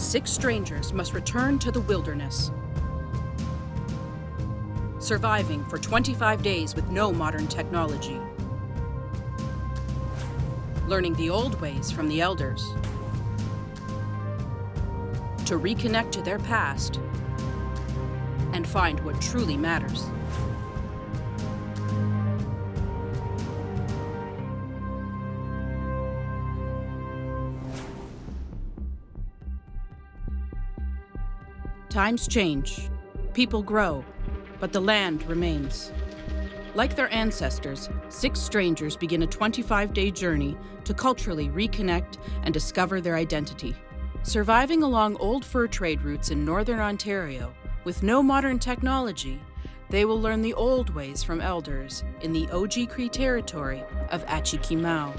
6 strangers must return to the wilderness, surviving for 25 days with no modern technology, learning the old ways from the elders, to reconnect to their past and find what truly matters. Times change, people grow, but the land remains. Like their ancestors, 6 strangers begin a 25-day journey to culturally reconnect and discover their identity. Surviving along old fur trade routes in northern Ontario, with no modern technology, they will learn the old ways from elders in the OG Cree territory of Achikimau,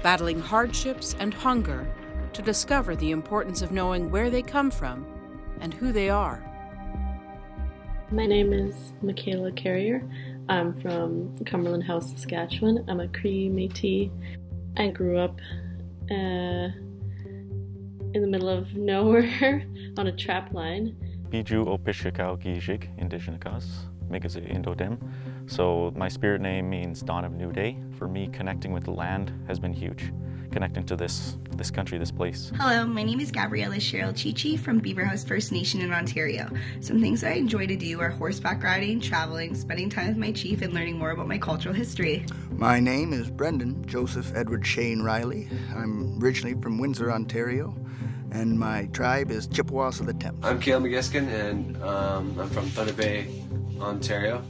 battling hardships and hunger to discover the importance of knowing where they come from and who they are. My name is Michaela Carrier. I'm from Cumberland House, Saskatchewan. I'm a Cree Métis. I grew up in the middle of nowhere on a trap line. Biju Opishikau Gijik, Indigenous, Migazi Indodem. So my spirit name means dawn of new day. For me, connecting with the land has been huge. Connecting to this country, this place. Hello, my name is Gabriella Cheryl Chichi from Beaver House First Nation in Ontario. Some things I enjoy to do are horseback riding, traveling, spending time with my chief, and learning more about my cultural history. My name is Brendan Joseph Edward Shane Riley. I'm originally from Windsor, Ontario, and my tribe is Chippewas of the Thames. I'm Cale McGiskin, and I'm from Thunder Bay, Ontario.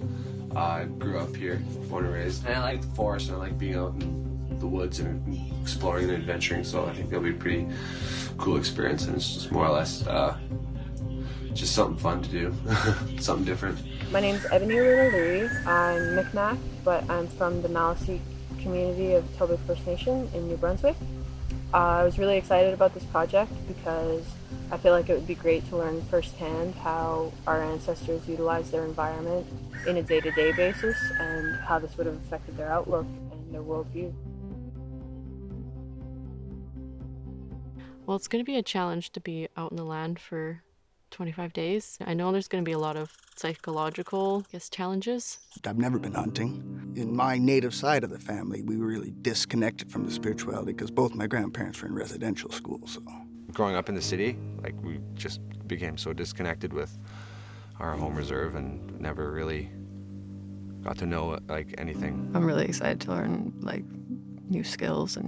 I grew up here, born and raised. And I like the forest, and I like being out in the woods and exploring and adventuring, so I think it'll be a pretty cool experience, and it's just more or less just something fun to do, something different. My name's Ebony Louie. I'm Micmac, but I'm from the Maliseet community of Tobic First Nation in New Brunswick. I was really excited about this project because I feel like it would be great to learn firsthand how our ancestors utilized their environment in a day-to-day basis and how this would have affected their outlook and their worldview. Well, it's going to be a challenge to be out in the land for 25 days. I know there's going to be a lot of psychological, challenges. I've never been hunting. In my native side of the family, we were really disconnected from the spirituality because both my grandparents were in residential school. So, growing up in the city, we just became so disconnected with our home reserve and never really got to know anything. I'm really excited to learn new skills and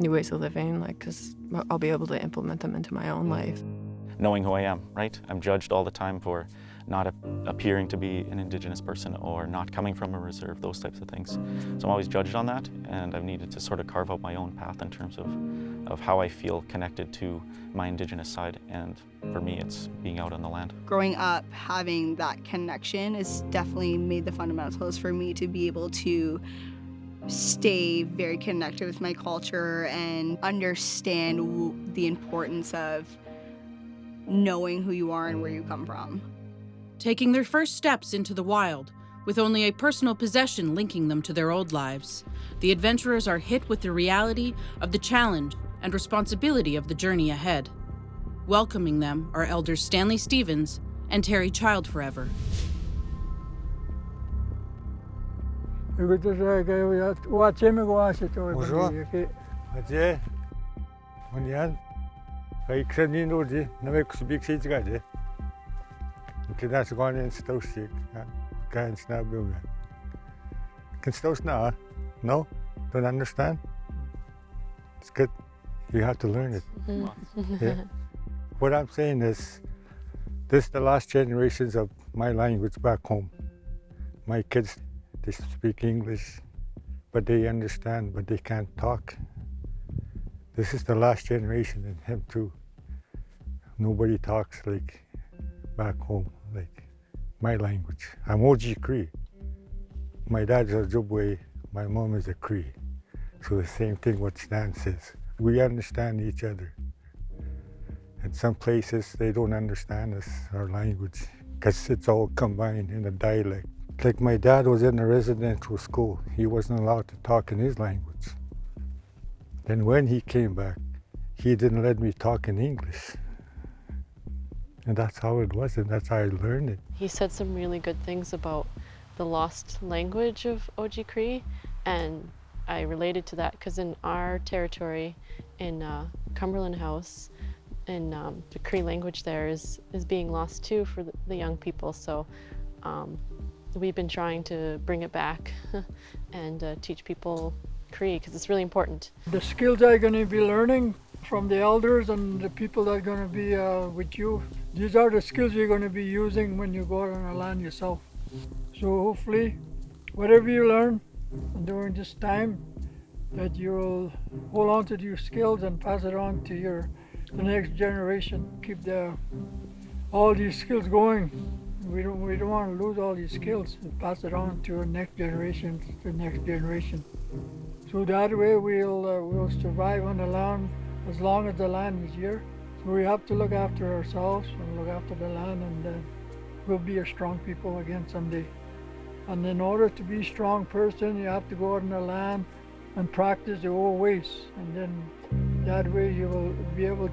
new ways of living, because I'll be able to implement them into my own life. Knowing who I am, right? I'm judged all the time for not appearing to be an Indigenous person or not coming from a reserve, those types of things. So I'm always judged on that, and I've needed to sort of carve out my own path in terms of how I feel connected to my Indigenous side, and for me it's being out on the land. Growing up, having that connection has definitely made the fundamentals for me to be able to stay very connected with my culture and understand the importance of knowing who you are and where you come from. Taking their first steps into the wild, with only a personal possession linking them to their old lives, the adventurers are hit with the reality of the challenge and responsibility of the journey ahead. Welcoming them are elders Stanley Stevens and Terry Child Forever. Bonjour. Adieu. Onyan. Iksenin odi. Namek subik sitgaje. Kidas gonin stosik. Kan snabuga. Can stos na? No? Don't understand? It's good. You have to learn it. Yeah. What I'm saying is, this is the last generations of my language back home. My kids, they speak English, but they understand, but they can't talk. This is the last generation, and him too. Nobody talks back home, my language. I'm OG Cree. My dad's a Ojibwe, my mom is a Cree. So the same thing what Stan says. We understand each other. In some places, they don't understand us, our language, because it's all combined in a dialect. My dad was in a residential school. He wasn't allowed to talk in his language. Then when he came back, he didn't let me talk in English. And that's how it was, and that's how I learned it. He said some really good things about the lost language of Ojibwe, and I related to that because in our territory, in Cumberland House, and the Cree language there is being lost too for the young people. So we've been trying to bring it back and teach people Cree because it's really important. The skills I'm going to be learning from the elders and the people that are going to be with you, these are the skills you're going to be using when you go out on the land yourself. So hopefully, whatever you learn during this time, that you'll hold on to your skills and pass it on to the next generation. Keep all these skills going. We don't want to lose all these skills and pass it on to the next generation, So that way we'll survive on the land as long as the land is here. So we have to look after ourselves and look after the land, and we'll be a strong people again someday. And in order to be a strong person, you have to go out on the land and practice the old ways, and then that way you will be able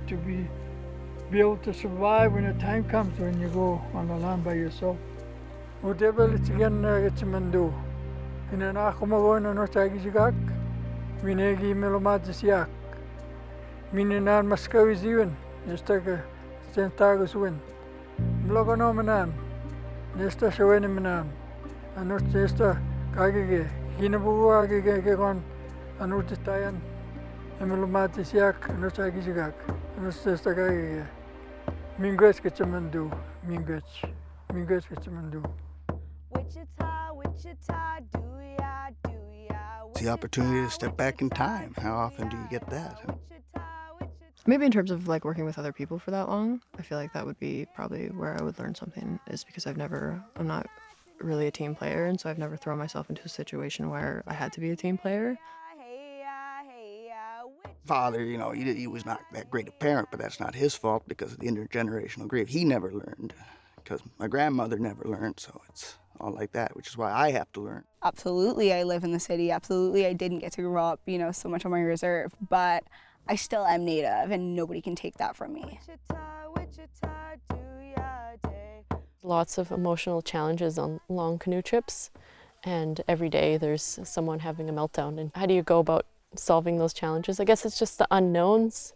to survive when the time comes when you go on the land by yourself. Whatever it's again it's mando. In an akumago na nortagizigak, minegi melomadzisiak. Mininan maskawiziwen, nestaga stentaguswin. Mlogonomanan, nesta shaweniminan, anostesta kagige, hinabuagige gon. Anurtitayan, emelomadzisiak, nortagizigak, anostesta kagige. Mingwes kitchamandu, mingwes kitchamandu. It's the opportunity to step back in time. How often do you get that? Maybe in terms of like working with other people for that long, I feel like that would be probably where I would learn something, is because I'm not really a team player, and so I've never thrown myself into a situation where I had to be a team player. Father, he was not that great a parent, but that's not his fault because of the intergenerational grief. He never learned because my grandmother never learned, so it's all like that, which is why I have to learn. Absolutely, I live in the city. Absolutely, I didn't get to grow up, so much on my reserve, but I still am Native, and nobody can take that from me. Lots of emotional challenges on long canoe trips, and every day there's someone having a meltdown. And how do you go about solving those challenges? I guess it's just the unknowns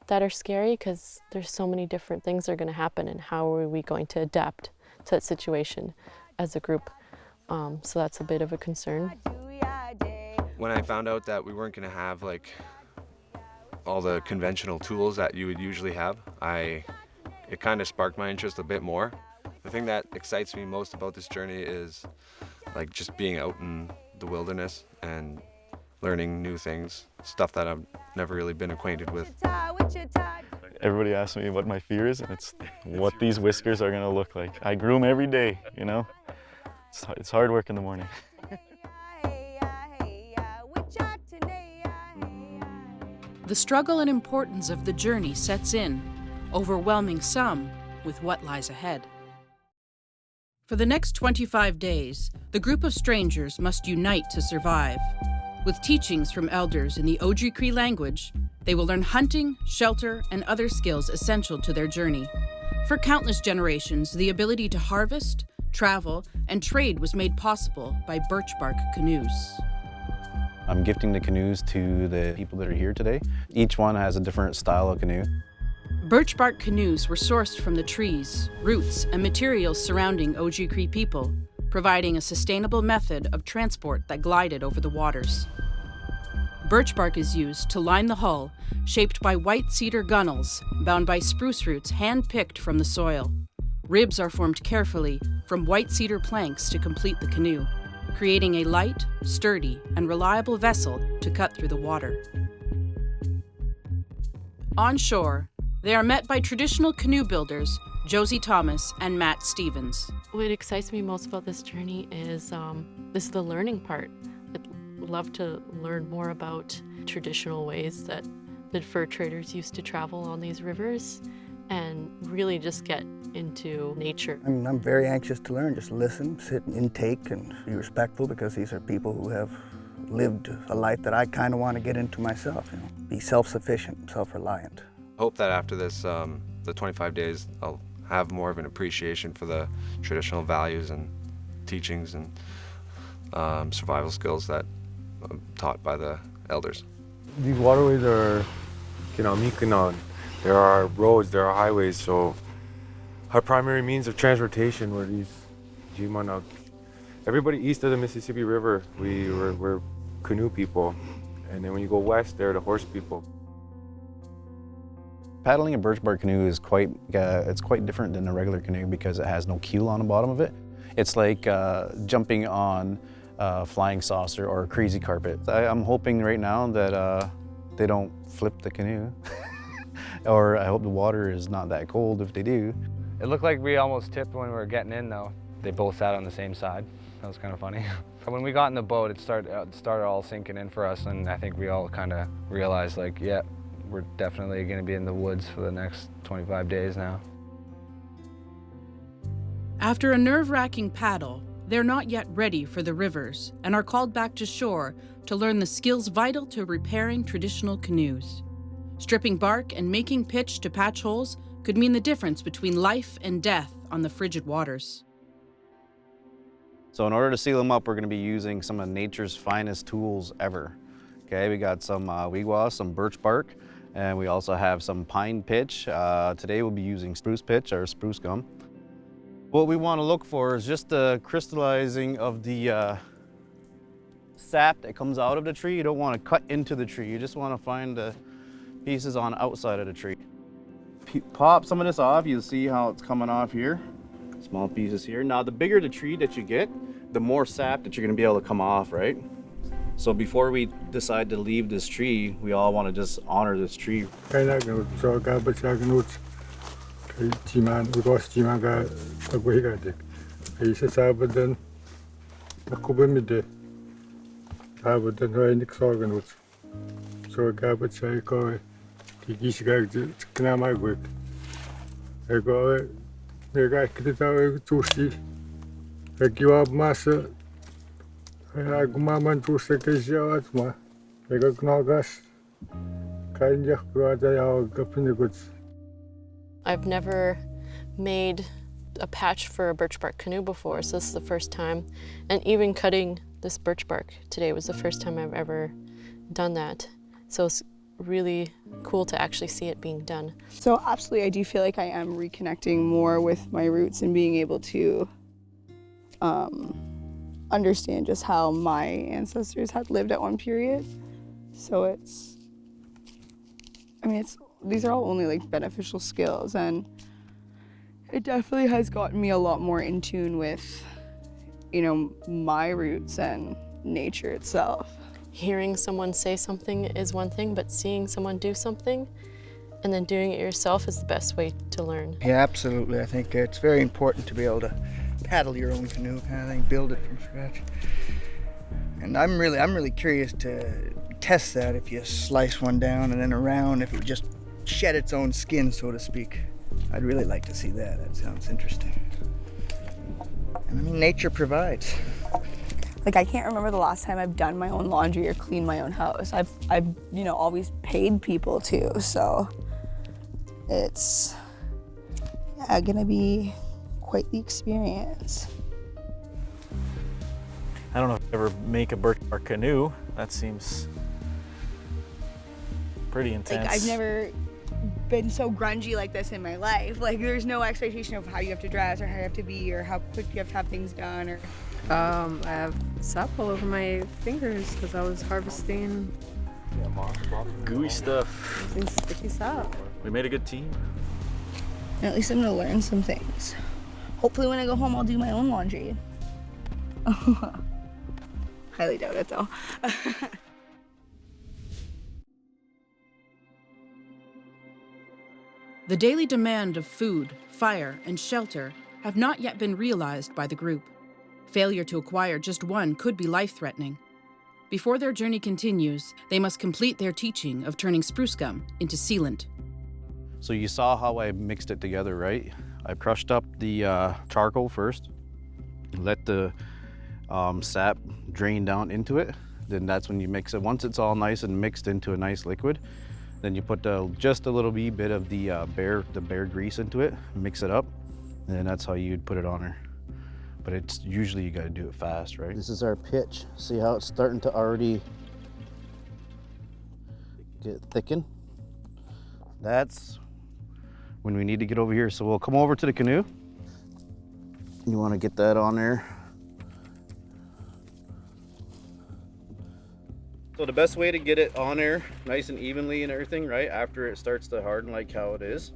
that are scary, because there's so many different things that are going to happen, and how are we going to adapt to that situation as a group? So that's a bit of a concern. When I found out that we weren't going to have like all the conventional tools that you would usually have, it kind of sparked my interest a bit more. The thing that excites me most about this journey is like just being out in the wilderness and learning new things, stuff that I've never really been acquainted with. Everybody asks me what my fear is, and it's what these whiskers are gonna look like. I groom every day, It's hard work in the morning. The struggle and importance of the journey sets in, overwhelming some with what lies ahead. For the next 25 days, the group of strangers must unite to survive. With teachings from elders in the Ojibwe language, they will learn hunting, shelter, and other skills essential to their journey. For countless generations, the ability to harvest, travel, and trade was made possible by birch bark canoes. I'm gifting the canoes to the people that are here today. Each one has a different style of canoe. Birch bark canoes were sourced from the trees, roots, and materials surrounding Ojibwe people, providing a sustainable method of transport that glided over the waters. Birch bark is used to line the hull, shaped by white cedar gunnels, bound by spruce roots hand-picked from the soil. Ribs are formed carefully from white cedar planks to complete the canoe, creating a light, sturdy, and reliable vessel to cut through the water. On shore, they are met by traditional canoe builders Josie Thomas and Matt Stevens. What excites me most about this journey is the learning part. I'd love to learn more about traditional ways that the fur traders used to travel on these rivers, and really just get into nature. I'm very anxious to learn. Just listen, sit and intake, and be respectful, because these are people who have lived a life that I kind of want to get into myself, you know, be self-sufficient, self-reliant. Hope that after this, the 25 days, I'll have more of an appreciation for the traditional values and teachings and survival skills that I'm taught by the elders. These waterways are, there are roads, there are highways, so our primary means of transportation were these Jimanag. Everybody east of the Mississippi River, we're canoe people, and then when you go west, they're the horse people. Paddling a birch bark canoe is quite different than a regular canoe because it has no keel on the bottom of it. It's like jumping on a flying saucer or a crazy carpet. I'm hoping right now that they don't flip the canoe, or I hope the water is not that cold if they do. It looked like we almost tipped when we were getting in though. They both sat on the same side. That was kind of funny. When we got in the boat, it started all sinking in for us, and I think we all kind of realized like, yeah, we're definitely going to be in the woods for the next 25 days now. After a nerve-wracking paddle, they're not yet ready for the rivers and are called back to shore to learn the skills vital to repairing traditional canoes. Stripping bark and making pitch to patch holes could mean the difference between life and death on the frigid waters. So in order to seal them up, we're going to be using some of nature's finest tools ever. Okay, we got some wigwas, some birch bark, and we also have some pine pitch. Today we'll be using spruce pitch or spruce gum. What we want to look for is just the crystallizing of the sap that comes out of the tree. You don't want to cut into the tree. You just want to find the pieces on the outside of the tree. Pop some of this off. You'll see how it's coming off here. Small pieces here. Now, the bigger the tree that you get, the more sap that you're going to be able to come off, right? So before we decide to leave this tree, we all want to just honor this tree. I've never made a patch for a birch bark canoe before, so this is the first time. And even cutting this birch bark today was the first time I've ever done that. So it's really cool to actually see it being done. So absolutely, I do feel like I am reconnecting more with my roots and being able to understand just how my ancestors had lived at one period. So these are all only like beneficial skills, and it definitely has gotten me a lot more in tune with, my roots and nature itself. Hearing someone say something is one thing, but seeing someone do something and then doing it yourself is the best way to learn. Yeah, absolutely. I think it's very important to be able to paddle your own canoe kind of thing, build it from scratch. And I'm really curious to test that if you slice one down and then around, if it just shed its own skin, so to speak. I'd really like to see that. That sounds interesting. And nature provides. Like, I can't remember the last time I've done my own laundry or cleaned my own house. I've always paid people to, so it's gonna be quite the experience. I don't know if I ever make a birch bark canoe. That seems pretty intense. Like, I've never been so grungy like this in my life. Like, there's no expectation of how you have to dress or how you have to be or how quick you have to have things done. Or I have sap all over my fingers because I was harvesting gooey stuff. Sticky sap. We made a good team. And at least I'm gonna learn some things. Hopefully when I go home I'll do my own laundry. Highly doubt it though. The daily demand of food, fire, and shelter have not yet been realized by the group. Failure to acquire just one could be life-threatening. Before their journey continues, they must complete their teaching of turning spruce gum into sealant. So you saw how I mixed it together, right? I crushed up the charcoal first, let the sap drain down into it, then that's when you mix it. Once it's all nice and mixed into a nice liquid, then you put just a little wee bit of the bear grease into it, mix it up, and then that's how you'd put it on her. But it's usually you gotta do it fast, right? This is our pitch. See how it's starting to already get thicken? That's when we need to get over here. So we'll come over to the canoe. You wanna get that on there. So the best way to get it on there nice and evenly and everything, right, after it starts to harden like how it is,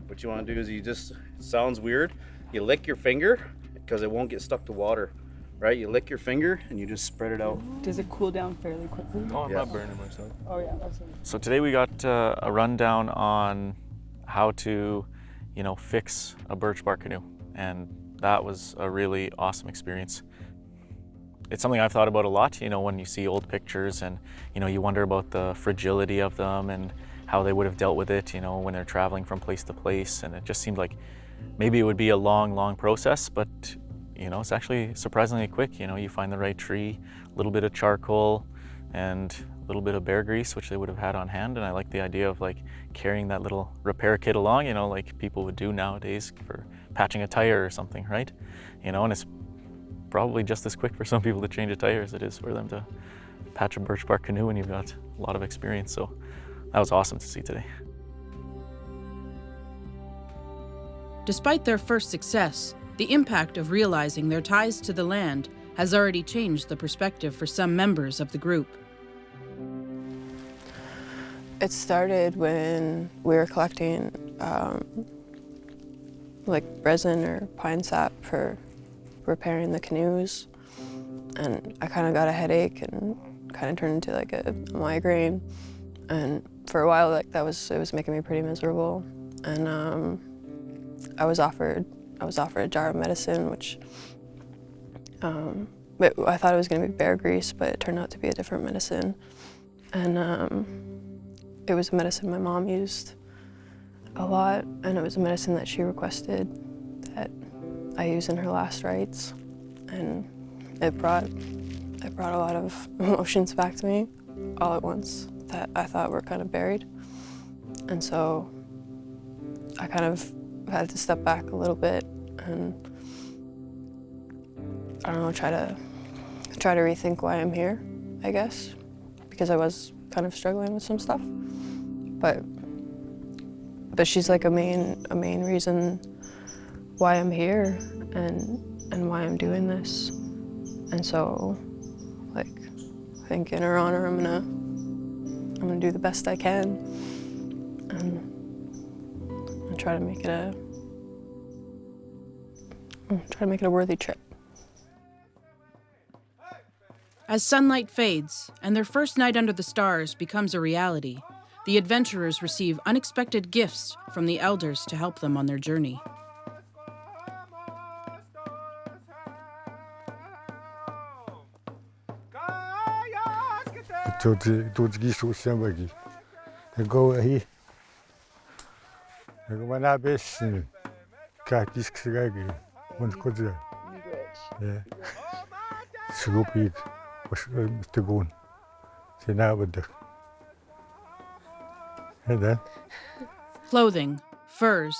what you want to do is you just, it sounds weird, you lick your finger because it won't get stuck to water, right? You lick your finger and you just spread it out. Does it cool down fairly quickly? Oh, I'm not burning myself. Oh yeah, absolutely. So today we got a rundown on how to, you know, fix a birch bark canoe, and that was a really awesome experience. It's something I've thought about a lot, you know, when you see old pictures and, you know, you wonder about the fragility of them and how they would have dealt with it, you know, when they're traveling from place to place. And it just seemed like maybe it would be a long, long process, but, you know, it's actually surprisingly quick. You know, you find the right tree, a little bit of charcoal and a little bit of bear grease, which they would have had on hand. And I like the idea of like carrying that little repair kit along, you know, like people would do nowadays for patching a tire or something, right? You know, and it's probably just as quick for some people to change a tire as it is for them to patch a birch bark canoe when you've got a lot of experience. So that was awesome to see today. Despite their first success, the impact of realizing their ties to the land has already changed the perspective for some members of the group. It started when we were collecting like resin or pine sap for repairing the canoes, and I kind of got a headache and kind of turned into like a migraine, and for a while like it was making me pretty miserable, and I was offered a jar of medicine, which but I thought it was going to be bear grease, but it turned out to be a different medicine, and it was a medicine my mom used a lot, and it was a medicine that she requested that I used in her last rites, and it brought a lot of emotions back to me all at once that I thought were kind of buried. And so I kind of had to step back a little bit and, I don't know, try to rethink why I'm here, I guess, because I was kind of struggling with some stuff. But she's like a main reason why I'm here and why I'm doing this. And so, like, I think in her honor, I'm gonna do the best I can and try to make it a worthy trip. As sunlight fades and their first night under the stars becomes a reality, the adventurers receive unexpected gifts from the elders to help them on their journey. Tudzgi susem bagi. Go ahi. Go mana besin. Kakis ksigagi. Mun kodza. Yeah. Sugupik. Was te goon. Senabadak. And then? Clothing, furs,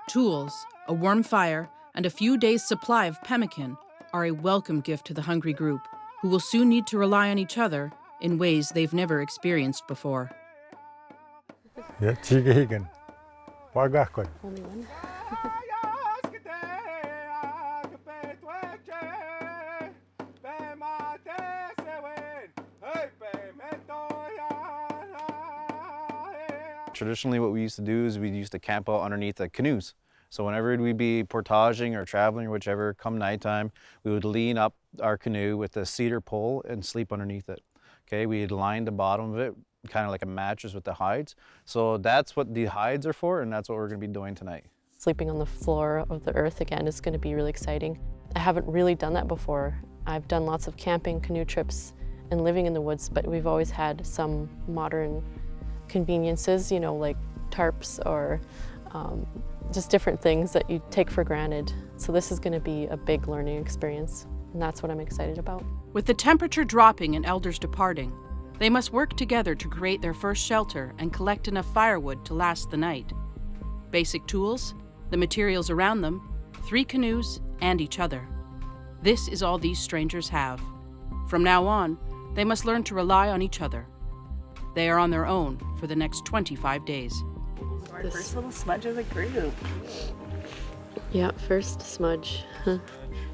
tools, a warm fire, and a few days' supply of pemmican are a welcome gift to the hungry group, who will soon need to rely on each other in ways they've never experienced before. Yeah, chigahigan. Pagakon. Only one. Traditionally, what we used to do is we used to camp out underneath the canoes. So whenever we'd be portaging or traveling or whichever, come nighttime, we would lean up our canoe with a cedar pole and sleep underneath it. Okay, we'd line the bottom of it, kind of like a mattress with the hides. So that's what the hides are for, and that's what we're gonna be doing tonight. Sleeping on the floor of the earth again is gonna be really exciting. I haven't really done that before. I've done lots of camping, canoe trips, and living in the woods, but we've always had some modern conveniences, you know, like tarps or just different things that you take for granted. So this is going to be a big learning experience. And that's what I'm excited about. With the temperature dropping and elders departing, they must work together to create their first shelter and collect enough firewood to last the night. Basic tools, the materials around them, 3 canoes, and each other. This is all these strangers have. From now on, they must learn to rely on each other. They are on their own for the next 25 days. Our first little smudge of the group. Yeah, first smudge.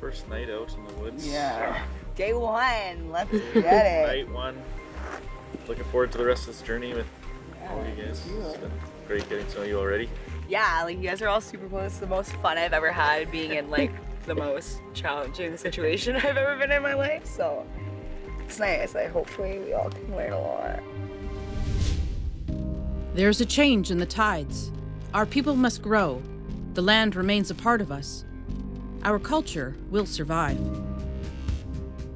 First night out in the woods. Yeah. Day 1, let's get it. Night 1. Looking forward to the rest of this journey with all of you guys. It's been great getting to know you already. Yeah, like you guys are all super close. It's the most fun I've ever had being in like the most challenging situation I've ever been in my life. So it's nice. Like hopefully we all can learn a lot. There's a change in the tides. Our people must grow. The land remains a part of us. Our culture will survive.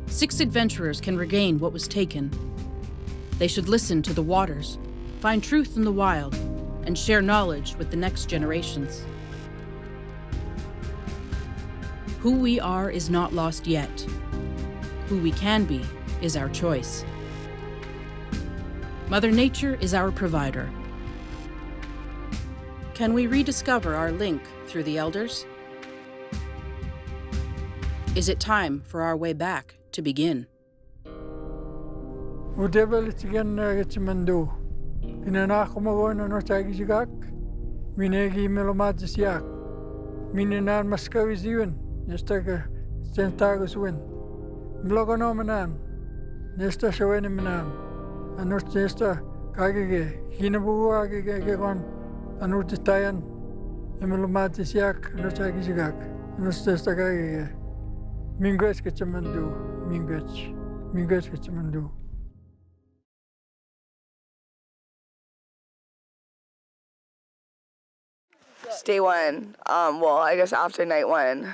6 adventurers can regain what was taken. They should listen to the waters, find truth in the wild, and share knowledge with the next generations. Who we are is not lost yet. Who we can be is our choice. Mother Nature is our provider. Can we rediscover our link through the elders? Is it time for our way back to begin? Udebelitigan Inanakumawon no tagizigak. Minegi melomatiak. Mininan maskawiziwen. Nestaga stentagus win. Blogonomenan. Nesta shaweniminan. Anot nesta kagige. Hinabuagige gon. Anutitayan. Melomatiak no tagizigak. Nesta kagige. Mingwes kitchamandu. Mingwes kitchamandu. Day 1. Well, I guess after night 1.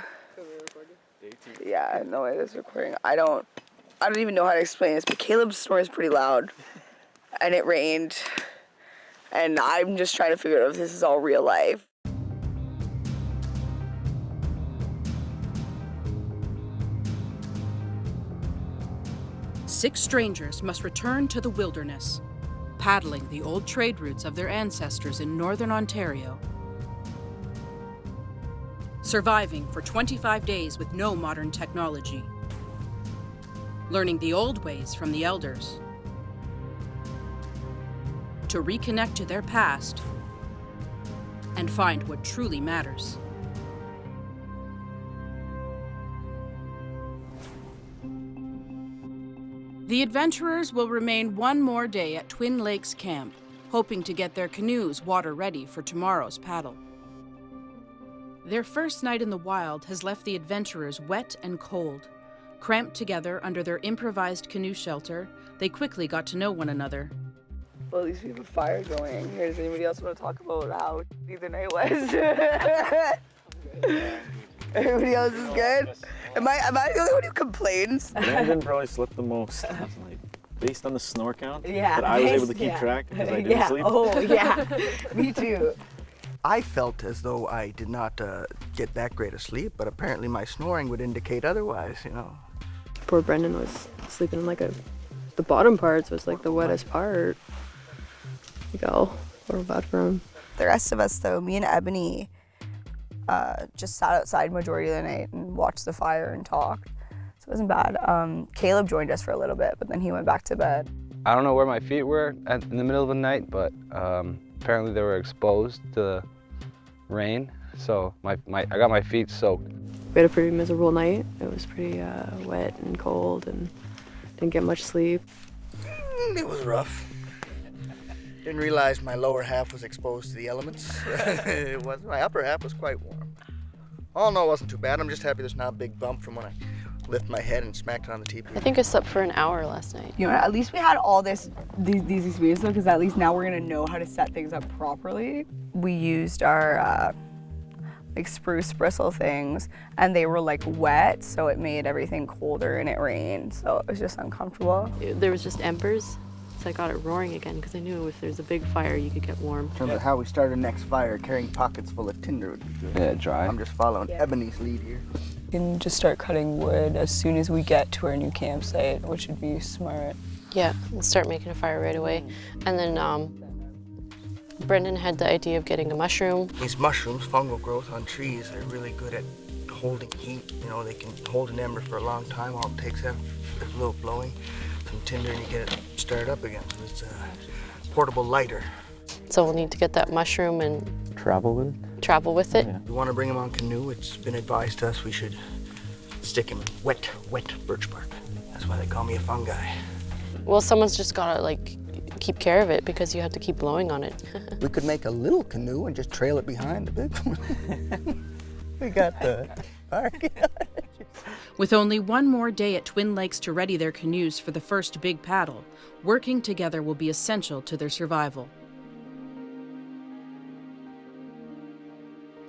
Yeah, no way this is recording. I don't even know how to explain this, but Caleb's snore is pretty loud. And it rained. And I'm just trying to figure out if this is all real life. Six strangers must return to the wilderness, paddling the old trade routes of their ancestors in northern Ontario. Surviving for 25 days with no modern technology. Learning the old ways from the elders. To reconnect to their past and find what truly matters. The adventurers will remain one more day at Twin Lakes Camp, hoping to get their canoes water ready for tomorrow's paddle. Their first night in the wild has left the adventurers wet and cold. Cramped together under their improvised canoe shelter, they quickly got to know one another. Well, at least we have a fire going. Here, does anybody else want to talk about how the night was? Everybody else is good? Am I the only one who complains? Brandon probably slept the most. Like, based on the snore count. Yeah. But I was able to keep track because I didn't sleep. Oh, yeah. Me too. I felt as though I did not get that great a sleep, but apparently my snoring would indicate otherwise, you know. Poor Brendan was sleeping in the bottom parts was like the wettest part. Or bad for him. The rest of us, though, me and Ebony, just sat outside majority of the night and watched the fire and talked. So it wasn't bad. Caleb joined us for a little bit, but then he went back to bed. I don't know where my feet were in the middle of the night, but apparently they were exposed to the rain, so I got my feet soaked. We had a pretty miserable night. It was pretty wet and cold and didn't get much sleep. It was rough. Didn't realize my lower half was exposed to the elements. My upper half was quite warm. Oh no, it wasn't too bad. I'm just happy there's not a big bump from when I lift my head and smacked it on the teepee. I think I slept for an hour last night. You know, at least we had all these experiences, though, because at least now we're gonna know how to set things up properly. We used our like spruce bristle things, and they were like wet, so it made everything colder and it rained, so it was just uncomfortable. There was just embers, so I got it roaring again because I knew if there's a big fire, you could get warm. In terms of how we start a next fire, carrying pockets full of tinder would be good. Yeah, dry. I'm just following Ebony's lead here. can just start cutting wood as soon as we get to our new campsite, which would be smart. Yeah, we'll start making a fire right away. And then Brendan had the idea of getting a mushroom. These mushrooms, fungal growth on trees, are really good at holding heat. You know, they can hold an ember for a long time. All it takes is a little blowing, some tinder, and you get it started up again. So it's a portable lighter. So we'll need to get that mushroom and Travel with it? travel with it. Yeah. If we want to bring them on canoe, it's been advised to us we should stick them in wet birch bark. That's why they call me a fun guy. Well, someone's just gotta like keep care of it because you have to keep blowing on it. We could make a little canoe and just trail it behind the big one. We got the bark. With only one more day at Twin Lakes to ready their canoes for the first big paddle, working together will be essential to their survival.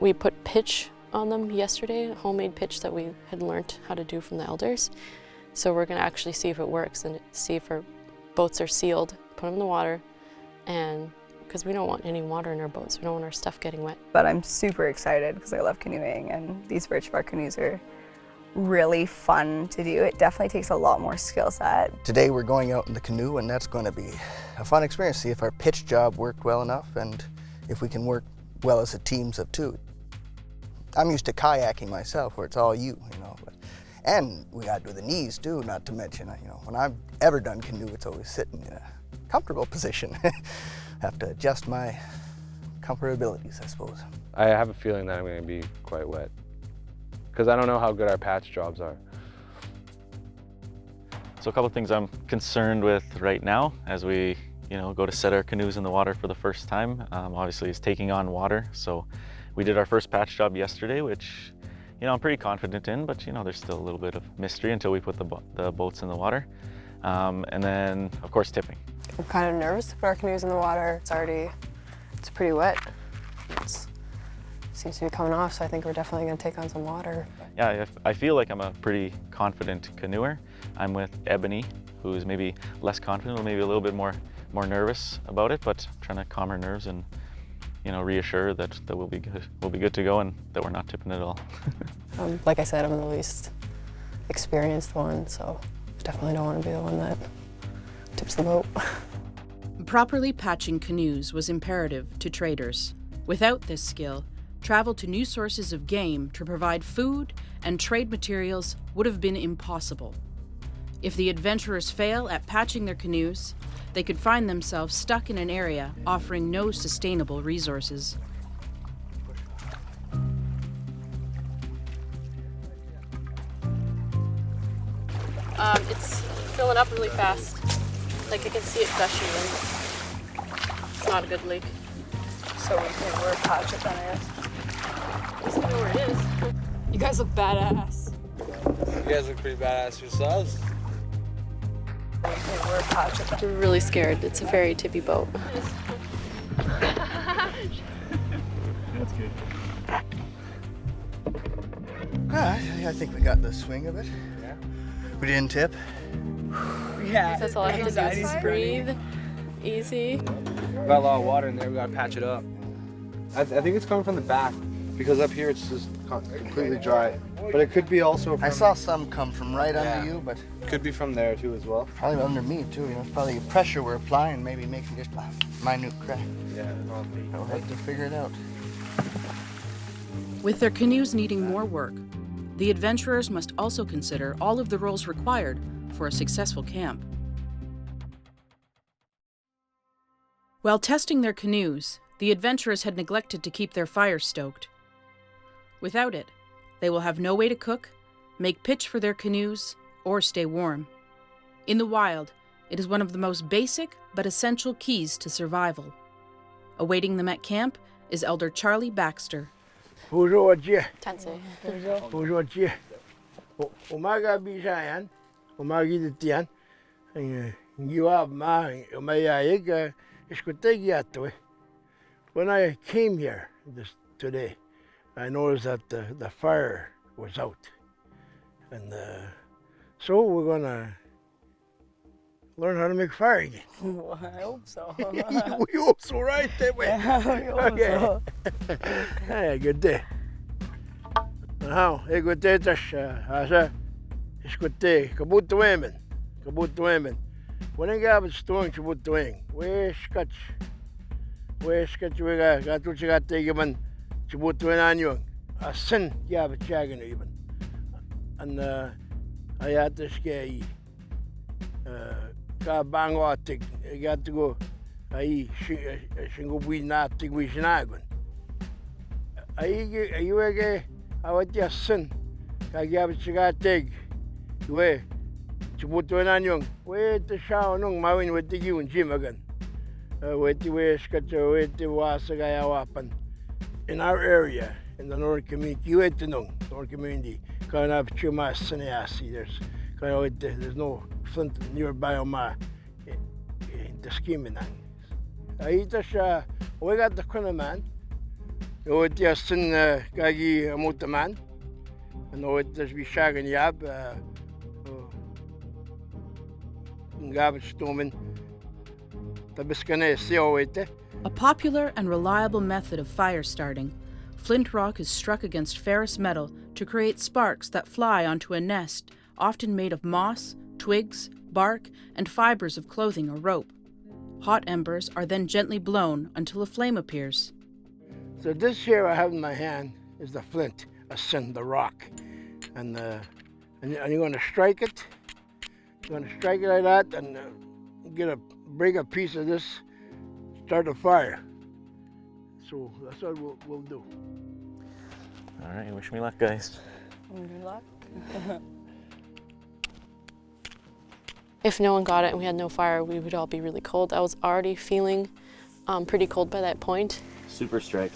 We put pitch on them yesterday, a homemade pitch that we had learned how to do from the elders. So we're gonna actually see if it works and see if our boats are sealed, put them in the water, and because we don't want any water in our boats, we don't want our stuff getting wet. But I'm super excited because I love canoeing, and these birch bark canoes are really fun to do. It definitely takes a lot more skill set. Today we're going out in the canoe, and that's going to be a fun experience. See if our pitch job worked well enough and if we can work well as a teams of two. I'm used to kayaking myself, where it's all you know. And we got to do the knees too, not to mention, you know, when I've ever done canoe, it's always sitting in a comfortable position. Have to adjust my comfortabilities, I suppose. I have a feeling that I'm going to be quite wet because I don't know how good our patch jobs are. So a couple of things I'm concerned with right now as we go to set our canoes in the water for the first time, obviously is taking on water. So we did our first patch job yesterday, which I'm pretty confident in, but there's still a little bit of mystery until we put the boats in the water. And then of course tipping. I'm kind of nervous to put our canoes in the water. It's pretty wet. It seems to be coming off, so I think we're definitely going to take on some water. Yeah, I feel like I'm a pretty confident canoeer. I'm with Ebony, who's maybe less confident, or maybe a little bit more nervous about it, but I'm trying to calm her nerves and reassure that we'll be good to go and that we're not tipping at all. Like I said, I'm the least experienced one, so definitely don't want to be the one that tips the boat. Properly patching canoes was imperative to traders. Without this skill, travel to new sources of game to provide food and trade materials would have been impossible. If the adventurers fail at patching their canoes, they could find themselves stuck in an area offering no sustainable resources. It's filling up really fast. Like I can see it gushing in. It's not a good leak. So we can wear a patch up on it. At least I know where it is. You guys look badass. You guys look pretty badass yourselves. We're a patch up. We're really scared. It's a very tippy boat. That's good. I think we got the swing of it. Yeah. We didn't tip. Yeah. That's all I have to do is breathe. Easy. We've got a lot of water in there, we gotta patch it up. I think it's coming from the back, because up here it's just completely dry. But it could be also from... I saw some come from right under you, but... Could be from there too as well. Probably under me too, it's probably pressure we're applying, maybe making just a minute crack. Yeah, probably. We'll have to figure it out. With their canoes needing more work, the adventurers must also consider all of the roles required for a successful camp. While testing their canoes, the adventurers had neglected to keep their fire stoked. Without it, they will have no way to cook, make pitch for their canoes, or stay warm. In the wild, it is one of the most basic but essential keys to survival. Awaiting them at camp is Elder Charlie Baxter. Tensei. Umaga bisayan, umagi ditian, giwa ma umayaig iskutegi. When I came here today, I noticed that the fire was out, and so we're gonna learn how to make fire again. Well, I hope so. We hope so, right? Yeah, we hope so. Hey, good day. Aha, egotetas asa iskote kabut women. When I got stone to put doing, where scotch we got to got given to put to an annual. A sin, yeah, but jagging even. And I had to scare got bang out, I got to go. I single we not think we should not go. You again, I would just sin. I got to got take. Where? Chibutuan anyong, wait the shower nung mawin with the you and Jim again. Wait the wish got to wait the wasagaya wapan. In our area, in the North community, you wait the North community, kind of chumas sannyasi. There's no flint nearby on my in the scheme. I eat a sha, we got the kind of man. You would just sin gagi a motorman, and know it does be shagging yab. A popular and reliable method of fire starting, flint rock is struck against ferrous metal to create sparks that fly onto a nest, often made of moss, twigs, bark, and fibers of clothing or rope. Hot embers are then gently blown until a flame appears. So this here I have in my hand is the flint, the rock, and you're going to strike it. You're going to strike it like that and bring a piece of this, start a fire. So that's what we'll do. All right, wish me luck, guys. Good luck. If no one got it and we had no fire, we would all be really cold. I was already feeling pretty cold by that point. Super strike.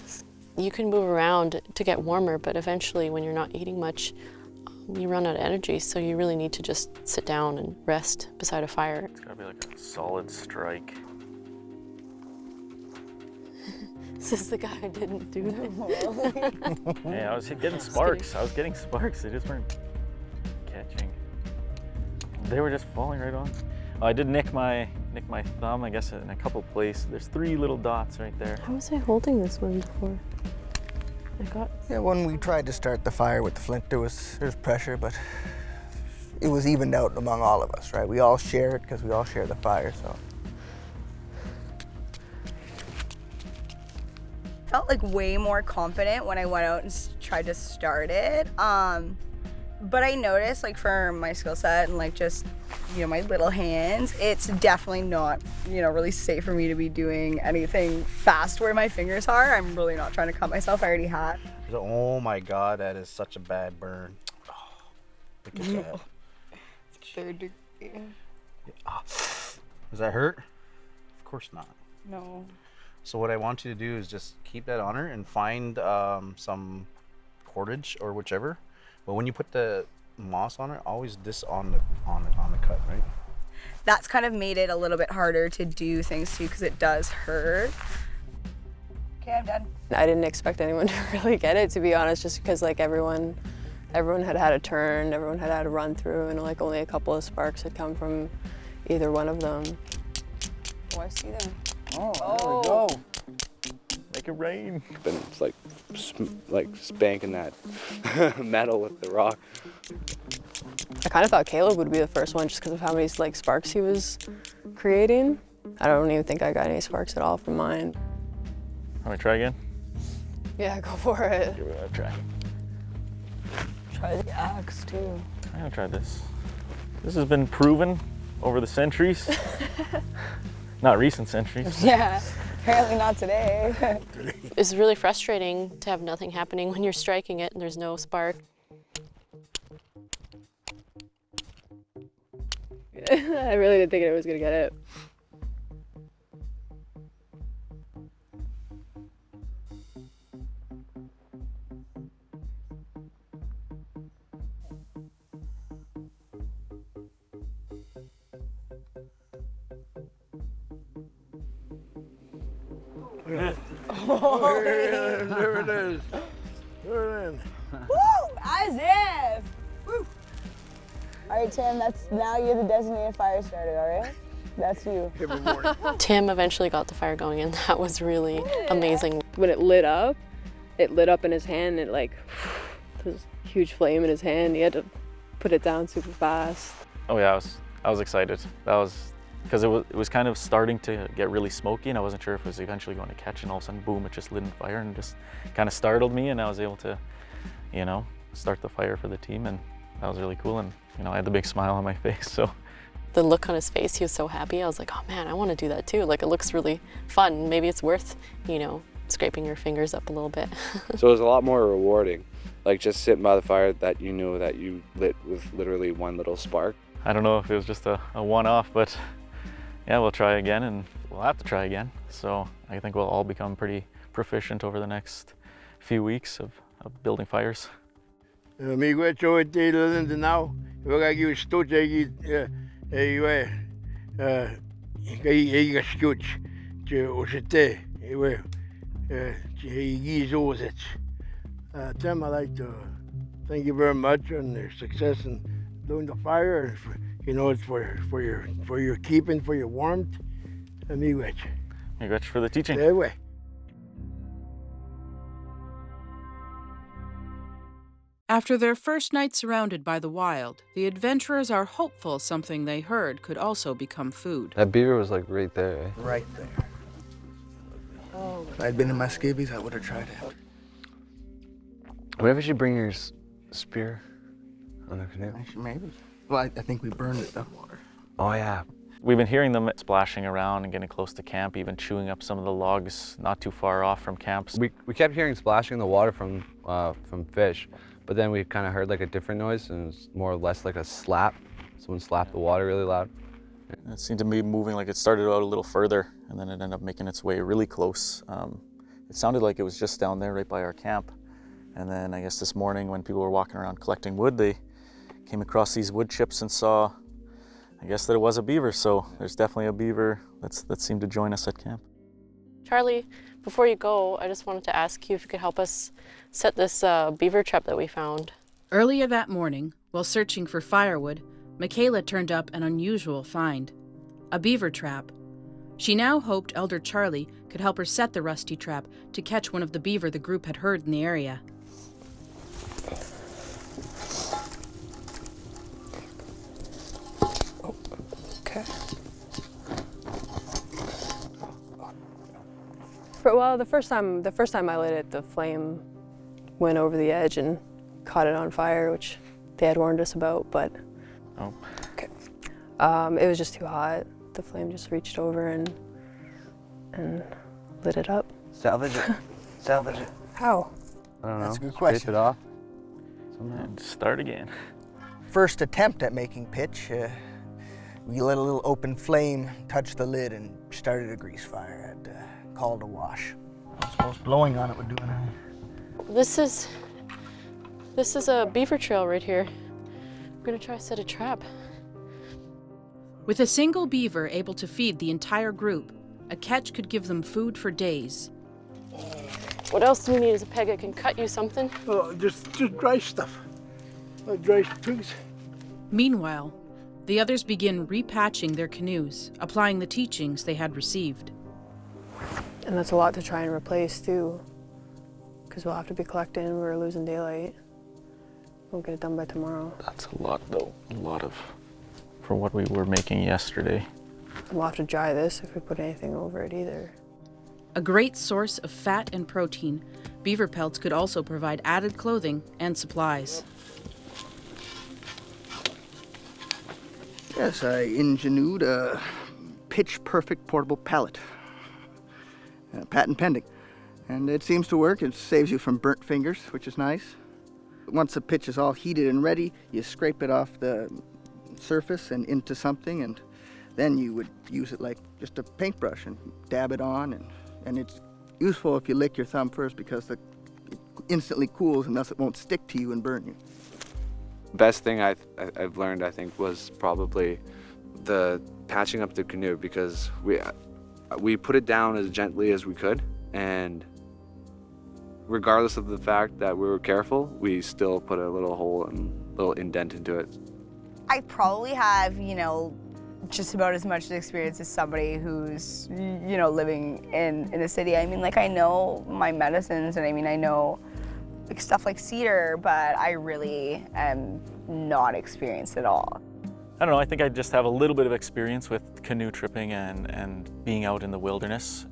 You can move around to get warmer, but eventually when you're not eating much, you run out of energy, so you really need to just sit down and rest beside a fire. It's gotta be like a solid strike. This is the guy who didn't do that. Hey, I was getting sparks. They just weren't catching. They were just falling right on. Oh, I did nick my thumb, I guess, in a couple places. There's 3 little dots right there. How was I holding this one before? Yeah, when we tried to start the fire with the flint, there's pressure, but it was evened out among all of us, right? We all share it because we all share the fire, so. Felt like way more confident when I went out and tried to start it. But I noticed, like, for my skill set and like just, my little hands, it's definitely not, really safe for me to be doing anything fast where my fingers are. I'm really not trying to cut myself. I already had. Oh my God, that is such a bad burn. Oh, look at that. It's 3rd degree. Yeah. Does that hurt? Of course not. No. So what I want you to do is just keep that on her and find some cordage or whichever. But when you put the moss on it, always this on the cut, right? That's kind of made it a little bit harder to do things too because it does hurt. Okay, I'm done. I didn't expect anyone to really get it, to be honest, just because like everyone had had a turn, everyone had had a run through, and like only a couple of sparks had come from either one of them. Oh, I see them. Oh, there we go. Make it rain. Then it's like spanking that metal with the rock. I kind of thought Caleb would be the first one just because of how many like sparks he was creating. I don't even think I got any sparks at all from mine. Want me to try again? Yeah, go for it. Give it a try. Try the axe too. I'm gonna try this. This has been proven over the centuries. Not recent centuries. Yeah, apparently not today. It's really frustrating to have nothing happening when you're striking it and there's no spark. I really didn't think it was gonna get it. Oh, there it is. There it is. Woo! As if! Woo! All right, Tim, now you're the designated fire starter, all right? That's you. Every morning. Tim eventually got the fire going and that was really amazing. When it lit up in his hand, it like There's a huge flame in his hand. He had to put it down super fast. Oh yeah, I was excited. That was because it was kind of starting to get really smoky, and I wasn't sure if it was eventually going to catch, and all of a sudden, boom, it just lit on fire and just kind of startled me, and I was able to, you know, start the fire for the team, and that was really cool, and you know, I had the big smile on my face, so. The look on his face, he was so happy. I was like, oh man, I want to do that too. Like, it looks really fun. Maybe it's worth, you know, scraping your fingers up a little bit. So it was a lot more rewarding, like just sitting by the fire that you knew that you lit with literally one little spark. I don't know if it was just a one-off, but yeah, we'll try again, and we'll have to try again. So I think we'll all become pretty proficient over the next few weeks of building fires. Tim, I'd like to thank you very much on your success in doing the fire. You know, it's for your keeping, for your warmth. Miigwech. Miigwech for the teaching. Anyway. After their first night surrounded by the wild, the adventurers are hopeful something they heard could also become food. That beaver was like right there, eh? Right there. If I'd been in my skivvies, I would have tried it. What if you should bring your spear on the canoe? Actually, maybe. Well, I think we burned it, though. Oh, yeah. We've been hearing them splashing around and getting close to camp, even chewing up some of the logs not too far off from camps. We kept hearing splashing in the water from fish, but then we kind of heard like a different noise, and it's more or less like a slap. Someone slapped the water really loud. It seemed to be moving, like it started out a little further, and then it ended up making its way really close. It sounded like it was just down there right by our camp. And then I guess this morning when people were walking around collecting wood, they came across these wood chips and saw, I guess, that it was a beaver. So there's definitely a beaver that seemed to join us at camp. Charlie, before you go, I just wanted to ask you if you could help us set this beaver trap that we found. Earlier that morning, while searching for firewood, Michaela turned up an unusual find, a beaver trap. She now hoped Elder Charlie could help her set the rusty trap to catch one of the beaver the group had heard in the area. Okay. Well, the first time I lit it, the flame went over the edge and caught it on fire, which they had warned us about, but okay. It was just too hot. The flame just reached over and lit it up. Salvage it. Salvage it. How? I don't know. That's a good question. Scrape it off. And start again. First attempt at making pitch, we let a little open flame touch the lid and started a grease fire. I'd called a wash. I suppose blowing on it would do anything. This is a beaver trail right here. We're gonna try to set a trap. With a single beaver able to feed the entire group, a catch could give them food for days. What else do we need? Is a peg that can cut you something? Oh, just dry stuff. Dry twigs. Meanwhile, the others begin repatching their canoes, applying the teachings they had received. And that's a lot to try and replace too, because we'll have to be collecting. We're losing daylight. We'll get it done by tomorrow. That's a lot, though. A lot for what we were making yesterday. And we'll have to dry this if we put anything over it either. A great source of fat and protein, beaver pelts could also provide added clothing and supplies. Yes, I engineered a pitch-perfect portable pallet. Patent pending. And it seems to work. It saves you from burnt fingers, which is nice. Once the pitch is all heated and ready, you scrape it off the surface and into something, and then you would use it like just a paintbrush and dab it on, and it's useful if you lick your thumb first because it instantly cools and thus it won't stick to you and burn you. Best thing I've learned, I think, was probably the patching up the canoe, because we put it down as gently as we could, and regardless of the fact that we were careful, we still put a little hole and little indent into it. I probably have, just about as much experience as somebody who's, living in a city. I mean, like, I know my medicines, and I know like stuff like cedar, but I really am not experienced at all. I don't know, I think I just have a little bit of experience with canoe tripping and being out in the wilderness.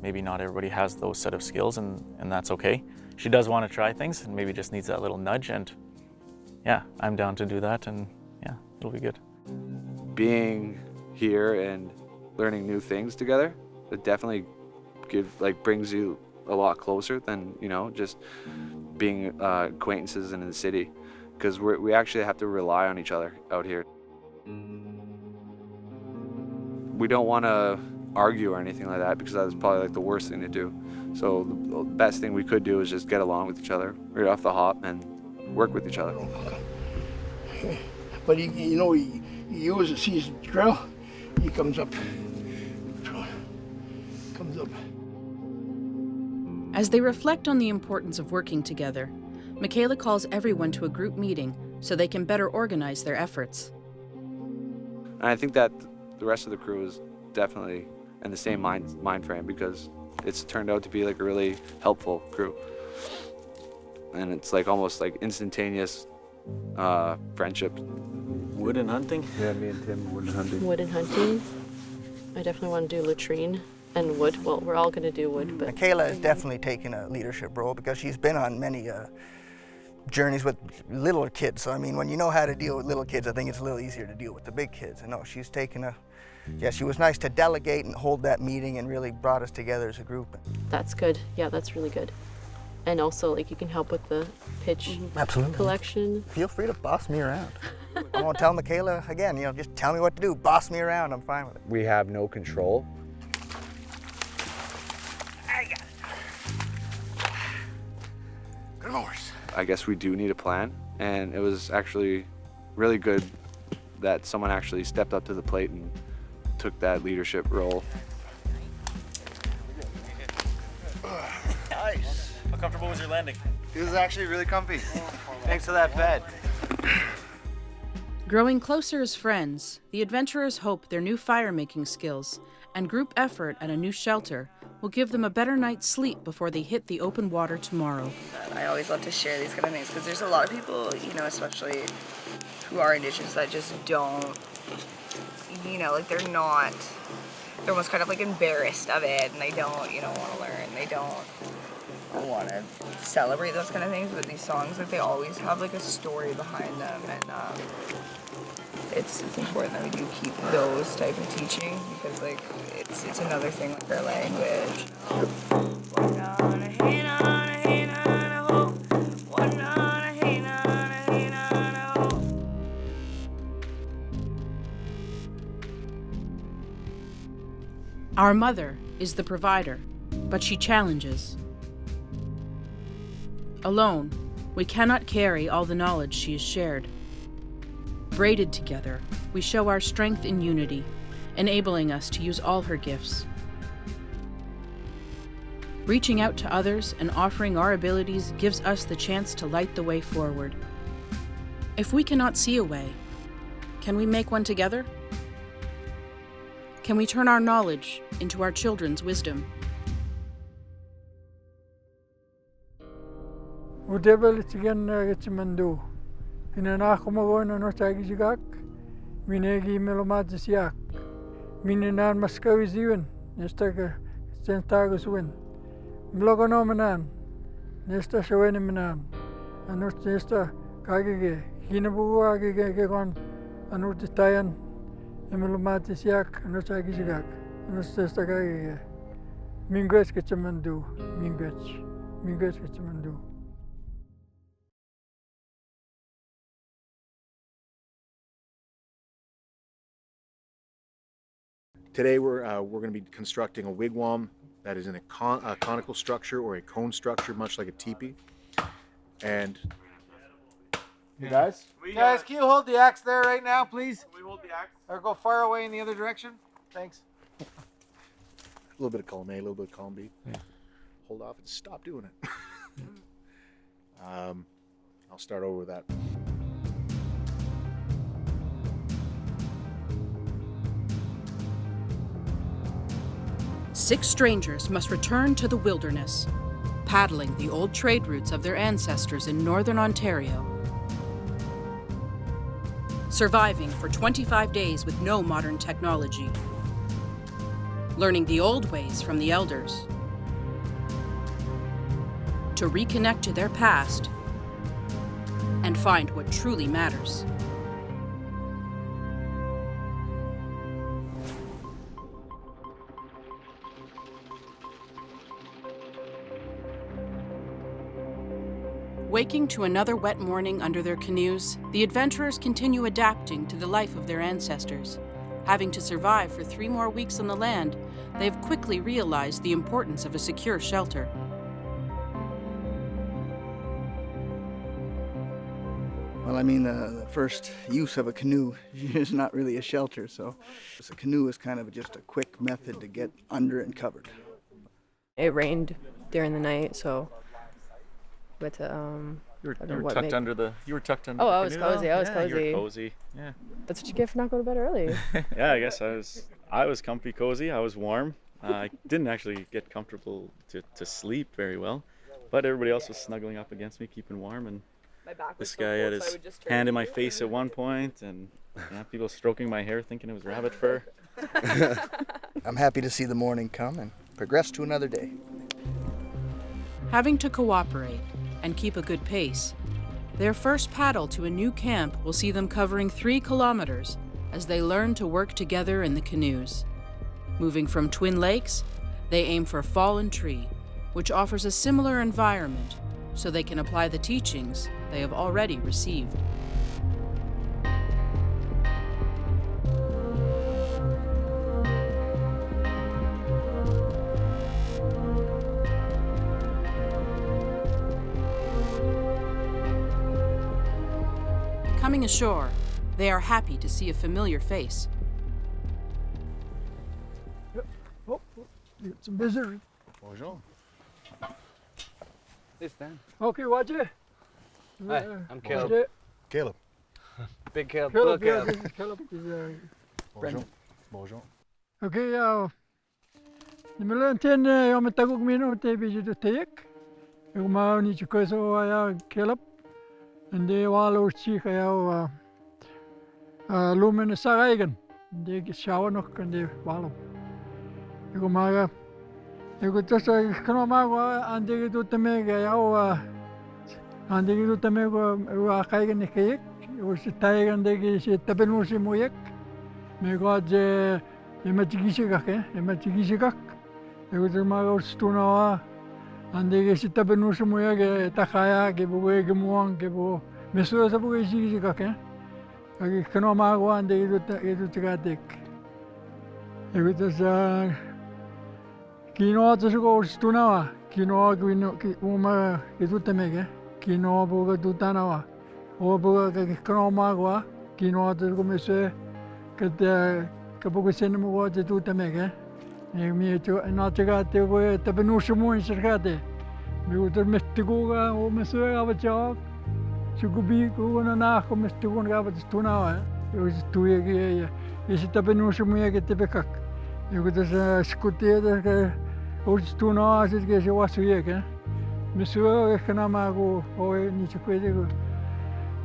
Maybe not everybody has those set of skills, and that's okay. She does want to try things and maybe just needs that little nudge, and yeah, I'm down to do that, and yeah, it'll be good. Being here and learning new things together, it definitely brings you a lot closer than, you know, just being acquaintances in the city, because we actually have to rely on each other out here. We don't want to argue or anything like that, because that's probably like the worst thing to do. So the best thing we could do is just get along with each other right off the hop and work with each other. But you know, he uses, sees the drill, he comes up. As they reflect on the importance of working together, Michaela calls everyone to a group meeting so they can better organize their efforts. And I think that the rest of the crew is definitely in the same mind frame, because it's turned out to be like a really helpful crew. And it's like almost like instantaneous friendship. Wood and hunting? Yeah, me and Tim, wood and hunting. Wood and hunting. I definitely want to do latrine and wood. Well, we're all going to do wood, but Michaela has definitely taken a leadership role because she's been on many journeys with little kids. So I mean, when you know how to deal with little kids, I think it's a little easier to deal with the big kids. And no, she's taken she was nice to delegate and hold that meeting and really brought us together as a group. that's good. Yeah, that's really good. And also, like, you can help with the pitch Absolutely. collection. Feel free to boss me around. I won't tell Michaela again, you know, just tell me what to do, boss me around, I'm fine with it. We have no control. Good horse. I guess we do need a plan, and it was actually really good that someone actually stepped up to the plate and took that leadership role. Nice. How comfortable was your landing? It was actually really comfy. Thanks to that bed. Growing closer as friends, the adventurers hope their new fire-making skills and group effort at a new shelter will give them a better night's sleep before they hit the open water tomorrow. I always love to share these kind of things because there's a lot of people, you know, especially who are Indigenous, that just don't, you know, like they're almost kind of like embarrassed of it, and they don't, you know, want to learn. They don't want to celebrate those kind of things, but these songs, like, they always have like a story behind them, and it's important that we do keep those type of teaching, because like it's another thing like our language. Our mother is the provider, but she challenges. Alone, we cannot carry all the knowledge she has shared. Braided together, we show our strength in unity, enabling us to use all her gifts. Reaching out to others and offering our abilities gives us the chance to light the way forward. If we cannot see a way, can we make one together? Can we turn our knowledge into our children's wisdom? Udebel itigan gitsimando. Pinanako mo na no tagizigak. Minegi melomadzisiak. Mininan maskawiziwen. Nesta sentagus win. Mlogonomenan. Nesta shaweniminan. Anut nesta kagige. Hinabuagige gegon. Anut tayan. Melomadzisiak. Anut tagizigak. Anut nesta kagige. Mingwes gitsimando. Mingwes gitsimando. Today we're going to be constructing a wigwam that is in a conical structure or a cone structure, much like a teepee. And Guys, can you hold the axe there right now, please? We hold the axe. Or go far away in the other direction? Thanks. a little bit of column A, a little bit of column B. Yeah. Hold off and stop doing it. I'll start over with that. Six strangers must return to the wilderness. paddling the old trade routes of their ancestors in northern Ontario, surviving for 25 days with no modern technology, learning the old ways from the elders, to reconnect to their past and find what truly matters. Waking to another wet morning under their canoes, the adventurers continue adapting to the life of their ancestors. Having to survive for 3 more weeks on the land, they've quickly realized the importance of a secure shelter. Well, I mean, the first use of a canoe is not really a shelter, so a canoe is kind of just a quick method to get under and covered. It rained during the night, so but You were tucked under the canoe. I was cozy. I was cozy. You were cozy. Yeah. That's what you get for not going to bed early. Yeah, I guess I was comfy, cozy. I was warm. I didn't actually get comfortable to sleep very well, but everybody else was snuggling up against me, keeping warm, and this guy had his hand in my face at one point, and people stroking my hair thinking it was rabbit fur. I'm happy to see the morning come and progress to another day. Having to cooperate and keep a good pace, their first paddle to a new camp will see them covering 3 kilometers as they learn to work together in the canoes. Moving from Twin Lakes, they aim for Fallen Tree, which offers a similar environment, so they can apply the teachings they have already received. Coming ashore, they are happy to see a familiar face. Oh, it's a visitor. Bonjour. This Dan. Okay, watch it. Hi, I'm Caleb. Caleb. Big Caleb. Caleb, Little yeah, Caleb. this is Caleb. Bonjour. Bonjour. Okay, nimelanten yo metagug mino te biju to take. Yo ma ni chikoso ya Caleb. And they walo chi kaya lumen saraigen. They shower nog and they walo. Yo ma yo to so kono ma and they do teme ya and they do teme go kaigen ne kayek. Yo si taigen de si tapenu si moyek. Me god je emachigisigak emachigisigak. Yo to ma go stuna Ande si tapenu semuanya ke takaya ke buku ke muang ke bu mesura sa buku isi kake. Lagi kena mago ande itu cekatek. Itu sa kino tu suka stuna wa kino ke uma itu temeke kino buku tu tanawa. O buku ke kena mago kino tu suka mesura ke buku senemu wa itu temeke. Mi itu na cekate gue tapi nusumu cekate. Mi udah mesti gue o mesti apa cak. Cukupi gue na aku mesti gue apa tuna. Yo itu ya isi tapi nusumu ya kita bekak. Yo kita skuti ada ke o tuna asyik ke sewasu ya ke. Mesti kena mago o ni cekate gue.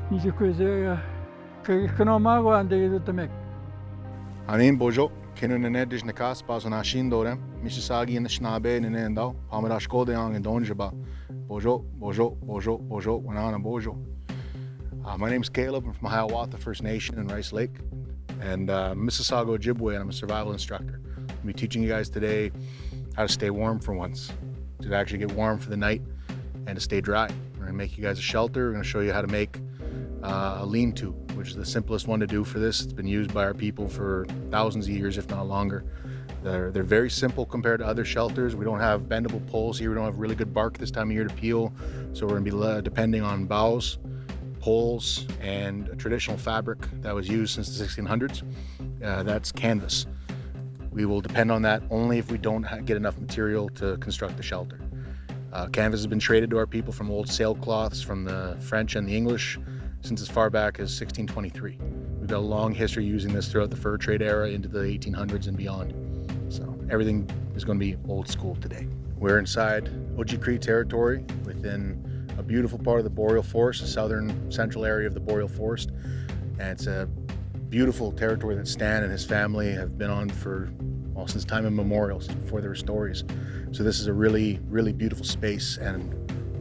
Ni cekate ke kena mago ande itu temek. Anin bojo. Kenu nene dish nakas paso na shin dorem. Mississauga in the Schnabe in Endau. Pamadash Kodeang and Donjaba. Bojo, Bojo, Bojo, Bojo, Wanana Bojo. My name's Caleb. I'm from Hiawatha First Nation in Rice Lake. And Mississauga Ojibwe, and I'm a survival instructor. I'll be teaching you guys today how to stay warm for once. To actually get warm for the night and to stay dry. We're gonna make you guys a shelter. We're gonna show you how to make a lean-to, which is the simplest one to do for this. It's been used by our people for thousands of years, if not longer. They're very simple compared to other shelters. We don't have bendable poles here. We don't have really good bark this time of year to peel. So we're gonna be depending on boughs, poles, and a traditional fabric that was used since the 1600s. That's canvas. We will depend on that only if we don't get enough material to construct the shelter. Canvas has been traded to our people from old sailcloths from the French and the English since as far back as 1623. We've got a long history using this throughout the fur trade era into the 1800s and beyond. So everything is going to be old school today. We're inside Ojibwe territory within a beautiful part of the boreal forest, the southern central area of the boreal forest. And it's a beautiful territory that Stan and his family have been on for, well, since time immemorial, since before there were stories. So this is a really, really beautiful space and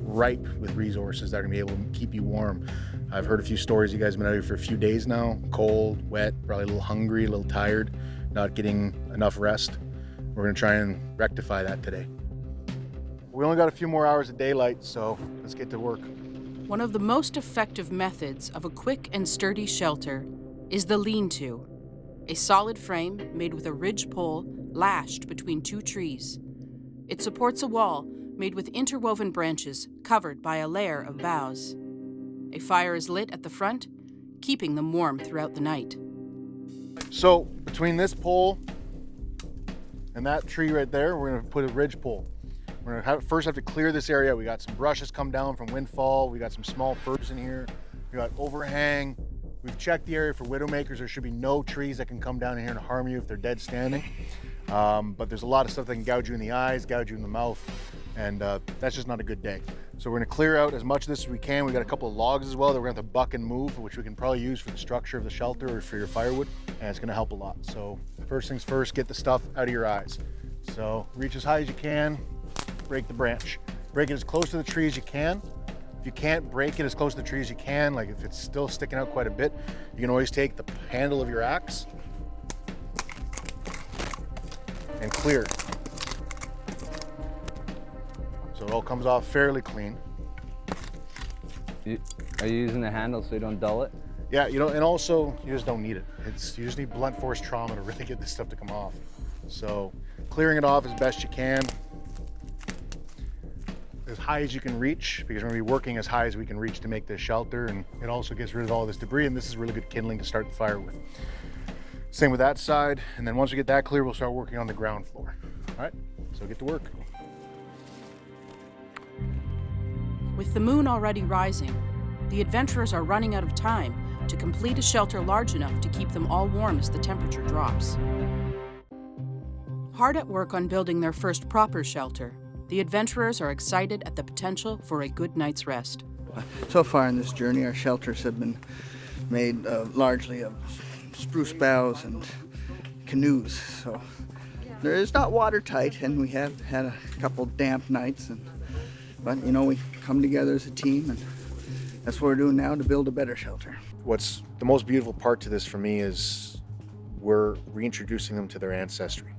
ripe with resources that are gonna be able to keep you warm. I've heard a few stories. You guys have been out here for a few days now, cold, wet, probably a little hungry, a little tired, not getting enough rest. We're gonna try and rectify that today. We only got a few more hours of daylight, so let's get to work. One of the most effective methods of a quick and sturdy shelter is the lean-to, a solid frame made with a ridge pole lashed between two trees. It supports a wall made with interwoven branches covered by a layer of boughs. A fire is lit at the front, keeping them warm throughout the night. So between this pole and that tree right there, we're gonna put a ridge pole. We're gonna first have to clear this area. We got some brushes come down from windfall. We got some small firs in here. We got overhang. We've checked the area for widowmakers. There should be no trees that can come down in here and harm you if they're dead standing. But there's a lot of stuff that can gouge you in the eyes, gouge you in the mouth, and that's just not a good day. So we're gonna clear out as much of this as we can. We got a couple of logs as well that we're gonna have to buck and move, which we can probably use for the structure of the shelter or for your firewood, and it's gonna help a lot. So first things first, get the stuff out of your eyes. So reach as high as you can, break the branch. Break it as close to the tree as you can. If you can't break it as close to the tree as you can, like if it's still sticking out quite a bit, you can always take the handle of your axe and clear it. So it all comes off fairly clean. Are you using the handle so you don't dull it? Yeah, you know, and also you just don't need it. You just need blunt force trauma to really get this stuff to come off. So clearing it off as best you can, as high as you can reach, because we're gonna be working as high as we can reach to make this shelter, and it also gets rid of all this debris, and this is really good kindling to start the fire with. Same with that side, and then once we get that clear, we'll start working on the ground floor. All right, so get to work. With the moon already rising, the adventurers are running out of time to complete a shelter large enough to keep them all warm as the temperature drops. Hard at work on building their first proper shelter, the adventurers are excited at the potential for a good night's rest. So far in this journey, our shelters have been made largely of spruce boughs and canoes. So there is not watertight, and we have had a couple damp nights. But you know, we come together as a team, and that's what we're doing now to build a better shelter. What's the most beautiful part to this for me is we're reintroducing them to their ancestry.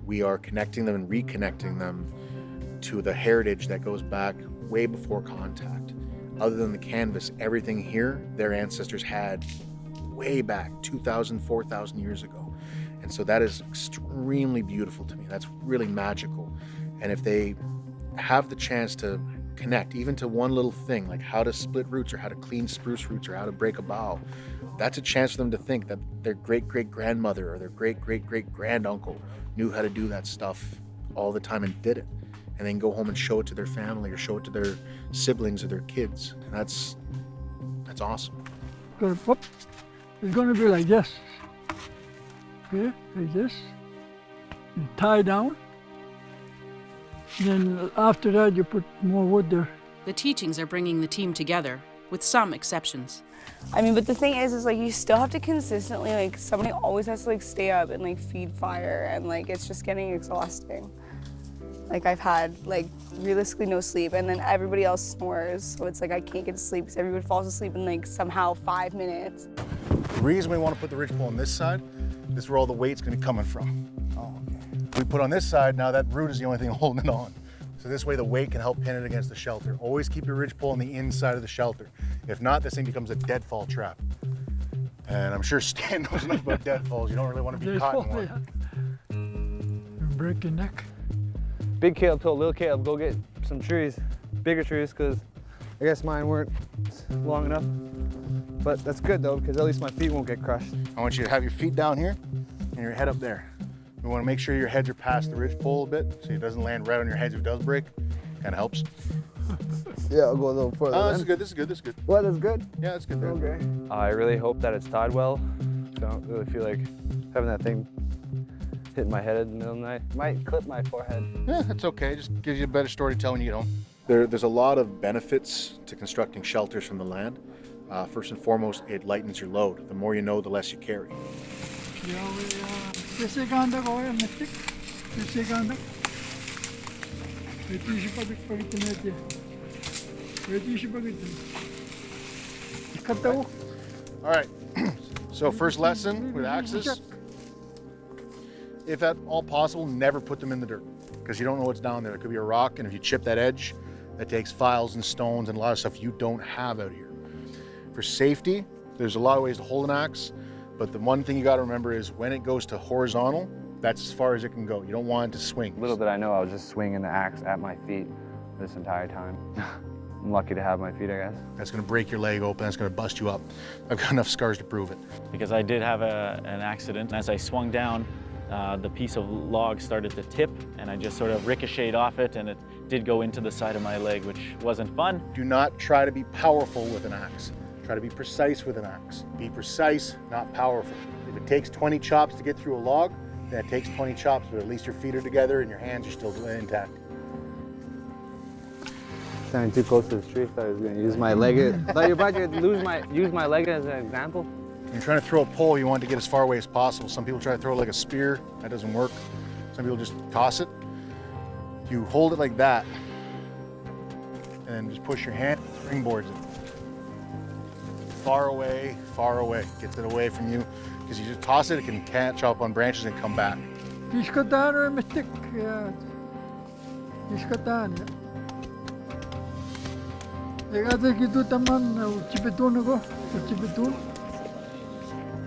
We are connecting them and reconnecting them to the heritage that goes back way before contact. Other than the canvas, everything here, their ancestors had way back 2,000, 4,000 years ago. And so that is extremely beautiful to me. That's really magical. And if they have the chance to connect even to one little thing, like how to split roots or how to clean spruce roots or how to break a bough, that's a chance for them to think that their great-great-grandmother or their great-great-great-granduncle knew how to do that stuff all the time and did it. And then go home and show it to their family or show it to their siblings or their kids. And that's awesome. It's going to be like this. Okay, like this. You tie down. Then after that, you put more wood there. The teachings are bringing the team together, with some exceptions. I mean, but the thing is like you still have to consistently, like somebody always has to like stay up and like feed fire, and like it's just getting exhausting. Like I've had like realistically no sleep, and then everybody else snores, so it's like I can't get to sleep because everybody falls asleep in like somehow 5 minutes. The reason we want to put the ridgepole on this side, this is where all the weight's going to be coming from. Oh, okay. If we put on this side, now that root is the only thing holding it on. So this way the weight can help pin it against the shelter. Always keep your ridgepole on the inside of the shelter. If not, this thing becomes a deadfall trap. And I'm sure Stan knows enough about deadfalls. You don't really want to be caught in one. You break your neck. Big Caleb told little Caleb, go get some trees, bigger trees, because I guess mine weren't long enough. But that's good though, because at least my feet won't get crushed. I want you to have your feet down here and your head up there. We want to make sure your heads are past the ridgepole a bit so it doesn't land right on your heads if it does break. Kind of helps. Yeah, I'll go a little further. Oh, this is good, this is good, this is good. What, that's good? Yeah, that's good. Okay. I really hope that it's tied well. I don't really feel like having that thing Hit my head in the middle of the night. Might clip my forehead. Yeah, that's okay. Just gives you a better story to tell when you get home. There's a lot of benefits to constructing shelters from the land. First and foremost, it lightens your load. The more you know, the less you carry. All right, so first lesson with axes. If at all possible, never put them in the dirt because you don't know what's down there. It could be a rock, and if you chip that edge, that takes files and stones and a lot of stuff you don't have out here. For safety, there's a lot of ways to hold an axe, but the one thing you gotta remember is when it goes to horizontal, that's as far as it can go. You don't want it to swing. Little did I know I was just swinging the axe at my feet this entire time. I'm lucky to have my feet, I guess. That's gonna break your leg open, that's gonna bust you up. I've got enough scars to prove it. Because I did have an accident. As I swung down, the piece of log started to tip and I just sort of ricocheted off it and it did go into the side of my leg, which wasn't fun. Do not try to be powerful with an axe. Try to be precise with an axe. Be precise, not powerful. If it takes 20 chops to get through a log, then it takes 20 chops, but at least your feet are together and your hands are still intact. Standing too close to the tree, I thought I was gonna use my leg. I thought you were about to use my leg as an example. When you're trying to throw a pole, you want to get as far away as possible. Some people try to throw it like a spear, that doesn't work. Some people just toss it. You hold it like that, and then just push your hand, springboards it. Far away, gets it away from you. Because you just toss it, it can catch up on branches and come back.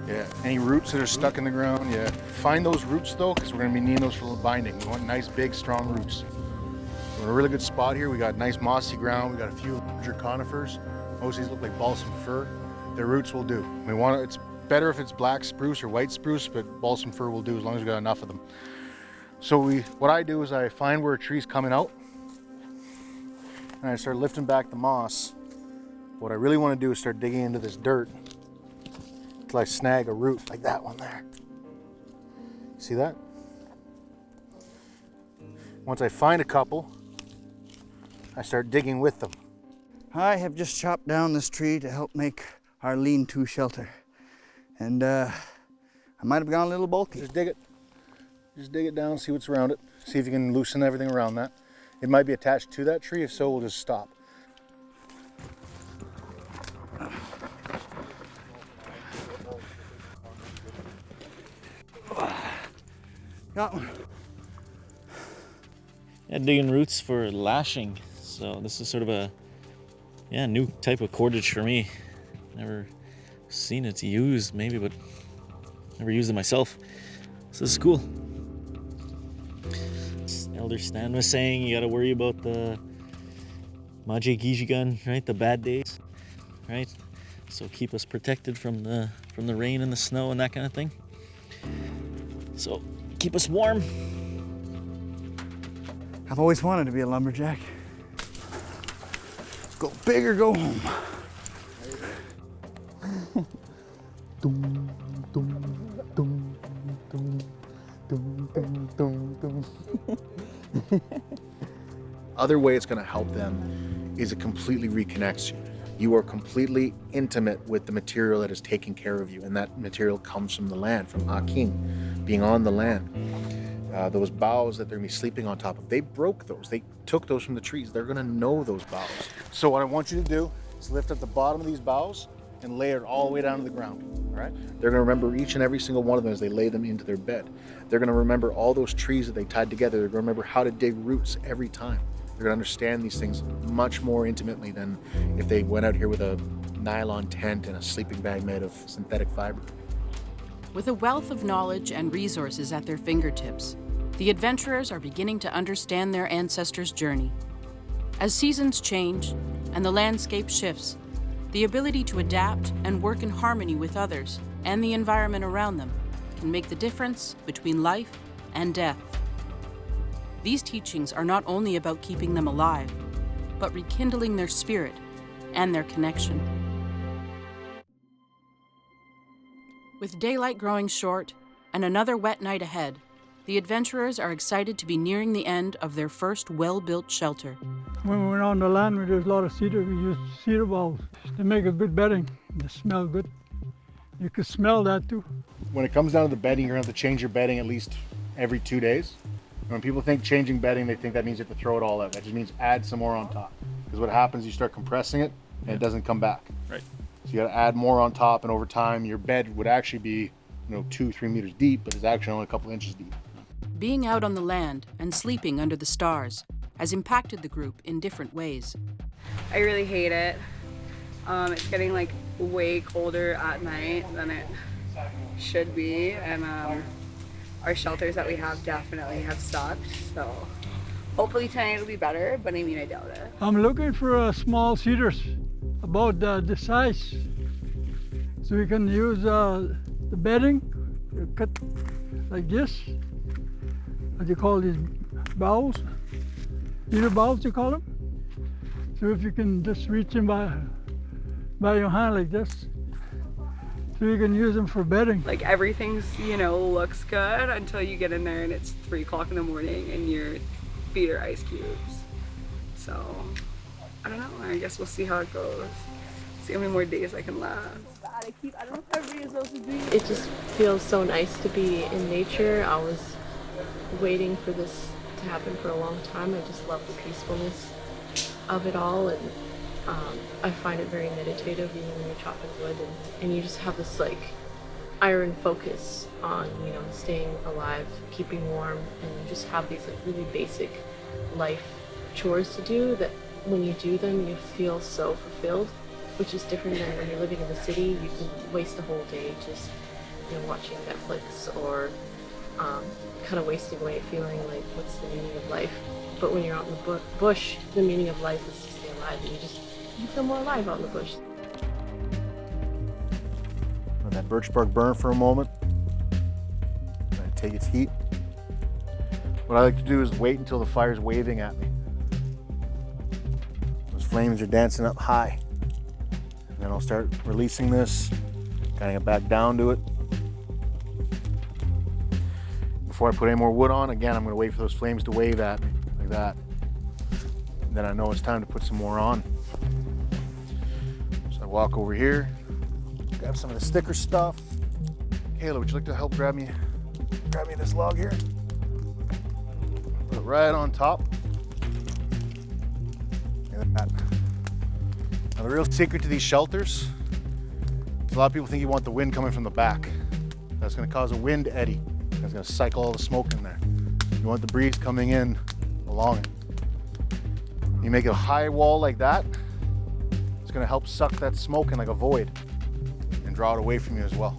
Yeah, any roots that are stuck in the ground, yeah. Find those roots though, because we're gonna be needing those for binding. We want nice, big, strong roots. We're in a really good spot here. We got nice mossy ground. We got a few larger conifers. Most of these look like balsam fir. Their roots will do. We want it's better if it's black spruce or white spruce, but balsam fir will do as long as we got enough of them. So what I do is I find where a tree's coming out, and I start lifting back the moss. What I really want to do is start digging into this dirt until I snag a root like that one there. See that? Once I find a couple, I start digging with them. I have just chopped down this tree to help make our lean-to shelter. And I might have gone a little bulky. Just dig it. Just dig it down, see what's around it. See if you can loosen everything around that. It might be attached to that tree. If so, we'll just stop. Got one. Yeah, digging roots for lashing. So this is sort of a new type of cordage for me. Never seen it used maybe, but never used it myself. So this is cool. Elder Stan was saying you got to worry about the Majigijigan, right? The bad days, right? So keep us protected from the rain and the snow and that kind of thing. So keep us warm. I've always wanted to be a lumberjack. Go big or go home. Other way it's going to help them is it completely reconnects you. You are completely intimate with the material that is taking care of you, and that material comes from the land, from Aking, being on the land. Those boughs that they're going to be sleeping on top of, they broke those. They took those from the trees. They're going to know those boughs. So what I want you to do is lift up the bottom of these boughs and lay it all the way down to the ground, all right? They're going to remember each and every single one of them as they lay them into their bed. They're going to remember all those trees that they tied together. They're going to remember how to dig roots every time. They're going to understand these things much more intimately than if they went out here with a nylon tent and a sleeping bag made of synthetic fiber. With a wealth of knowledge and resources at their fingertips, the adventurers are beginning to understand their ancestors' journey. As seasons change and the landscape shifts, the ability to adapt and work in harmony with others and the environment around them can make the difference between life and death. These teachings are not only about keeping them alive, but rekindling their spirit and their connection. With daylight growing short and another wet night ahead, the adventurers are excited to be nearing the end of their first well-built shelter. When we went on the land where there's a lot of cedar, we used cedar boughs to make a good bedding. They smell good. You can smell that too. When it comes down to the bedding, you're gonna have to change your bedding at least every 2 days. And when people think changing bedding, they think that means you have to throw it all out. That just means add some more on top. Because what happens, you start compressing it and it doesn't come back. Right. So you gotta add more on top, and over time, your bed would actually be 2-3 meters deep, but it's actually only a couple inches deep. Being out on the land and sleeping under the stars has impacted the group in different ways. I really hate it. It's getting like way colder at night than it should be, and our shelters that we have definitely have sucked, so hopefully tonight will be better, but I mean, I doubt it. I'm looking for small cedars about this size, so we can use the bedding, cut like this. What do you call these boughs? Cedar boughs, you call them? So if you can just reach them by your hand like this, so you can use them for bedding. Like everything's, looks good until you get in there and it's 3 o'clock in the morning and your feet are ice cubes. So, I don't know, I guess we'll see how it goes. See how many more days I can last. I don't know if everybody else is doing it. It just feels so nice to be in nature. I was waiting for this to happen for a long time. I just love the peacefulness of it all, and I find it very meditative even when you're chopping wood, and you just have this like iron focus on staying alive, keeping warm, and you just have these like really basic life chores to do that when you do them you feel so fulfilled, which is different than when you're living in the city. You can waste the whole day just watching Netflix or kind of wasting away feeling like what's the meaning of life. But when you're out in the bush, the meaning of life is to stay alive, and you feel more alive out in the bush. Let that birch bark burn for a moment. Let it take its heat. What I like to do is wait until the fire's waving at me. Those flames are dancing up high. And then I'll start releasing this, kind of get back down to it. Before I put any more wood on, again, I'm going to wait for those flames to wave at me, like that. And then I know it's time to put some more on. So I walk over here, grab some of the sticker stuff. Kayla, would you like to help grab me this log here? Put it right on top. Look at that. Now the real secret to these shelters is a lot of people think you want the wind coming from the back. That's going to cause a wind eddy. It's going to cycle all the smoke in there. You want the breeze coming in along it. You make a high wall like that, it's going to help suck that smoke in like a void and draw it away from you as well.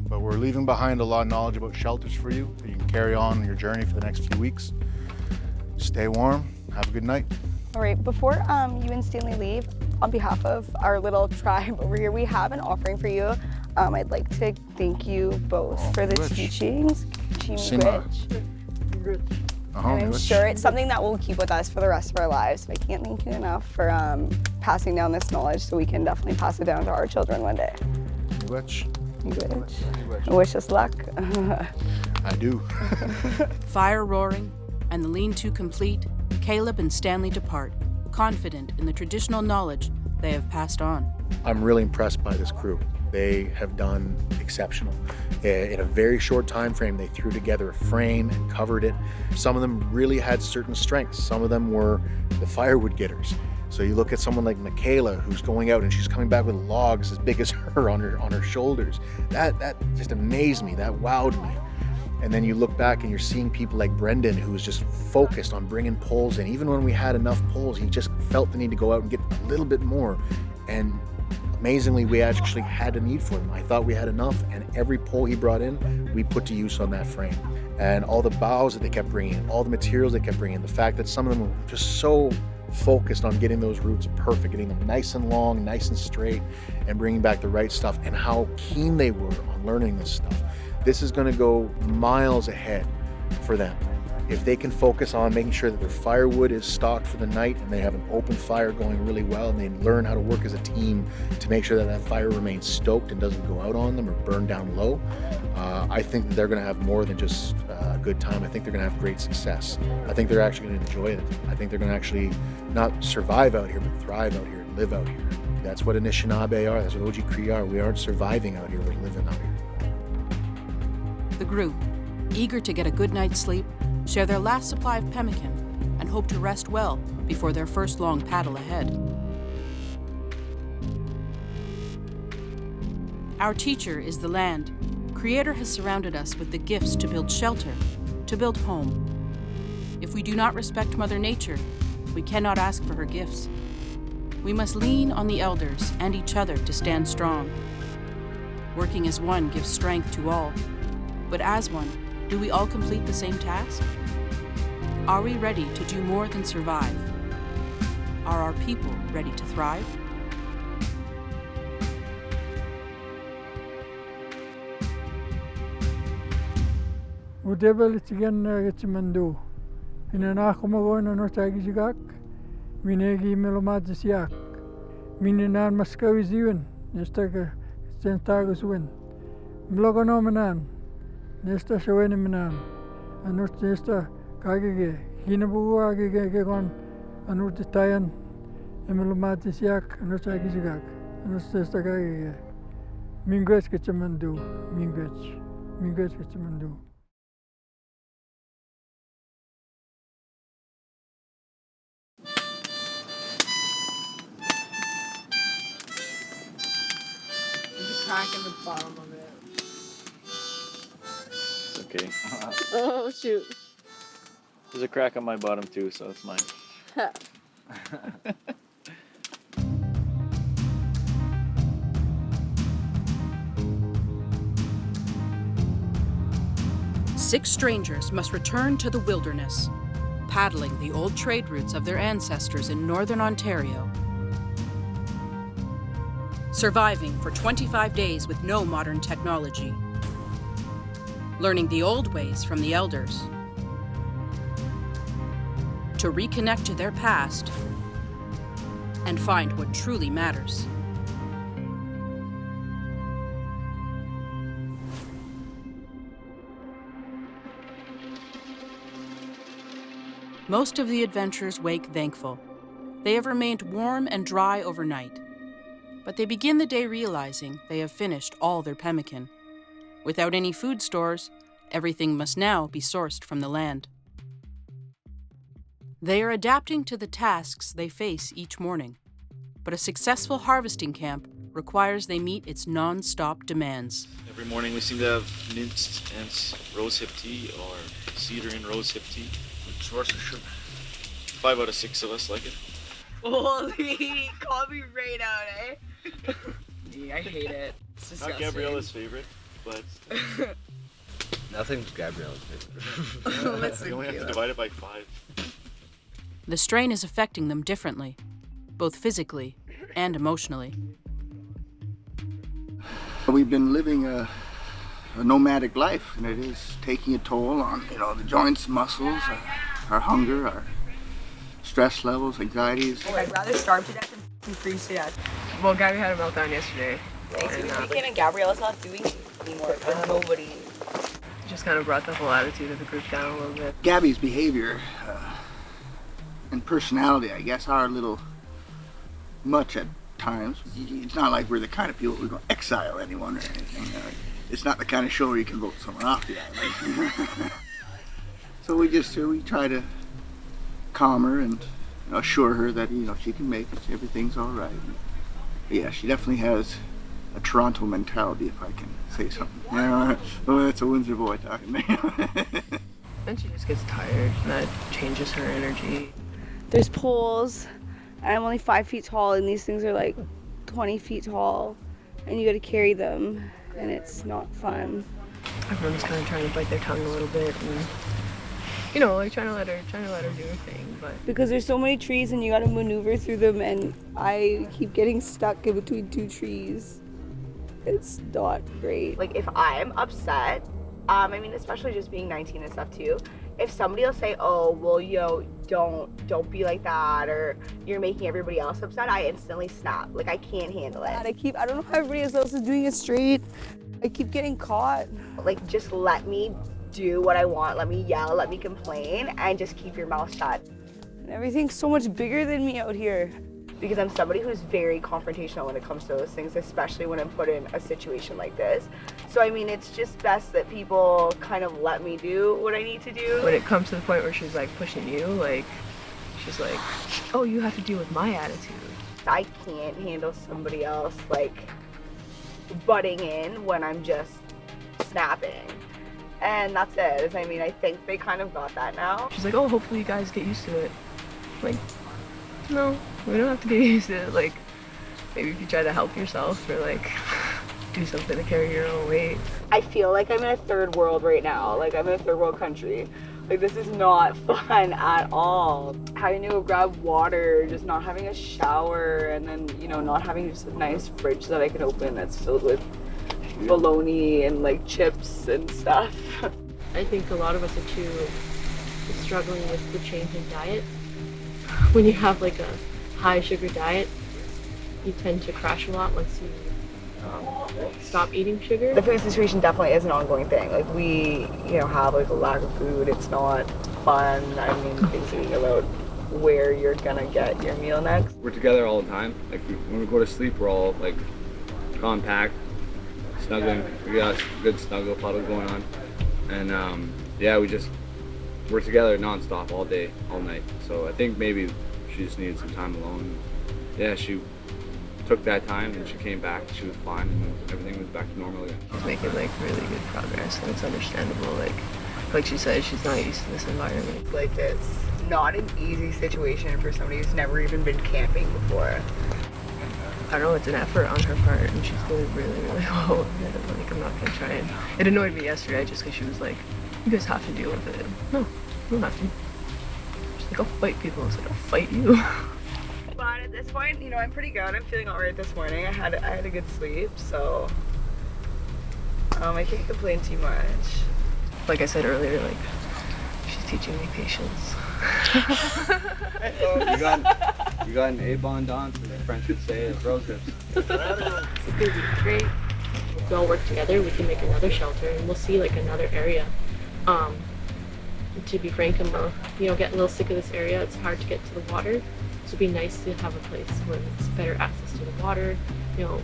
But we're leaving behind a lot of knowledge about shelters for you, so you can carry on your journey for the next few weeks. Stay warm, have a good night. All right, before you and Stanley leave, on behalf of our little tribe over here, we have an offering for you. I'd like to thank you both for the teachings. And I'm sure it's something that we'll keep with us for the rest of our lives. I can't thank you enough for passing down this knowledge, so we can definitely pass it down to our children one day. Wish us luck. I do. Fire roaring and the lean-to complete, Caleb and Stanley depart, confident in the traditional knowledge they have passed on. I'm really impressed by this crew. They have done exceptional. In a very short time frame, they threw together a frame and covered it. Some of them really had certain strengths. Some of them were the firewood getters. So you look at someone like Michaela, who's going out and she's coming back with logs as big as her on her shoulders. That just amazed me. That wowed me. And then you look back and you're seeing people like Brendan, who was just focused on bringing poles in. Even when we had enough poles, he just felt the need to go out and get a little bit more. And amazingly, we actually had a need for them. I thought we had enough, and every pole he brought in, we put to use on that frame. And all the boughs that they kept bringing in, all the materials they kept bringing in, the fact that some of them were just so focused on getting those roots perfect, getting them nice and long, nice and straight, and bringing back the right stuff, and how keen they were on learning this stuff. This is going to go miles ahead for them. If they can focus on making sure that their firewood is stocked for the night and they have an open fire going really well, and they learn how to work as a team to make sure that that fire remains stoked and doesn't go out on them or burn down low, I think that they're going to have more than just a good time. I think they're going to have great success. I think they're actually going to enjoy it. I think they're going to actually not survive out here, but thrive out here and live out here. That's what Anishinaabe are. That's what Ojibwe are. We aren't surviving out here, we're living out here. The group, eager to get a good night's sleep, share their last supply of pemmican and hope to rest well before their first long paddle ahead. Our teacher is the land. Creator has surrounded us with the gifts to build shelter, to build home. If we do not respect Mother Nature, we cannot ask for her gifts. We must lean on the elders and each other to stand strong. Working as one gives strength to all, but as one, do we all complete the same task? Are we ready to do more than survive? Are our people ready to thrive? Udebel itigen gitmandu. Inana kumago na nortagi jigak. Minegi melomadzisiak. Mininan maskawi ziwen. Nesta sentagus win. Mlogonomenan. Nesta shawene menan. Anurt nesta kagege. Hinabu agege gon. Anurt tayan. Melomadzisiak. Nortagi jigak. Anurt nesta kagege. Mingwes gitmandu. Mingwes gitmandu. Crack in the bottom of it. It's okay. Oh shoot. There's a crack on my bottom too, so it's mine. 6 strangers must return to the wilderness, paddling the old trade routes of their ancestors in northern Ontario. Surviving for 25 days with no modern technology. Learning the old ways from the elders. To reconnect to their past and find what truly matters. Most of the adventurers wake thankful. They have remained warm and dry overnight. But they begin the day realizing they have finished all their pemmican. Without any food stores, everything must now be sourced from the land. They are adapting to the tasks they face each morning. But a successful harvesting camp requires they meet its non-stop demands. Every morning we seem to have minced and rosehip tea or cedar and rosehip tea. Source of sugar. 5 out of 6 of us like it. Holy, call me right out, eh? Yeah, I hate it. It's disgusting. Not Gabriella's favorite, but Nothing's Gabriella's favorite. you only have to divide it by 5. The strain is affecting them differently, both physically and emotionally. We've been living a nomadic life, and it is taking a toll on, the joints, muscles, our hunger, our stress levels, anxieties. I'd rather starve to death than freeze to death. Well, Gabby had a meltdown yesterday. And Gabriella's not doing anymore, but nobody. Just kind of brought the whole attitude of the group down a little bit. Gabby's behavior and personality, I guess, are a little much at times. It's not like we're the kind of people who are going to exile anyone or anything. It's not the kind of show where you can vote someone off the island. So we try to calm her and assure her that she can make it. Everything's all right. But yeah, she definitely has a Toronto mentality, if I can say something. Oh, that's a Windsor boy talking. And she just gets tired, and that changes her energy. There's poles, and I'm only 5 feet tall, and these things are like 20 feet tall, and you got to carry them, and it's not fun. Everyone's kind of trying to bite their tongue a little bit, and like trying to let her do her thing, but because there's so many trees and you got to maneuver through them, and I keep getting stuck in between 2 trees. It's not great. Like if I'm upset I mean, especially just being 19 and stuff too. If somebody will say, oh, well, don't be like that, or you're making everybody else upset, I instantly snap. Like, I can't handle it. I don't know how everybody else is doing it straight. I keep getting caught. Like, just let me do what I want. Let me yell, let me complain, and just keep your mouth shut. And everything's so much bigger than me out here. Because I'm somebody who's very confrontational when it comes to those things, especially when I'm put in a situation like this. So I mean, it's just best that people kind of let me do what I need to do. When it comes to the point where she's like pushing you, like, she's like, oh, you have to deal with my attitude. I can't handle somebody else like butting in when I'm just snapping. And that's it. I mean, I think they kind of got that now. She's like, oh, hopefully you guys get used to it. Like, no, we don't have to get used to it. Like, maybe if you try to help yourself or like do something to carry your own weight. I feel like I'm in a third world right now. Like, I'm in a third world country. Like, this is not fun at all. Having to go grab water, just not having a shower, and then, you know, not having just a nice fridge that I can open that's filled with bologna and like chips and stuff. I think a lot of us are too struggling with the change in diet. When you have like a high sugar diet, you tend to crash a lot once you stop eating sugar. The food situation definitely is an ongoing thing. Like, we, you know, have like a lack of food. It's not fun. I mean, thinking about where you're gonna get your meal next. We're together all the time. Like, when we go to sleep, we're all like compact, snuggling. We got a good snuggle puddle going on, and yeah, we're together nonstop all day, all night. So I think maybe she just needed some time alone. Yeah, she took that time and she came back. She was fine and everything was back to normal again. She's making like really good progress, and it's understandable. Like she said, she's not used to this environment. Like, it's not an easy situation for somebody who's never even been camping before. I don't know, it's an effort on her part, and she's doing really, really well. Like, I'm not gonna try and... It annoyed me yesterday just because she was like, you guys have to deal with it. No, you don't have to. She's like, I'll fight people. I was like, I'll fight you. But at this point, you know, I'm pretty good. I'm feeling alright this morning. I had a good sleep, so I can't complain too much. Like I said earlier, like, she's teaching me patience. You got an A-bond on, so the French would say it's road trips. It's gonna be great. We all work together, we can make another shelter, and we'll see like another area. To be frank, I'm getting a little sick of this area. It's hard to get to the water, so it'd be nice to have a place where it's better access to the water. You know,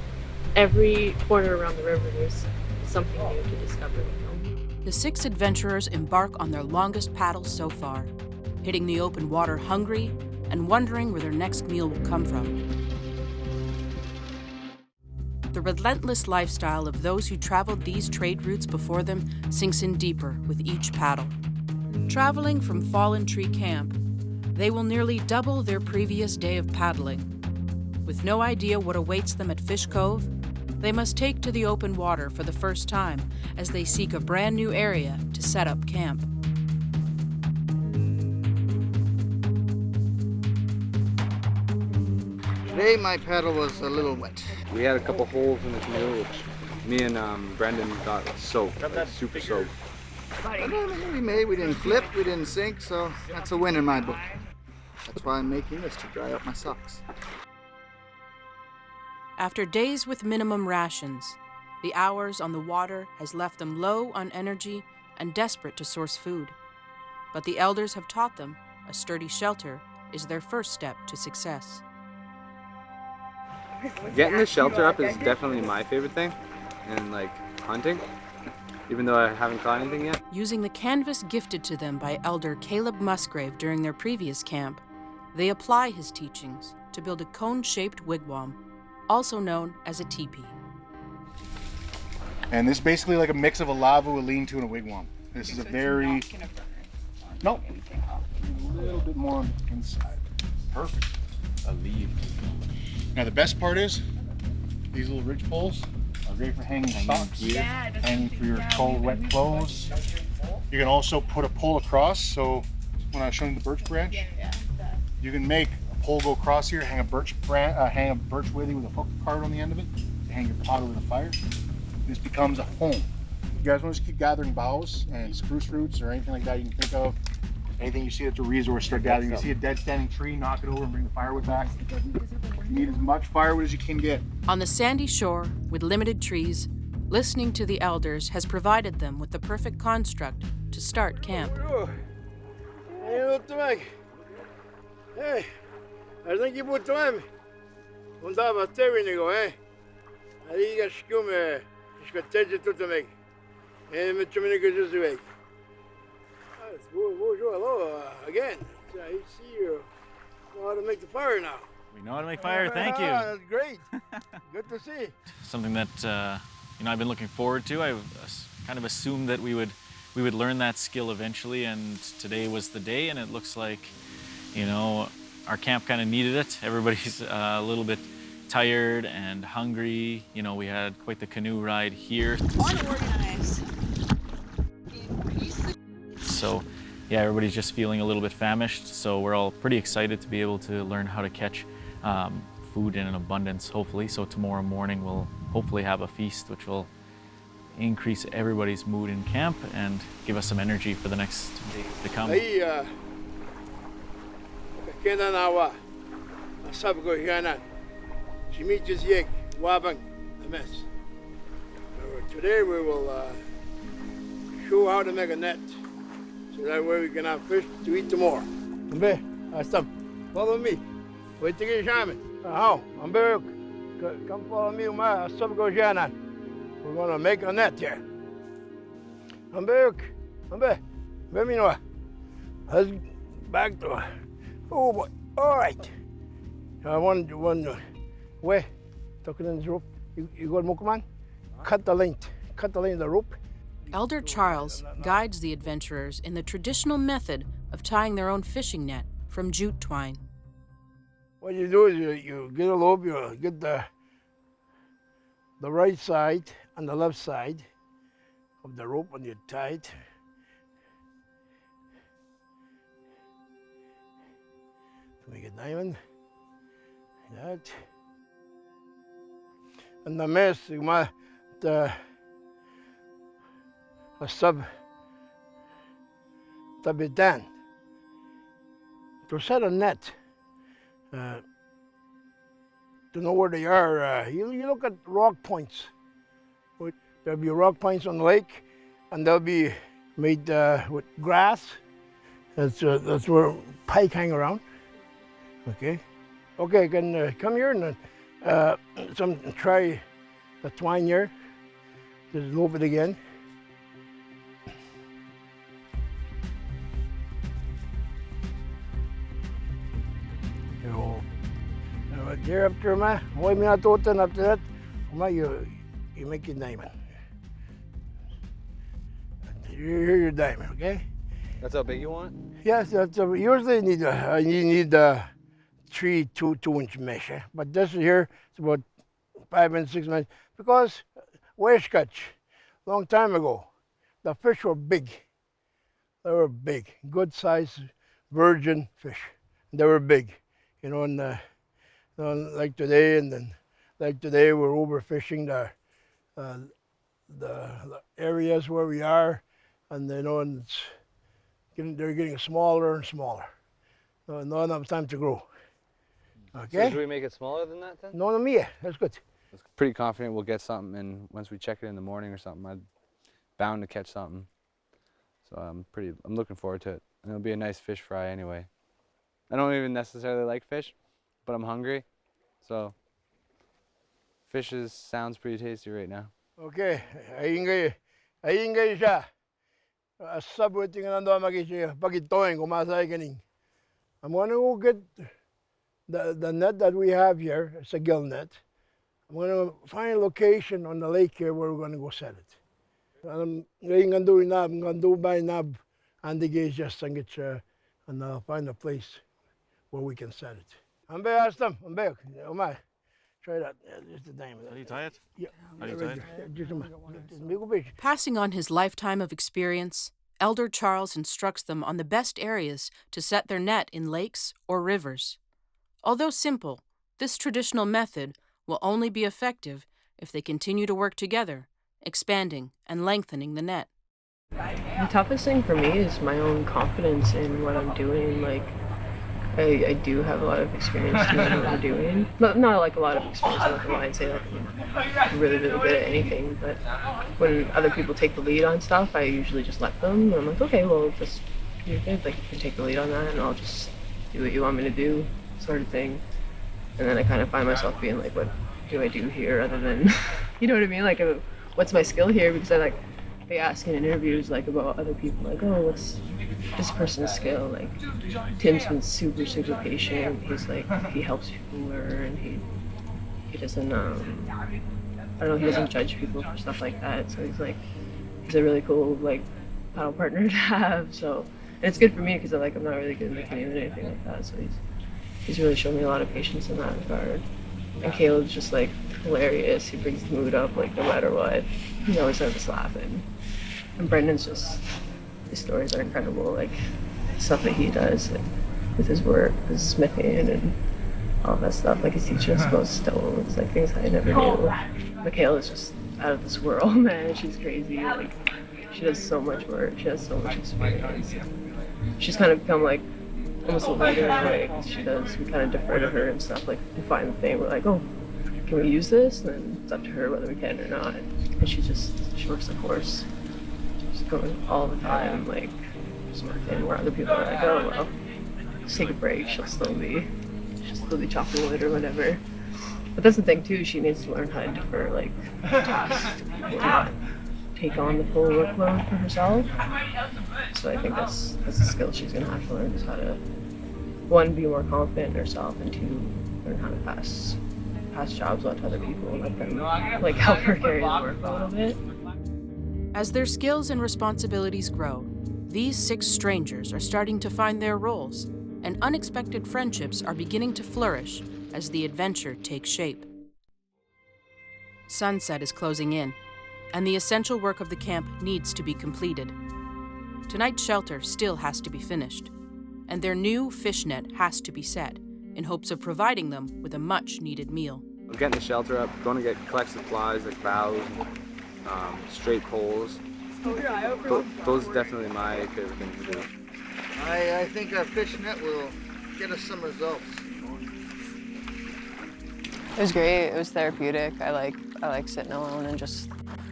every corner around the river there's something new to discover. You know? The 6 adventurers embark on their longest paddle so far, hitting the open water hungry and wondering where their next meal will come from. The relentless lifestyle of those who traveled these trade routes before them sinks in deeper with each paddle. Traveling from Fallen Tree Camp, they will nearly double their previous day of paddling. With no idea what awaits them at Fish Cove, they must take to the open water for the first time as they seek a brand new area to set up camp. Today my paddle was a little wet. We had a couple holes in the canoe, which me and Brendan got soaked, like super soaked. We didn't flip, we didn't sink, so that's a win in my book. That's why I'm making this, to dry out my socks. After days with minimum rations, the hours on the water has left them low on energy and desperate to source food. But the elders have taught them a sturdy shelter is their first step to success. Getting the shelter up is definitely my favorite thing, and like hunting, even though I haven't caught anything yet. Using the canvas gifted to them by Elder Caleb Musgrave during their previous camp, they apply his teachings to build a cone-shaped wigwam, also known as a teepee. And this is basically like a mix of a lava, a lean-to, and a wigwam. This is a very... No. A little bit more on the inside. Perfect. A leaf. Now the best part is, these little ridge poles are great for hanging socks, hanging for your cold, wet clothes. You can also put a pole across, so when I was showing the birch branch, you can make a pole go across here, hang a birch withy with a hook card on the end of it, to hang your pot over the fire. This becomes a home. You guys want to just keep gathering boughs and spruce roots or anything like that you can think of. Anything you see that's a resource, start gathering. You see a dead standing tree, knock it over and bring the firewood back. You need as much firewood as you can get. On the sandy shore, with limited trees, listening to the elders has provided them with the perfect construct to start camp. Hey, I think you put time. Und da was der weniger, eh? Ali ga skume, ich ga teje to make. Mit chumene just weg. Hello again. I see you know how to make the fire now. We know how to make fire, thank you. That's great. Good to see. Something that I've been looking forward to. I kind of assumed that we would learn that skill eventually, and today was the day, and it looks like, our camp kind of needed it. Everybody's a little bit tired and hungry. We had quite the canoe ride here. Unorganized. So, yeah, everybody's just feeling a little bit famished, so we're all pretty excited to be able to learn how to catch food in an abundance, hopefully. So tomorrow morning we'll hopefully have a feast which will increase everybody's mood in camp and give us some energy for the next days to come. Today we will show how to make a net, so that way we can have fish to eat tomorrow. Follow me. Wait to get shaman. How? Come follow me, my subgojanan. We're gonna make a net here. Let me know. Let's back to. Oh boy. All right. One way. Talking in the rope. You got Mokuman? Cut the length of the rope. Elder Charles guides the adventurers in the traditional method of tying their own fishing net from jute twine. What you do is you get a rope, you get the right side and the left side of the rope, and you tie it. To make a diamond, like that. And the mess, the tabitan to set a net, to know where they are. You look at rock points. There'll be rock points on the lake, and they'll be made with grass. That's where pike hang around. Okay, can come here and try the twine here. Just loop it again. There after ma, why me not open after that? You make your diamond. Here's your diamond, okay? That's how big you want? Yes, usually you need 3 2-inch mesh, but this here is about 5 and 6 inches because West Catch, long time ago, the fish were big. They were big, good size virgin fish. They were big, and like today, we're overfishing the areas where we are, and and they're getting smaller and smaller. Not enough time to grow. Okay. So should we make it smaller than that then? No, me. That's good. I'm pretty confident we'll get something, and once we check it in the morning or something, I'm bound to catch something. So I'm looking forward to it. And it'll be a nice fish fry anyway. I don't even necessarily like fish, but I'm hungry, so fish sounds pretty tasty right now. Okay, ayingay siya. Sabot yung nando magishi pagitoing kumasay kaning. I'm gonna go get the net that we have here. It's a gill net. I'm gonna find a location on the lake here where we're gonna go set it. I'm gonna do by nab and the gauge just and I'll find a place where we can set it. I'm back, I'm back. Oh my. Try that. Just the diamond. How do you tie it? Yeah. How do you tie it? Passing on his lifetime of experience, Elder Charles instructs them on the best areas to set their net in lakes or rivers. Although simple, this traditional method will only be effective if they continue to work together expanding and lengthening the net. The toughest thing for me is my own confidence in what I'm doing. Like, I do have a lot of experience doing what I'm doing. Not like a lot of experience, I'm not gonna lie and say like I'm really, really good at anything, but when other people take the lead on stuff, I usually just let them. And I'm like, okay, well, just, you're good, like, you can take the lead on that, and I'll just do what you want me to do, sort of thing. And then I kind of find myself being like, what do I do here other than, you know what I mean? Like, what's my skill here? Because they ask in interviews like about other people, like, oh, what's this person's skill? Like, Tim's been super, super patient. He's like, he helps people learn. He doesn't, I don't know, he doesn't judge people for stuff like that. So he's a really cool, like, paddle partner to have. So, and it's good for me because I'm not really good in the canoe or anything like that. So he's really shown me a lot of patience in that regard. And Caleb's just like hilarious. He brings the mood up like no matter what. He always has us laughing. And Brendan's just, his stories are incredible. Like stuff that he does, like, with his work, his smithing and all that stuff. Like he's teaching us about stones, like things I never knew. Michaela's just out of this world, man. She's crazy. Like she does so much work. She has so much experience. She's kind of become like almost a leader in a way, because she does, we kind of defer to her and stuff, like we find the thing, we're like, oh, can we use this? And then it's up to her whether we can or not. And she works the course. She's going all the time, like, just working, where other people are like, oh, well, just take a break, she'll still be chopping wood or whatever. But that's the thing too, she needs to learn how to defer, like, tasks to people, not take on the full workload for herself. So I think that's a skill she's gonna have to learn, is how to, one, be more confident in herself, and two, learn how to pass jobs on to other people and let them like help her carry the work a little bit. As their skills and responsibilities grow, these 6 strangers are starting to find their roles, and unexpected friendships are beginning to flourish as the adventure takes shape. Sunset is closing in, and the essential work of the camp needs to be completed. Tonight's shelter still has to be finished, and their new fish net has to be set in hopes of providing them with a much-needed meal. Getting the shelter up, going to collect supplies like boughs, straight poles. Those are definitely my favorite things to do. I think a fish net will get us some results. It was great. It was therapeutic. I like sitting alone and just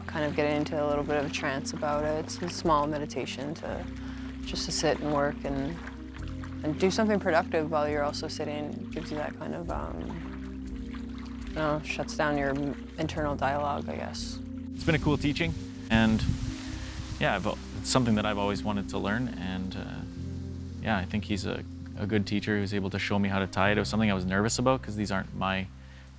kind of getting into a little bit of a trance about it. It's a small meditation to sit and work and do something productive while you're also sitting. It gives you that kind of, shuts down your internal dialogue, I guess. It's been a cool teaching, and yeah, it's something that I've always wanted to learn, and yeah, I think he's a good teacher who's able to show me how to tie it. It was something I was nervous about because these aren't my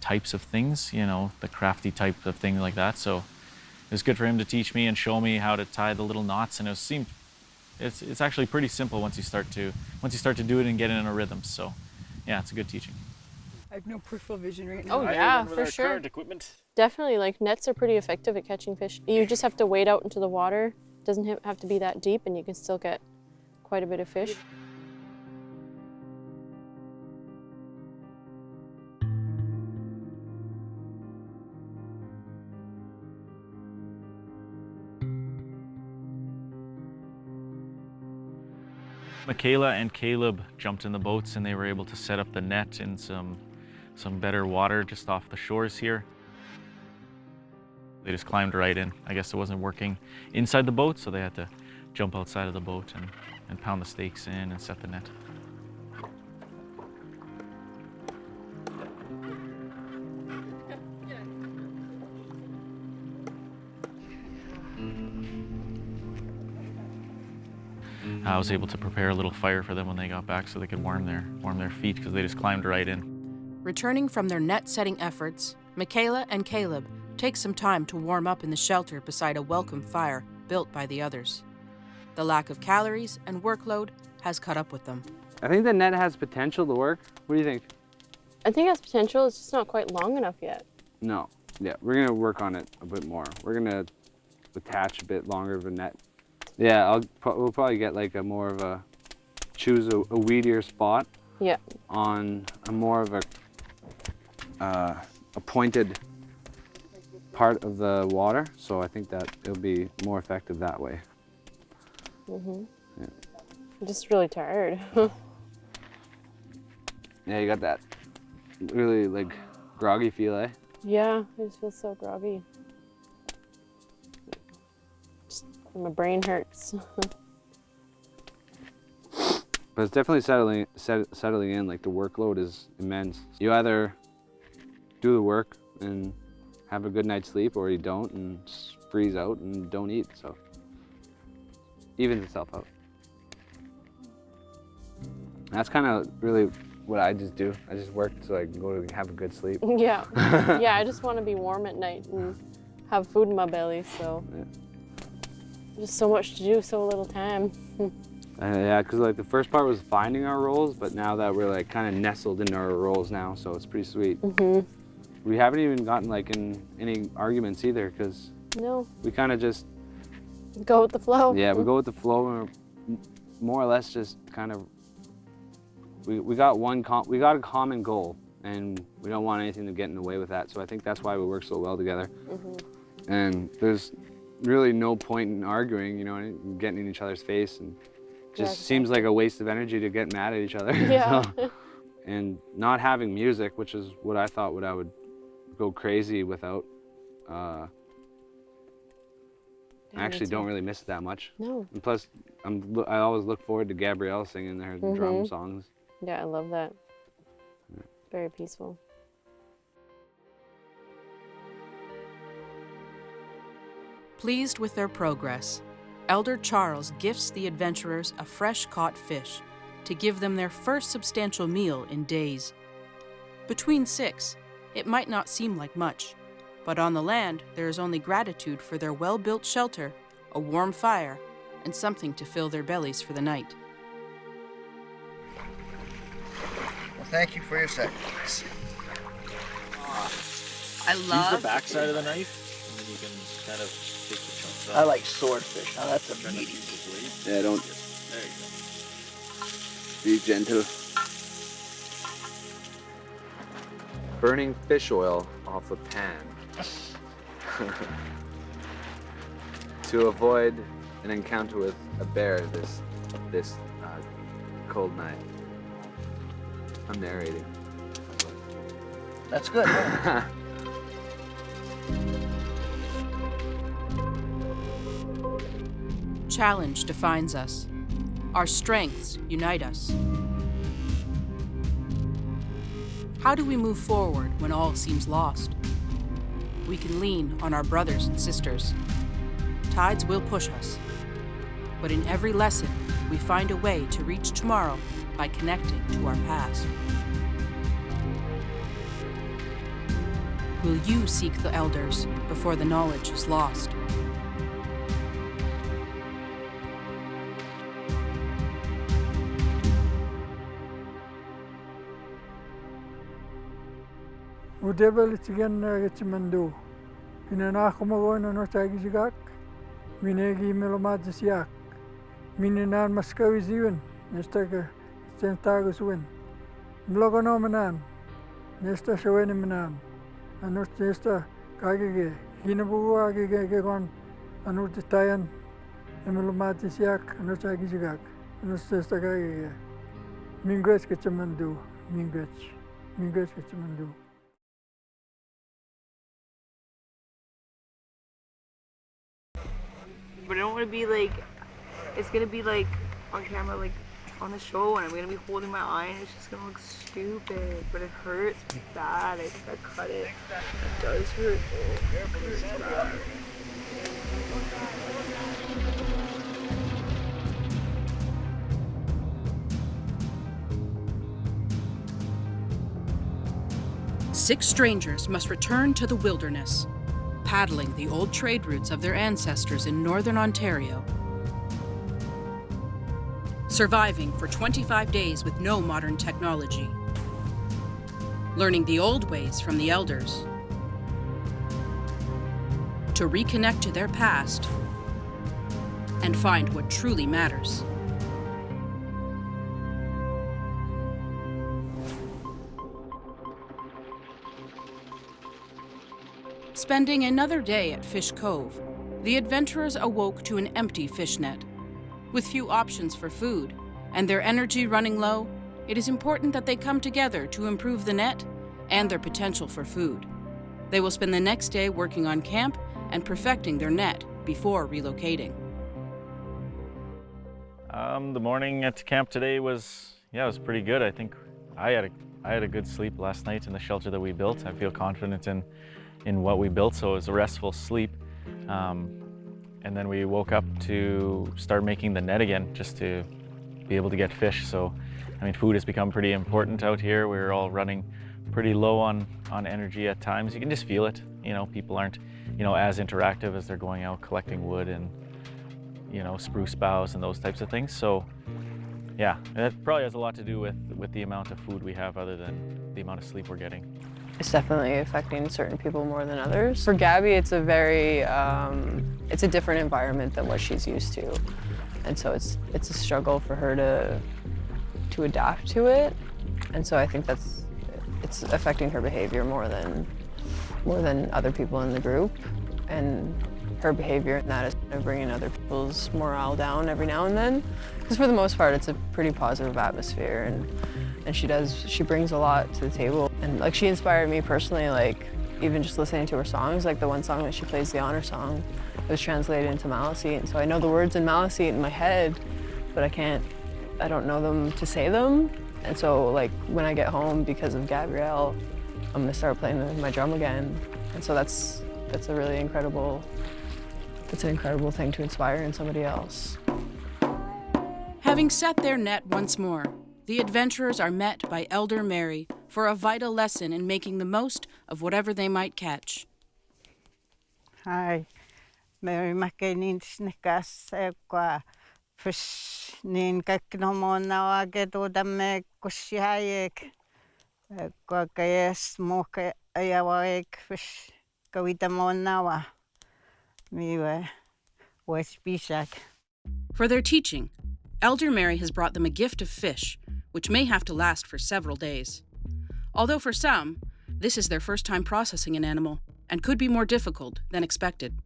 types of things, you know, the crafty type of thing like that. So it was good for him to teach me and show me how to tie the little knots, and it's actually pretty simple once you start to do it and get in a rhythm. So yeah, it's a good teaching. I have no peripheral vision right now. Oh yeah, for sure. Current equipment. Definitely, like nets are pretty effective at catching fish. You just have to wade out into the water. It doesn't have to be that deep, and you can still get quite a bit of fish. Michaela and Caleb jumped in the boats and they were able to set up the net in some better water just off the shores here. They just climbed right in. I guess it wasn't working inside the boat, so they had to jump outside of the boat and pound the stakes in and set the net. I was able to prepare a little fire for them when they got back so they could warm their feet because they just climbed right in. Returning from their net-setting efforts, Michaela and Caleb take some time to warm up in the shelter beside a welcome fire built by the others. The lack of calories and workload has caught up with them. I think the net has potential to work. What do you think? I think it has potential, it's just not quite long enough yet. No. Yeah, we're gonna work on it a bit more. We're gonna attach a bit longer of a net. Yeah, we'll probably get like choose a weedier spot. Yeah. On a more of a pointed part of the water, so I think that it'll be more effective that way. Yeah. I'm just really tired. Yeah, you got that really like groggy feel, eh? Yeah, I just feel so groggy. My brain hurts. But it's definitely settling in. Like the workload is immense. You either do the work and have a good night's sleep, or you don't and just freeze out and don't eat. So evens itself out. That's kind of really what I just do. I just work so I can go to have a good sleep. Yeah, yeah. I just want to be warm at night and have food in my belly. So just so much to do, so little time. Yeah, because like the first part was finding our roles, but now that we're like kind of nestled into our roles now, so it's pretty sweet. We haven't even gotten like in any arguments either, because we kind of just go with the flow. Yeah, we go with the flow, and we're more or less just kind of we got a common goal, and we don't want anything to get in the way with that. So I think that's why we work so well together. And there's really no point in arguing, you know, and getting in each other's face, and just seems like a waste of energy to get mad at each other. Yeah. So, and not having music, which is what I thought I would go crazy without. I actually don't really miss it that much. No. And plus, I always look forward to Gabrielle singing her drum songs. Yeah, I love that. Very peaceful. Pleased with their progress, Elder Charles gifts the adventurers a fresh-caught fish to give them their first substantial meal in days. Between 6, it might not seem like much, but on the land there is only gratitude for their well-built shelter, a warm fire, and something to fill their bellies for the night. Well, thank you for your sacrifice. I love... Use the backside of the knife, and then you can kind of take the chunks off. I like swordfish. Now that's a meaty. Yeah, don't. There you go. Be gentle. Burning fish oil off a pan to avoid an encounter with a bear this cold night. I'm narrating. That's good. Challenge defines us. Our strengths unite us. How do we move forward when all seems lost? We can lean on our brothers and sisters. Tides will push us. But in every lesson, we find a way to reach tomorrow by connecting to our past. Will you seek the elders before the knowledge is lost? Udebel itigen gitsimando. Pinana kumago na no tagizigak. Minegi melomad siak. Mininan maskawi ziwen. Nesta tentagus win. Mlogono manan. Nesta shawen manan. Anut nesta kagige. Hinabu agige gon. Anut tayan. Melomad siak. Anut tagizigak. Anut nesta kagige. Mingwes gitsimando. Mingwes gitsimando. But I don't want to be like, it's going to be like on camera, like on the show, and I'm going to be holding my eye and it's just going to look stupid. But it hurts bad. I think I cut it. It does hurt. It hurts bad. Six strangers must return to the wilderness, paddling the old trade routes of their ancestors in northern Ontario. Surviving for 25 days with no modern technology. Learning the old ways from the elders. To reconnect to their past and find what truly matters. Spending another day at Fish Cove, the adventurers awoke to an empty fish net. With few options for food and their energy running low, it is important that they come together to improve the net and their potential for food. They will spend the next day working on camp and perfecting their net before relocating. The morning at camp today was pretty good. I think I had a good sleep last night in the shelter that we built. I feel confident in what we built, so it was a restful sleep. And then we woke up to start making the net again, just to be able to get fish. So, I mean, food has become pretty important out here. We're all running pretty low on energy at times. You can just feel it. You know, people aren't, as interactive as they're going out collecting wood and, spruce boughs and those types of things. So, yeah, that probably has a lot to do with the amount of food we have other than the amount of sleep we're getting. It's definitely affecting certain people more than others. For Gabby, it's a very, it's a different environment than what she's used to. And so it's a struggle for her to adapt to it. And so I think it's affecting her behavior more than other people in the group. And her behavior in that is kind of bringing other people's morale down every now and then. Because for the most part, it's a pretty positive atmosphere, and she brings a lot to the table. And like, she inspired me personally, like even just listening to her songs, like the one song that she plays, the honor song, it was translated into Maliseet. And so I know the words in Maliseet in my head, but I don't know them to say them. And so like when I get home, because of Gabrielle, I'm gonna start playing my drum again. And so that's a really incredible, it's an incredible thing to inspire in somebody else. Having set their net once more, the adventurers are met by Elder Mary for a vital lesson in making the most of whatever they might catch. Hi, Mary McKinney Snikas qua fish nin kaknomona gedo dame kushayek qua kayes moke ayawek fish kawitamonawa miwe west bishak. For their teaching, Elder Mary has brought them a gift of fish, which may have to last for several days. Although for some, this is their first time processing an animal and could be more difficult than expected.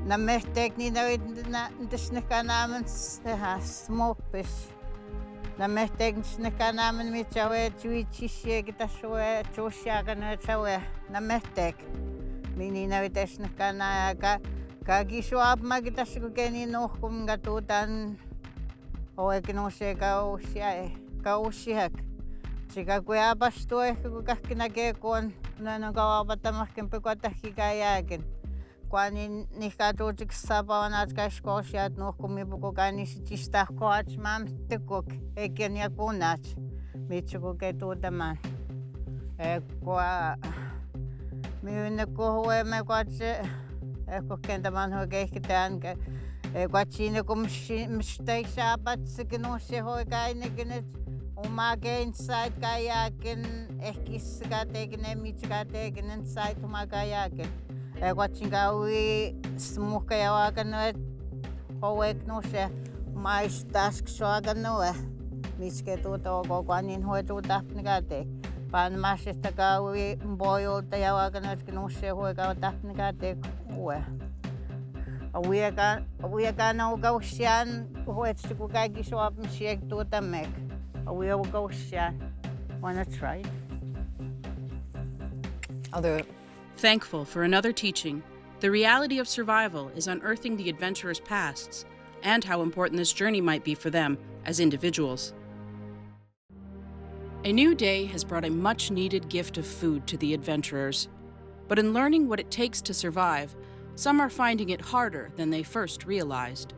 Namehtek ni nawet na namin smoke fish. Namehtek na namin mi chawe chui chisye kita shwe chosya kana chawe namehtek. Mini nawet na ka gisho ap magita shugeni no kum gatutan o eknose ka ushyak. Sika kuya basto ko kakkinake kon nanagawa batamak pekotaki kayakin. Kwani nikatutik sabawanat kashkoshat no kumibuko kani chista koach mam tekok ekenia kunach michuko ketudaman kwa miune ko me kwache ko kendaman ho gekitan kwachine kum mistake sabat sikino se ho kaine genet umage inside kayakin ekis ka tegene michka tegene inside umagayakin Watchingawi smoke yawagan hoek no se mais task swagan no miske to go kwanin ho to tapnigate pan masista gawi boil tayawagan no se ho ga tapnigate we ga no go shan ho it's to go gi so up shake to the mek we will go shan wanna try I'll do it. Thankful for another teaching, the reality of survival is unearthing the adventurers' pasts and how important this journey might be for them as individuals. A new day has brought a much-needed gift of food to the adventurers. But in learning what it takes to survive, some are finding it harder than they first realized.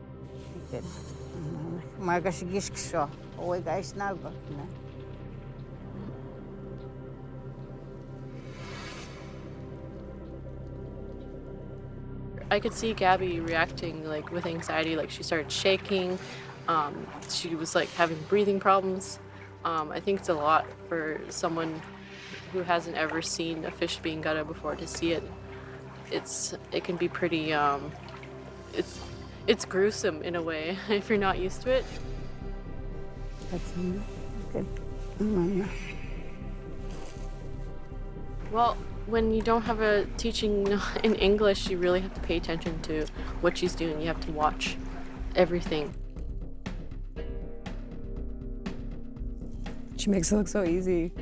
I could see Gabby reacting like with anxiety, like she started shaking. She was like having breathing problems. I think it's a lot for someone who hasn't ever seen a fish being gutted before to see it. It can be pretty, it's gruesome in a way if you're not used to it. That's good. Well, when you don't have a teaching in English, you really have to pay attention to what she's doing. You have to watch everything. She makes it look so easy.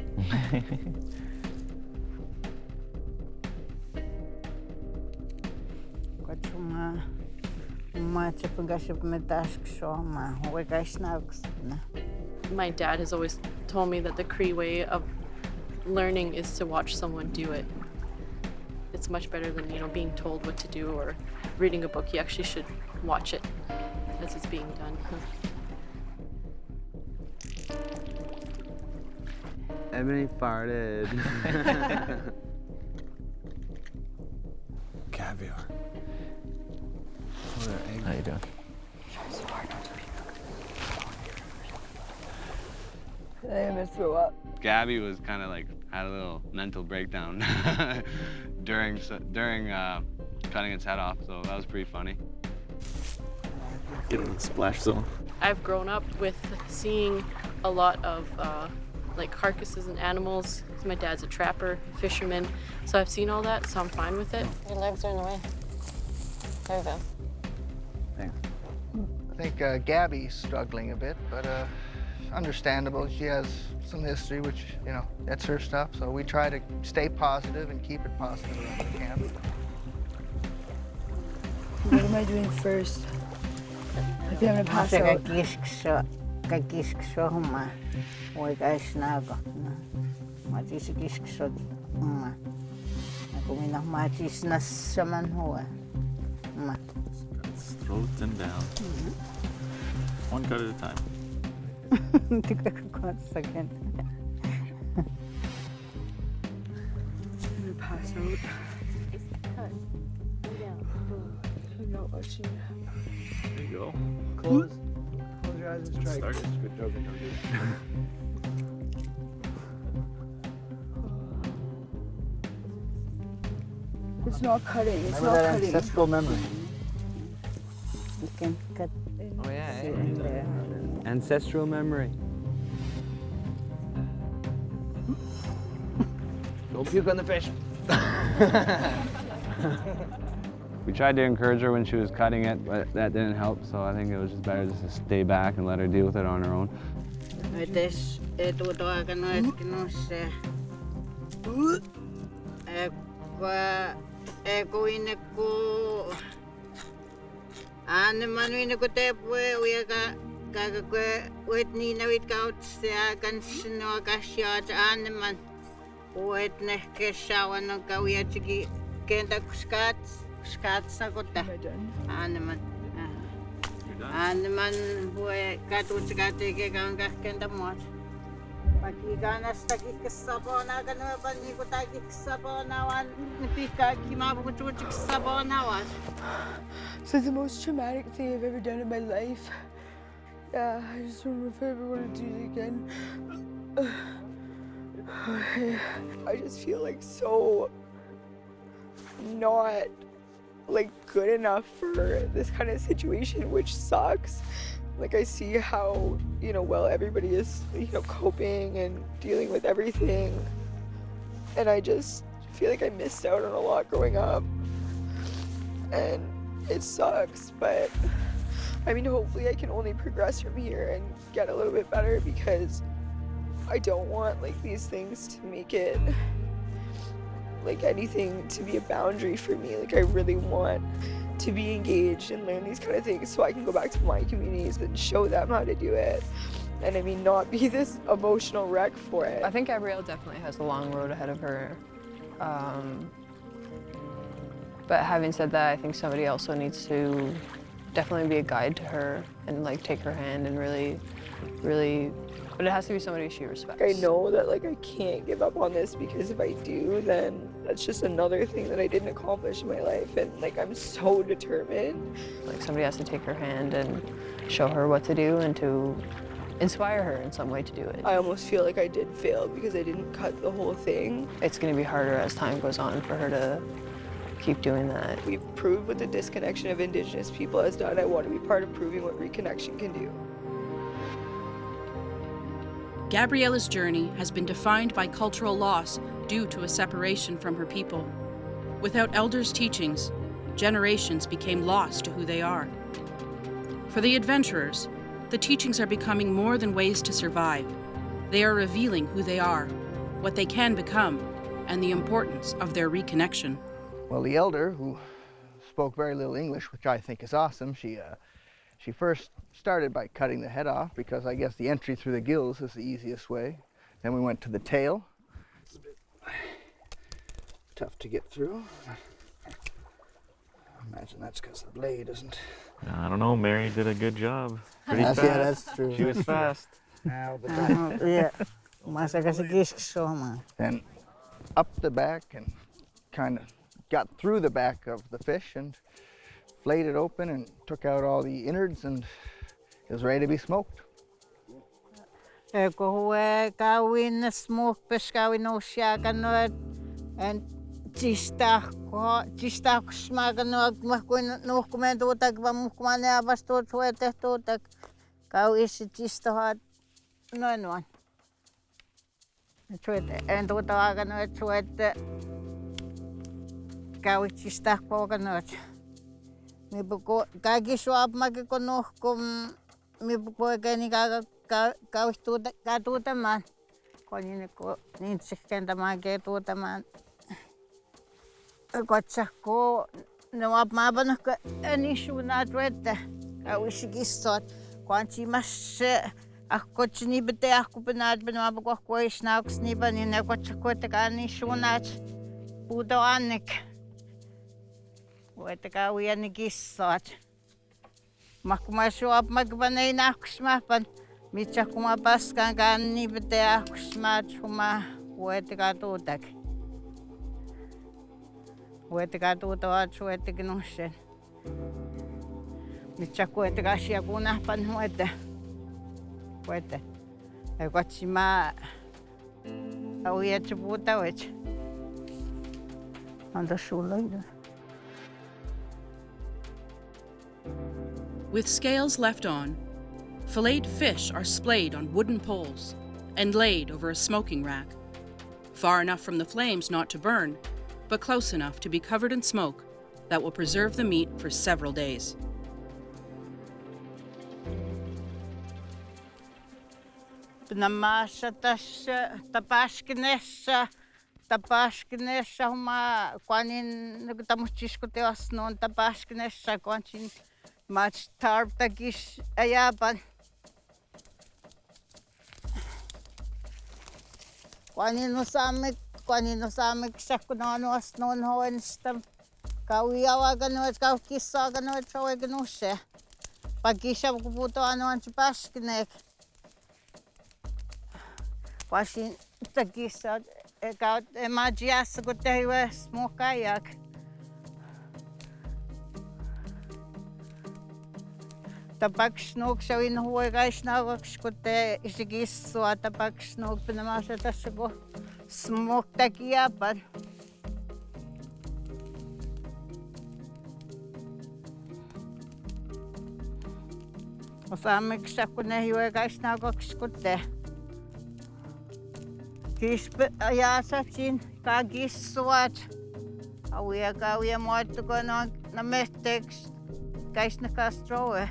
My dad has always told me that the Cree way of learning is to watch someone do it. It's much better than, being told what to do or reading a book. You actually should watch it as it's being done. Ebony farted. Caviar. How you doing? I'm gonna throw up. Gabby was kind of like had a little mental breakdown during cutting its head off, so that was pretty funny. Get in the splash zone. I've grown up with seeing a lot of like carcasses and animals. My dad's a trapper, fisherman, so I've seen all that, so I'm fine with it. Your legs are in the way. There you go. Thanks. I think Gabby's struggling a bit, but understandable. She has some history, which, that's her stuff, so we try to stay positive and keep it positive around the camp. What am I doing first? I think I'm gonna pass out. Throat and down. One cut at a time. Second. I'm gonna pass out. I'm not watching. There you go. Close your eyes and strike. Start. Good job. It's not cutting. It's Remember not that cutting. ancestral memory. You can cut. Oh yeah. Ancestral memory. Don't puke on the fish. We tried to encourage her when she was cutting it, but that didn't help, so I think it was just better just to stay back and let her deal with it on her own. So the most traumatic thing I've ever done in my life. Yeah, I just don't know if I ever want to do it again. I just feel like so not like good enough for this kind of situation, which sucks. Like I see how, well everybody is, coping and dealing with everything. And I just feel like I missed out on a lot growing up. And it sucks, but I mean, hopefully I can only progress from here and get a little bit better, because I don't want like these things to make it like anything to be a boundary for me. Like I really want to be engaged and learn these kind of things so I can go back to my communities and show them how to do it. And I mean, not be this emotional wreck for it. I think Gabrielle definitely has a long road ahead of her. But having said that, I think somebody also needs to definitely be a guide to her and like take her hand and really But it has to be somebody she respects. I know that like I can't give up on this, because if I do, then that's just another thing that I didn't accomplish in my life, and like I'm so determined. Like somebody has to take her hand and show her what to do and to inspire her in some way to do it. I almost feel like I did fail because I didn't cut the whole thing. It's going to be harder as time goes on for her to keep doing that. We've proved what the disconnection of Indigenous people has done. I want to be part of proving what reconnection can do. Gabriella's journey has been defined by cultural loss due to a separation from her people. Without elders' teachings, generations became lost to who they are. For the adventurers, the teachings are becoming more than ways to survive. They are revealing who they are, what they can become, and the importance of their reconnection. Well, the elder, who spoke very little English, which I think is awesome, she first started by cutting the head off, because I guess the entry through the gills is the easiest way. Then we went to the tail. It's a bit tough to get through. I imagine that's because the blade isn't. I don't know, Mary did a good job. Pretty fast. Yeah, that's true. She was fast. Yeah. Then up the back and kind of got through the back of the fish and flayed it open and took out all the innards, and it was ready to be smoked. And Tistako smaganog makuin nuhkumen tuutak va muhkumane avastuut suete tuutak kau isi tistohat noin. Suete en tuuta aganoit suete kau tistako aganoit. Mi buko kagi suap magiko nuhkum mi buko keni kau tuuta man. Konine ko niin sikkenta mage tuuta man. Kotsako nuap maabanokka enisuunat wette kauisikissot kwanchi mas akkotsi bete akkupenaat benua kois nauks nibani ne kotsako te kanisuunat puuto annek wette kauiani kissot makuma suap magbanei nauks mapan mitsakuma paskan kanni bete akkus maat huma wette katuutak. Kueteka tuuta suettekin usein. Mitsä kueteka asia kun nähpän huete. Kuete. Ja katsi mä auietse puuta uetse. Anta sulla idä. With scales left on, filleted fish are splayed on wooden poles and laid over a smoking rack, far enough from the flames not to burn, but close enough to be covered in smoke that will preserve the meat for several days. Namassa tässä tapaskinessa huma kwanin tamutsiskoteasnon tapaskinessa kwansin mats tarptakis ajapan. Kwanin osaamme sakkunaan asnon hoensta kauiawaganoit kaukissaganoit soegenusse. Pakissa kuputoanoan se paskinek. Kwasin takissa kaut emagiassa kun tehiwe smokajak. Tapaksnok savin huogaisnauks kun te isikissua tapaksnok pinamassa tässä kun smoktakiapan. Osaamme kun ne huogaisnauks kun te. Kispe ajasatsin kakissuat. Auja muottukon on namehteks käisnä kastroe.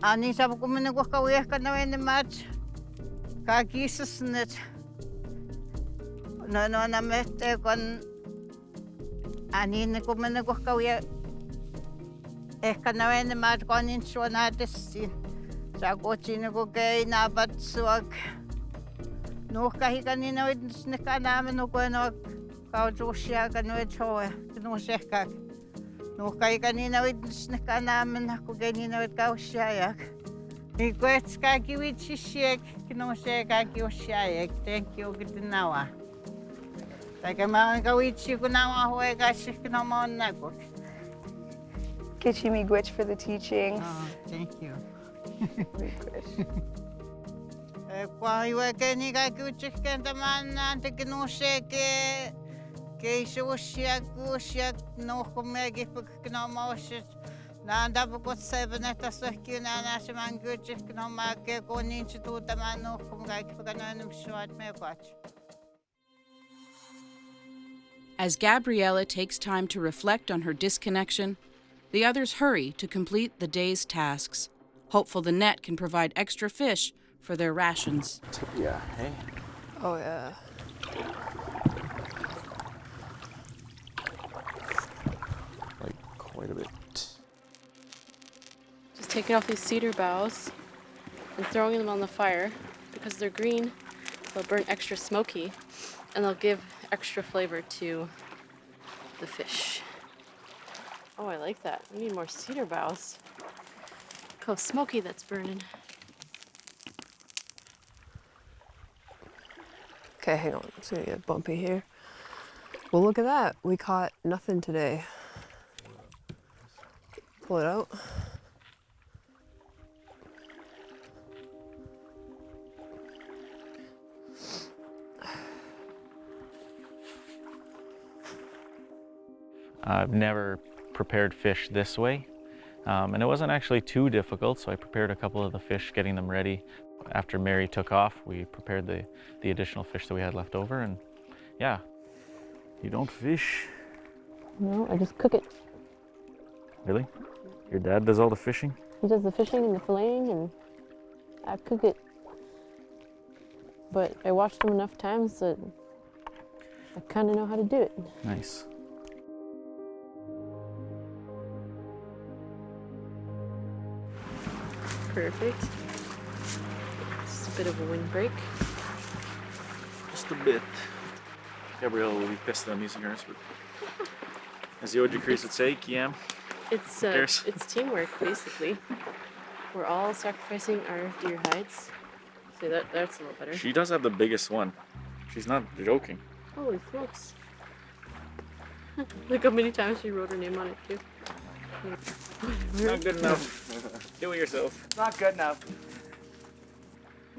Ani sabu kun minä kohka uehkana enemmät kakissasnet. No namehte kon ani kun minä kohka ehkä enemmät konin suonatessin. Sakotsin kun keinapat suok. Nuhkahikan niin noit ne kanaamen nukoen on kautuusia kan noit hoe nuusekak. Nuhkahikan niin noit ne kanaamen kun kenin noit kausia jak. Miigwech kakiwichishek, kinoshe kakioshaek, thank you, Gitinawa. Tagama kawichi kunawa hoe gashik nomon nagwak. Kichi miigwech for the teachings. Oh, thank you. Miigwech. Kwa iwe keni kakiwichik kentamana, tekinoshe ke shoshiak, goshiak, no komegi puknomoshit. Nanda bukot seven at a circuit and Ashaman Gurchik no market going into the man no come like an short me watch. As Gabriella takes time to reflect on her disconnection, the others hurry to complete the day's tasks, hopeful the net can provide extra fish for their rations. Yeah, hey? Oh, yeah. Like, quite a bit. Just taking off these cedar boughs and throwing them on the fire because they're green. They'll burn extra smoky and they'll give extra flavor to the fish. Oh, I like that. We need more cedar boughs. Look how smoky that's burning. Okay, hang on. It's gonna get bumpy here. Well, look at that. We caught nothing today. Pull it out. I've never prepared fish this way, and it wasn't actually too difficult, so I prepared a couple of the fish, getting them ready. After Mary took off, we prepared the additional fish that we had left over, and yeah. You don't fish? No, I just cook it. Really? Your dad does all the fishing? He does the fishing and the filleting and I cook it. But I watched him enough times that I kind of know how to do it. Nice. Perfect. Just a bit of a windbreak. Just a bit. Gabrielle will be pissed that I'm using hers, but as the Ojibwe would say, Kiam. It's teamwork, basically. We're all sacrificing our deer hides. See, that's a little better. She does have the biggest one. She's not joking. Holy smokes. Look how many times she wrote her name on it, too. Not good enough. Do it yourself. Not good enough.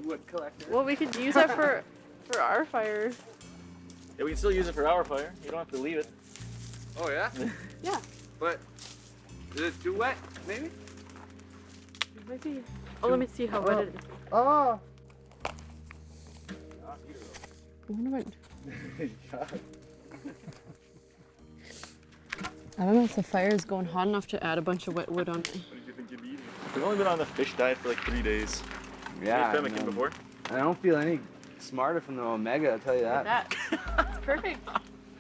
Wood collector. Well, we could use that for our fire. Yeah, we can still use it for our fire. You don't have to leave it. Oh, yeah? Yeah. But is it too wet, maybe? It might be. Oh, let me see how wet it is. Oh! I wonder what... I don't know if the fire is going hot enough to add a bunch of wet wood on it. What did you think you'd be eating? We've only been on the fish diet for like 3 days. Yeah. Have you ate pemmican before? I don't feel any smarter from the Omega, I'll tell you that. Look at that. It's perfect.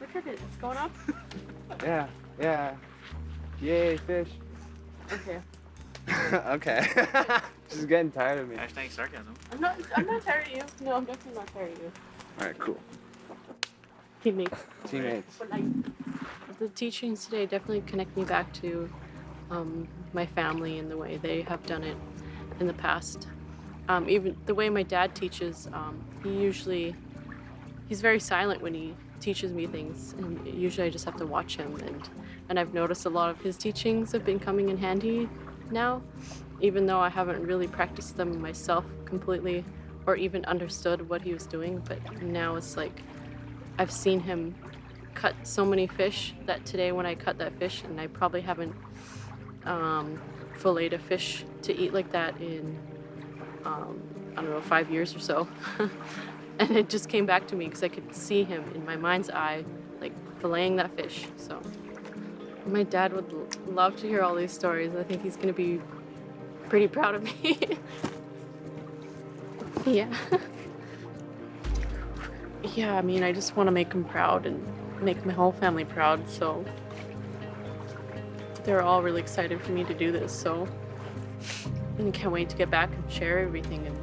Look at it. It's going up. Yeah, yeah. Yay, fish. Okay. Okay. She's getting tired of me. Hashtag sarcasm. I'm not tired of you. No, I'm definitely not tired of you. Alright, cool. Teammates. Teammates. But the teachings today definitely connect me back to my family and the way they have done it in the past. Even the way my dad teaches, he's very silent when he teaches me things, and usually I just have to watch him, and I've noticed a lot of his teachings have been coming in handy now, even though I haven't really practiced them myself completely or even understood what he was doing. But now it's like I've seen him cut so many fish that today when I cut that fish, and I probably haven't filleted a fish to eat like that in I don't know, 5 years or so. And it just came back to me because I could see him in my mind's eye, like filleting that fish. So my dad would love to hear all these stories. I think he's gonna be pretty proud of me. Yeah. Yeah, I mean, I just want to make him proud and make my whole family proud, so they're all really excited for me to do this, so I can't wait to get back and share everything. And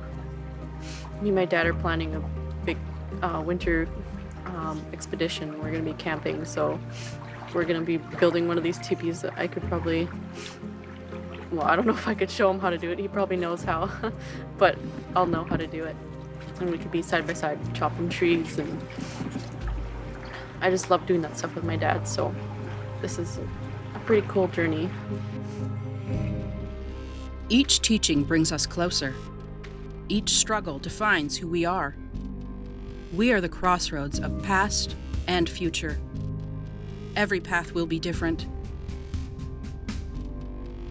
me and my dad are planning a big winter expedition. We're going to be camping, so we're going to be building one of these teepees that I could probably Well, I don't know if I could show him how to do it. He probably knows how, but I'll know how to do it. And we could be side by side chopping trees, and I just love doing that stuff with my dad, so this is a pretty cool journey. Each teaching brings us closer. Each struggle defines who we are. We are the crossroads of past and future. Every path will be different.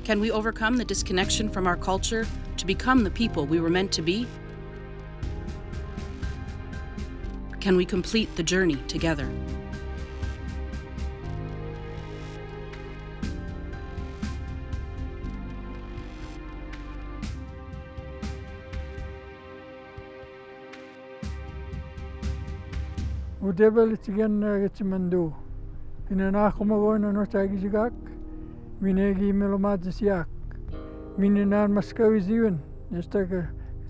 Can we overcome the disconnection from our culture to become the people we were meant to be? Can we complete the journey together? Udebel itigen getsimando. Kinana kumago na no tagizigak. Minegi melomad siak. Mininan maskawi ziwen. Nesta ke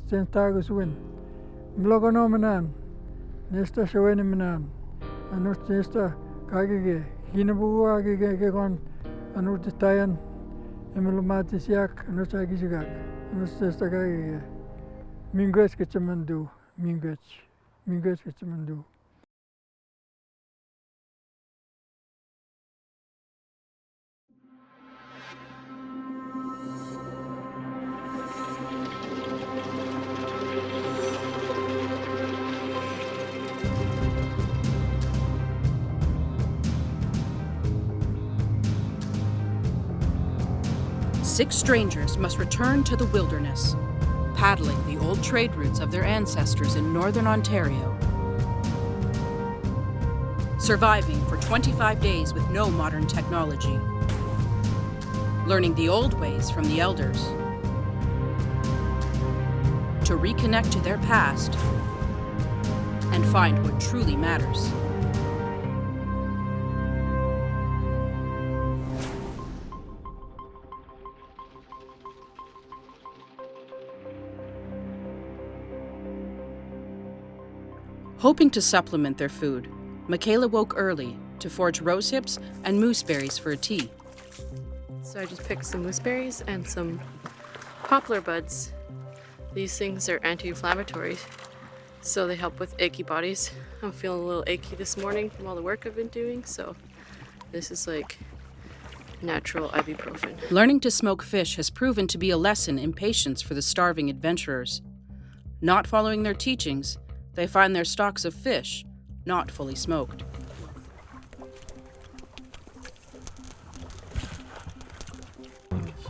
tentagus win. Mlogono manan. Nesta shawene manan. Anut nesta kagege. Kinabu agege kon anut tayan. Melomad siak no tagizigak. Anut nesta kagege. Mingues getsimando. Mingues getsimando. Six strangers must return to the wilderness, paddling the old trade routes of their ancestors in northern Ontario. Surviving for 25 days with no modern technology. Learning the old ways from the elders. To reconnect to their past and find what truly matters. Hoping to supplement their food, Michaela woke early to forage rose hips and mooseberries for a tea. So I just picked some mooseberries and some poplar buds. These things are anti-inflammatory, so they help with achy bodies. I'm feeling a little achy this morning from all the work I've been doing, so this is like natural ibuprofen. Learning to smoke fish has proven to be a lesson in patience for the starving adventurers. Not following their teachings, they find their stocks of fish not fully smoked.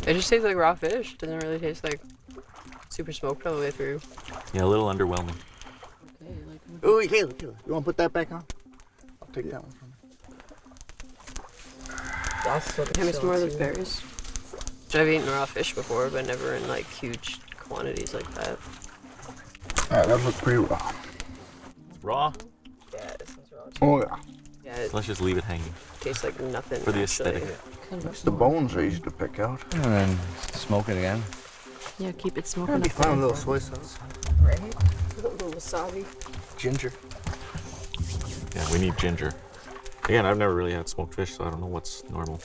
It just tastes like raw fish. Doesn't really taste like super smoked all the way through. Yeah, a little underwhelming. Oh, Caleb, you want to put that back on? I'll take that one from you. Can I some more of those berries? I've eaten raw fish before, but never in like huge quantities like that. Alright, that looks pretty raw. It's raw? Yeah, this one's raw too. Oh yeah. Yeah, So let's just leave it hanging. tastes like nothing. For the actually. aesthetic. The bones are easy to pick out. And then smoke it again. Yeah, keep it smoking. That'd be fun with a little soy sauce. Right? A little wasabi. Ginger. Yeah, we need ginger. Again, I've never really had smoked fish, so I don't know what's normal.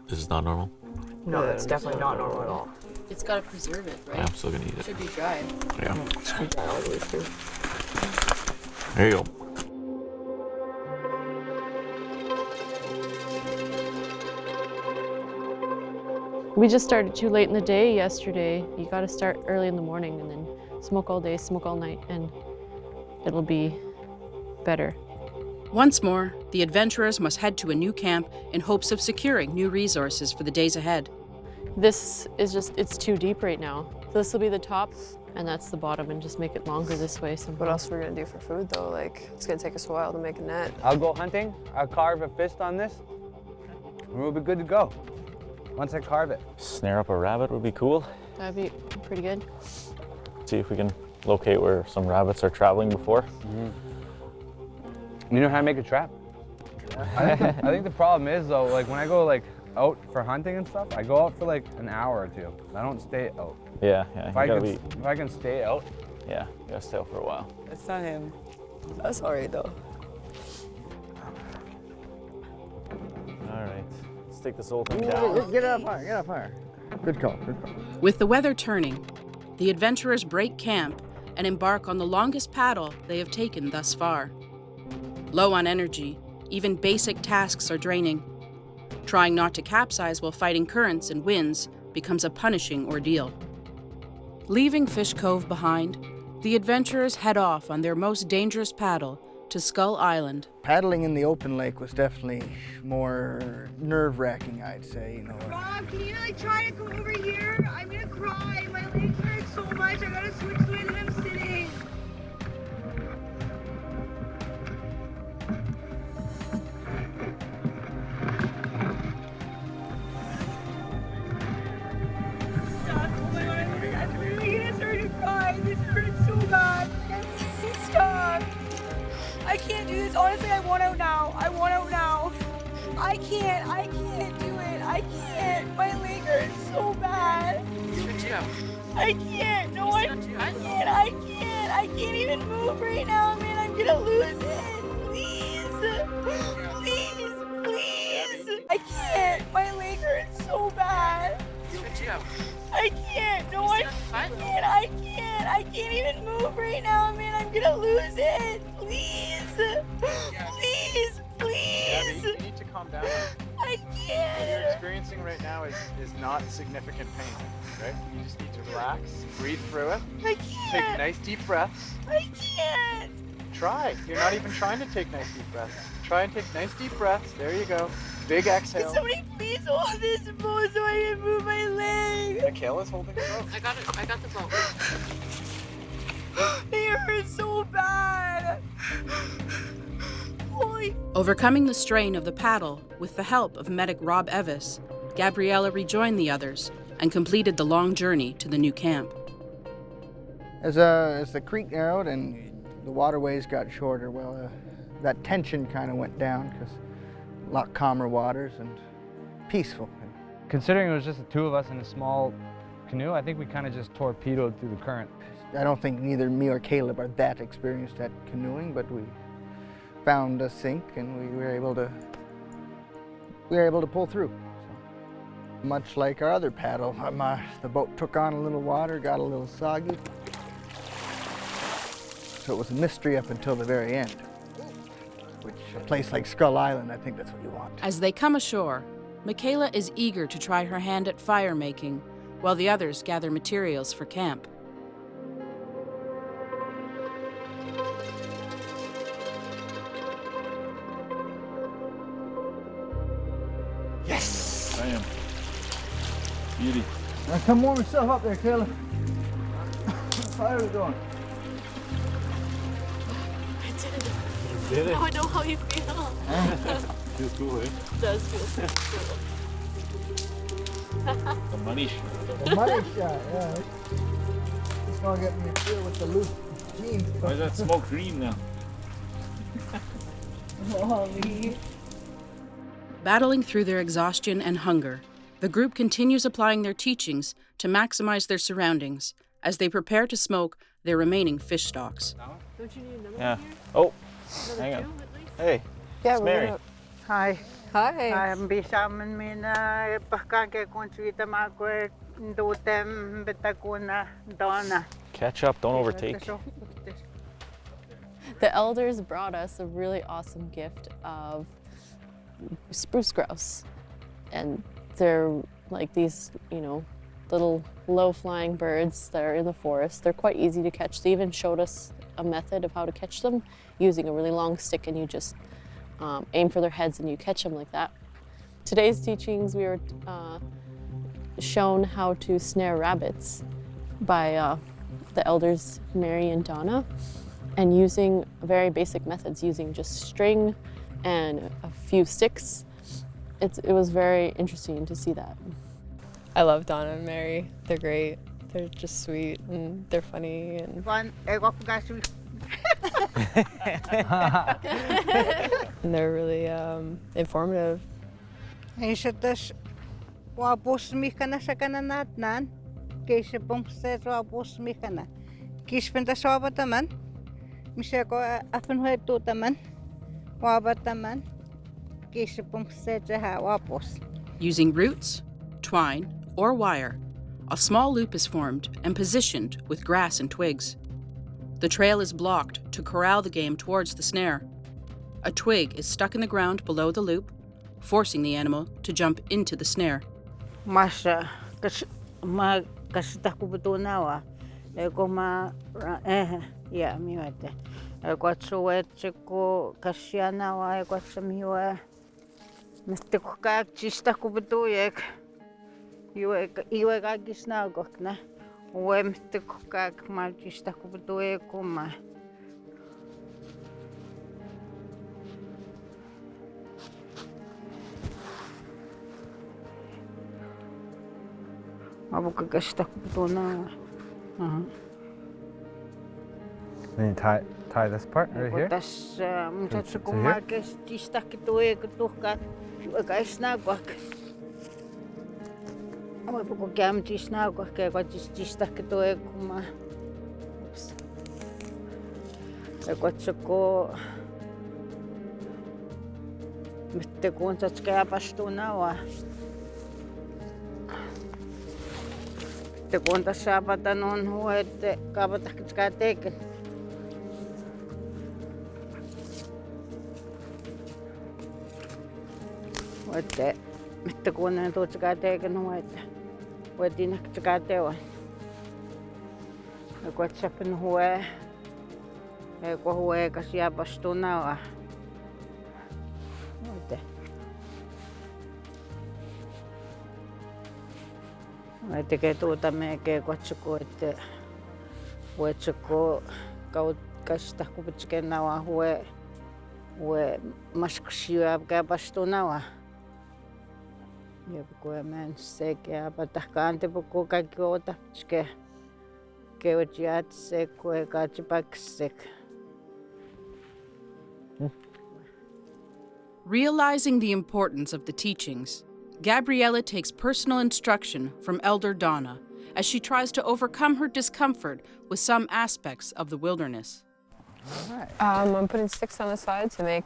This is not normal? No, that's definitely not normal at all. It's got to preserve it, right? Yeah, I'm still gonna eat it. Should be dry. Yeah. It should be dry all the way through. There you go. We just started too late in the day yesterday. You got to start early in the morning and then smoke all day, smoke all night, and it'll be better. Once more, the adventurers must head to a new camp in hopes of securing new resources for the days ahead. This is just, it's too deep right now. So this will be the top, and that's the bottom, and just make it longer this way somehow. What else are we gonna do for food though? Like, it's gonna take us a while to make a net. I'll go hunting, I'll carve a fist on this, and we'll be good to go. Once I carve it. Snare up a rabbit would be cool. That'd be pretty good. See if we can locate where some rabbits are traveling before. You know how to make a trap? I think the problem is though, like when I go like out for hunting and stuff, I go out for like an hour or two. I don't stay out. Yeah. If I can stay out. Yeah, you gotta stay out for a while. It's not him. That's alright though. All right, let's take this whole thing down. Get up higher, get up higher. Good call, good call. With the weather turning, the adventurers break camp and embark on the longest paddle they have taken thus far. Low on energy, even basic tasks are draining. Trying not to capsize while fighting currents and winds becomes a punishing ordeal. Leaving Fish Cove behind, the adventurers head off on their most dangerous paddle to Skull Island. Paddling in the open lake was definitely more nerve-wracking, I'd say. You know. Rob, can you like try to come over here? I'm gonna cry. My legs hurt so much. I gotta switch the way that I'm sitting. Stop. Oh my god, I'm literally gonna start to cry. This hurts so bad. Stop. I can't do this. Honestly, I want out now. I want out now. I can't do it. I can't. My leg hurts so bad. I can't. No, I can't. I can't even move right now, man. I'm gonna lose it. Please. I can't. My leg hurts so bad. I can't. No, I can't. I can't even move right now, man. I'm gonna lose it. Please. Abby, you need to calm down. I can't. What you're experiencing right now is not significant pain, right? You just need to relax, breathe through it. I can't. Take nice deep breaths. I can't. Try. You're not even trying to take nice deep breaths. Try and take nice deep breaths. There you go. Big exhale. Can somebody please hold this boat so I can move my leg? Michaela's holding the boat. I got it. I got the boat. It hurts so bad. Holy. Overcoming the strain of the paddle with the help of medic Rob Evis, Gabriella rejoined the others and completed the long journey to the new camp. As the creek narrowed and the waterways got shorter, well, that tension kind of went down because a lot calmer waters and peaceful. Considering it was just the two of us in a small canoe, I think we kind of just torpedoed through the current. I don't think neither me or Caleb are that experienced at canoeing, but we found a sink and we were able to pull through. So, much like our other paddle, the boat took on a little water, got a little soggy. So it was a mystery up until the very end. Which, a place like Skull Island, I think that's what you want. As they come ashore, Michaela is eager to try her hand at fire making, while the others gather materials for camp. Yes! I am. Beauty. Now come warm yourself up there, Caleb. Fire is going. I did it. You did it? Now I know how you feel. Feels cool, eh? It does feel cool. The money shot. The money shot, yeah. It's gonna get me a feel with the loose jeans. Why is that smoke green now? Holy. Battling through their exhaustion and hunger, the group continues applying their teachings to maximize their surroundings as they prepare to smoke their remaining fish stocks. Don't you need another Yeah. one here? Oh, Another hang two, on. at least? Hey, Yeah, it's Mary. Hi. Hi. I'm bisamen mina pakake konsuita makwe ndotem betakuna dona. Catch up, don't overtake. The elders brought us a really awesome gift of spruce grouse. And they're like these, little low-flying birds that are in the forest. They're quite easy to catch. They even showed us a method of how to catch them using a really long stick, and you just aim for their heads and you catch them like that. Today's teachings, we were shown how to snare rabbits by the elders Mary and Donna, and using very basic methods, using just string and a few sticks. It was very interesting to see that. I love Donna and Mary. They're great. They're just sweet and they're funny and and they're really informative. Isatas wabos mikana sa kananatnan. Kaysa bumstet wabos mikana. Kispenta swabataman. Misako afanhuetu taman. Wabataman. Kaysa bumstet ha wabos. Using roots, twine, or wire, a small loop is formed and positioned with grass and twigs. The trail is blocked to corral the game towards the snare. A twig is stuck in the ground below the loop, forcing the animal to jump into the snare. Masha, kasita kubutunawa. Eko ya miwete. Eko tsuwetiko kashianawa eko tsamiwa. Mistiko kak chista kubutuyek. Iwe kakisna gokna. Uwe mistiko kak mal chista kubutuyek kuma. Abuka kasita kubutunawa. Then you tie this part right here. Tas muchacho kuma que chista kituye kutuka. Iwe kaisna gok. Uwe puko kiam chisna gok ke ko chista kituye kuma. Eko tsoko miste kunsa tskaya pastunawa. Te kunta saapata non huete kaapata teken. Huete miste kunta tuutska teken huete. Huetina tska tewa. Eko tsapen hue. Eko hue kasia pastunawa. Huete. Te ke tuuta me ke kotsuko ette huetsuko kasta kupitskenawa hue maskusia ka pastunawa. Ja ko men se ke apatakante poko kakiota tske ke otiat se ko ka chipaksek. Realizing the importance of the teachings, Gabriella takes personal instruction from Elder Donna as she tries to overcome her discomfort with some aspects of the wilderness. I'm putting sticks on the side to make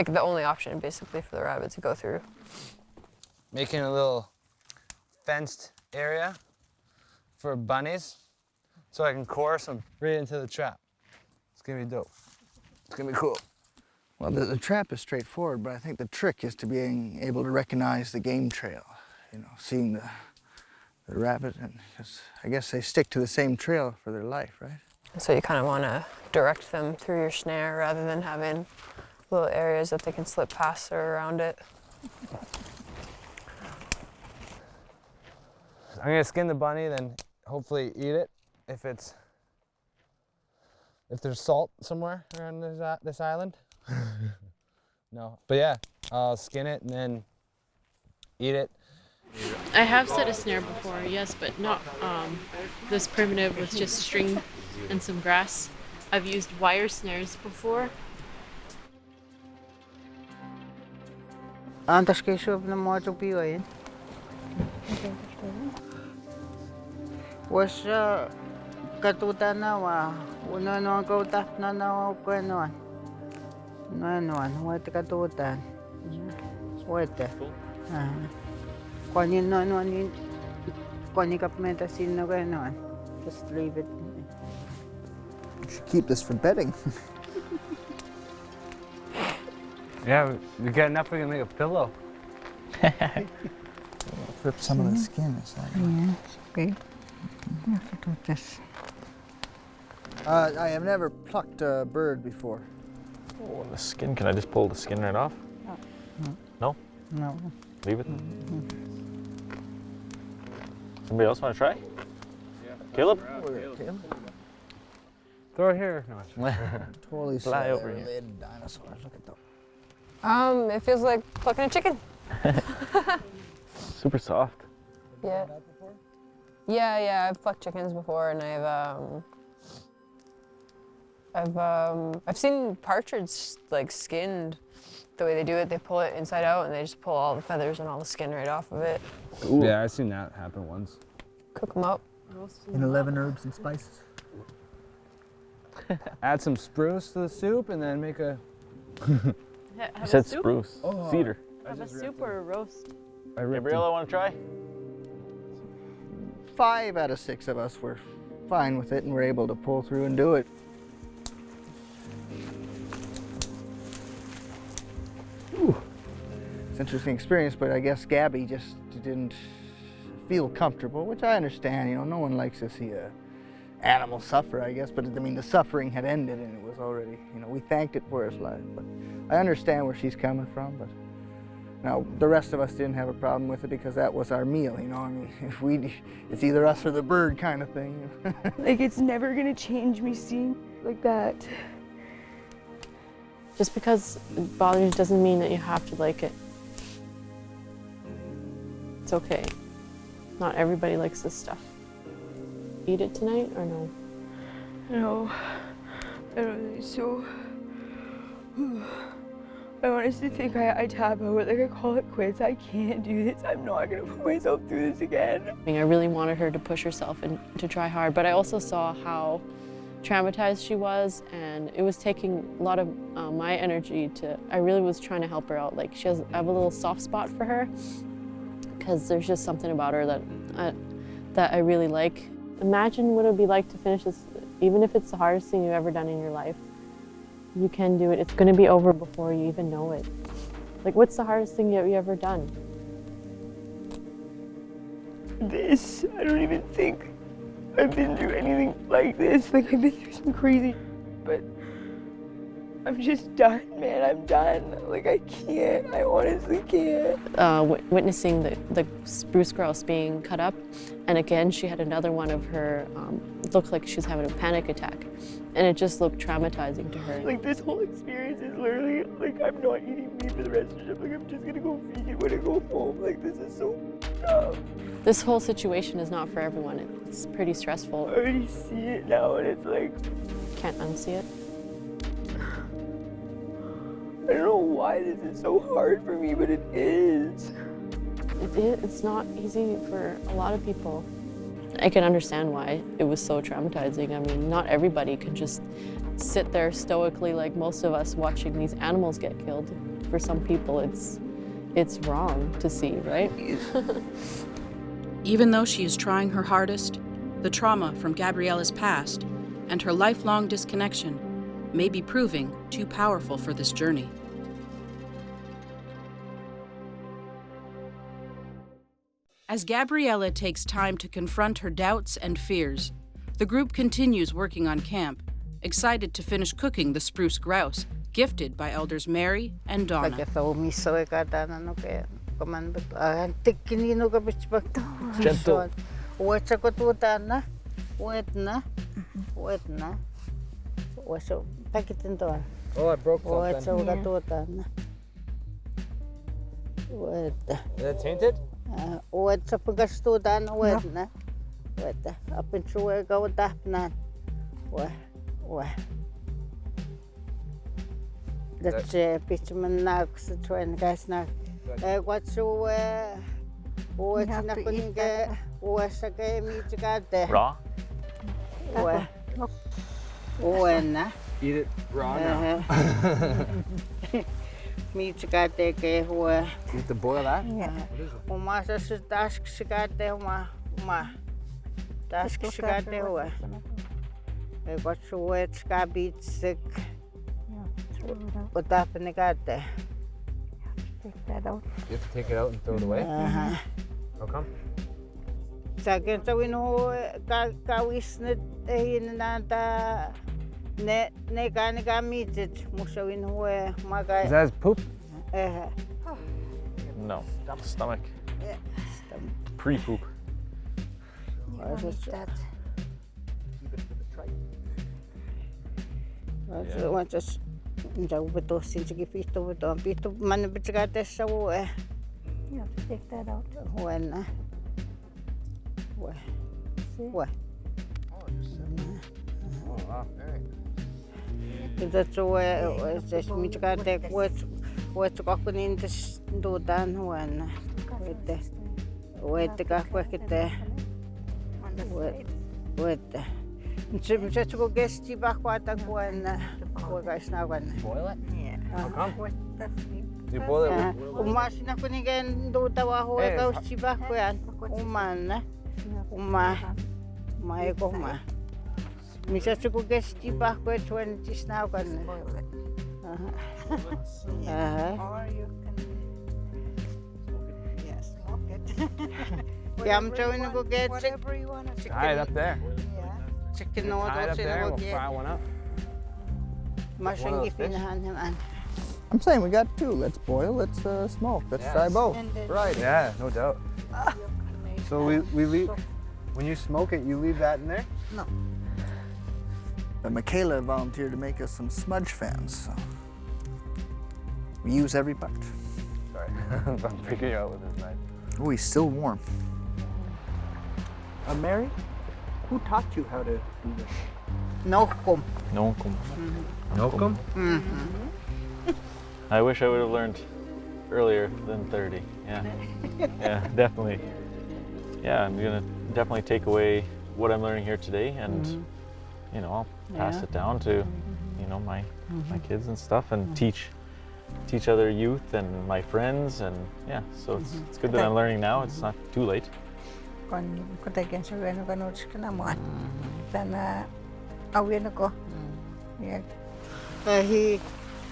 the only option basically for the rabbit to go through. Making a little fenced area for bunnies so I can course them right into the trap. It's gonna be dope. It's gonna be cool. Well, the trap is straightforward, but I think the trick is to being able to recognize the game trail. You know, seeing the rabbit, and I guess they stick to the same trail for their life, right? So you kind of want to direct them through your snare rather than having little areas that they can slip past or around it. I'm gonna skin the bunny, then hopefully eat it if there's salt somewhere around this island. No, but yeah, I'll skin it and then eat it. I have set a snare before, yes, but not this primitive with just string and some grass. I've used wire snares before. Antas que na moto piuin. Was katutanawa, uno go tap na na ko no, huete katutan. Huete. Kwani no, kwani kapmenta sin no ganoan. Just leave it. You should keep this for bedding. Yeah, we got enough we can make a pillow. Rip some of the skin. It's like. Yeah, it's okay. You have to do this. I have never plucked a bird before. Oh, the skin, can I just pull the skin right off? No? No. Leave it? Somebody else want to try? Yeah. Caleb? Throw it here. No, totally fly over here. Lid dinosaurs. Look at them. It feels like plucking a chicken. Super soft. Yeah. Yeah, I've plucked chickens before, and I've seen partridge like skinned. The way they do it, they pull it inside out, and they just pull all the feathers and all the skin right off of it. Ooh. Yeah, I've seen that happen once. Cook them up. In 11 herbs and spices. Add some spruce to the soup, and then make a. You said spruce. Oh. Cedar. Have a soup or a roast? Gabriella, want to try? 5 out of 6 of us were fine with it and were able to pull through and do it. Ooh. It's an interesting experience, but I guess Gabby just didn't feel comfortable, which I understand. You know, no one likes to see a animal suffer, I guess, but I mean, the suffering had ended and it was already, you know, we thanked it for its life. But I understand where she's coming from, but now the rest of us didn't have a problem with it because that was our meal, you know. I mean, it's either us or the bird kind of thing. Like, it's never gonna change me seeing like that. Just because it bothers you doesn't mean that you have to like it. It's okay. Not everybody likes this stuff. Eat it tonight or no? No, I don't think so. I honestly think I tap out, like I call it quits. I can't do this. I'm not gonna put myself through this again. I mean, I really wanted her to push herself and to try hard, but I also saw how traumatized she was, and it was taking a lot of my energy to, I really was trying to help her out. Like, I have a little soft spot for her, because there's just something about her that I really like. Imagine what it would be like to finish this, even if it's the hardest thing you've ever done in your life. You can do it. It's going to be over before you even know it. Like, what's the hardest thing you ever done? This, I don't even think I've been through anything like this. Like, I've been through some crazy, but I'm just done, man. I'm done. Like, I can't. I honestly can't. Witnessing the spruce grouse being cut up, and again, she had another one of her, it looked like she was having a panic attack, and it just looked traumatizing to her. Like, this whole experience is literally, like, I'm not eating meat for the rest of the trip. Like, I'm just gonna go vegan when I go home. Like, this is so tough. This whole situation is not for everyone. It's pretty stressful. I already see it now, and it's like... Can't unsee it. I don't know why this is so hard for me, but it is. It's not easy for a lot of people. I can understand why it was so traumatizing. I mean, not everybody can just sit there stoically like most of us watching these animals get killed. For some people, it's wrong to see, right? Even though she is trying her hardest, the trauma from Gabriella's past and her lifelong disconnection may be proving too powerful for this journey. As Gabriella takes time to confront her doubts and fears, the group continues working on camp, excited to finish cooking the spruce grouse, gifted by elders Mary and Donna. Gentle. Oh, I broke something. Is it tainted? Raw? Eat it raw now. You have to boil that? Take that out. You have to take it out and throw it away? How come? Is that his poop? No, stomach. Pre-poop. You have to take that out. Boil it? Yeah. How come? You boil it with Umas na kunigan do tawa ho ka usiba ko yan. Umana. Uma. Mai ko ma. Misa suku gas tiba ko 20 now kan. Or you can smoke it. Yeah, I'm trying to go get whatever you want to. Tie it up there. Yeah. Chicken no Tie it up there. We'll fry one up. I'm saying we got two. Let's boil, let's smoke, let's try both. Right. Yeah, no doubt. So we leave, when you smoke it, you leave that in there? No. But Michaela volunteered to make us some smudge fans, so we use every part. Sorry, I'm freaking you out with this knife. Oh, he's still warm. Mary, who taught you how to do this? Nokum. Nokum. Nokum? I wish I would have learned earlier than 30. Yeah. Yeah, definitely. Yeah, I'm gonna definitely take away what I'm learning here today, and you know, I'll pass it down to my kids and stuff, and teach other youth and my friends, and yeah. So it's good that I'm learning now. It's not too late. Kahi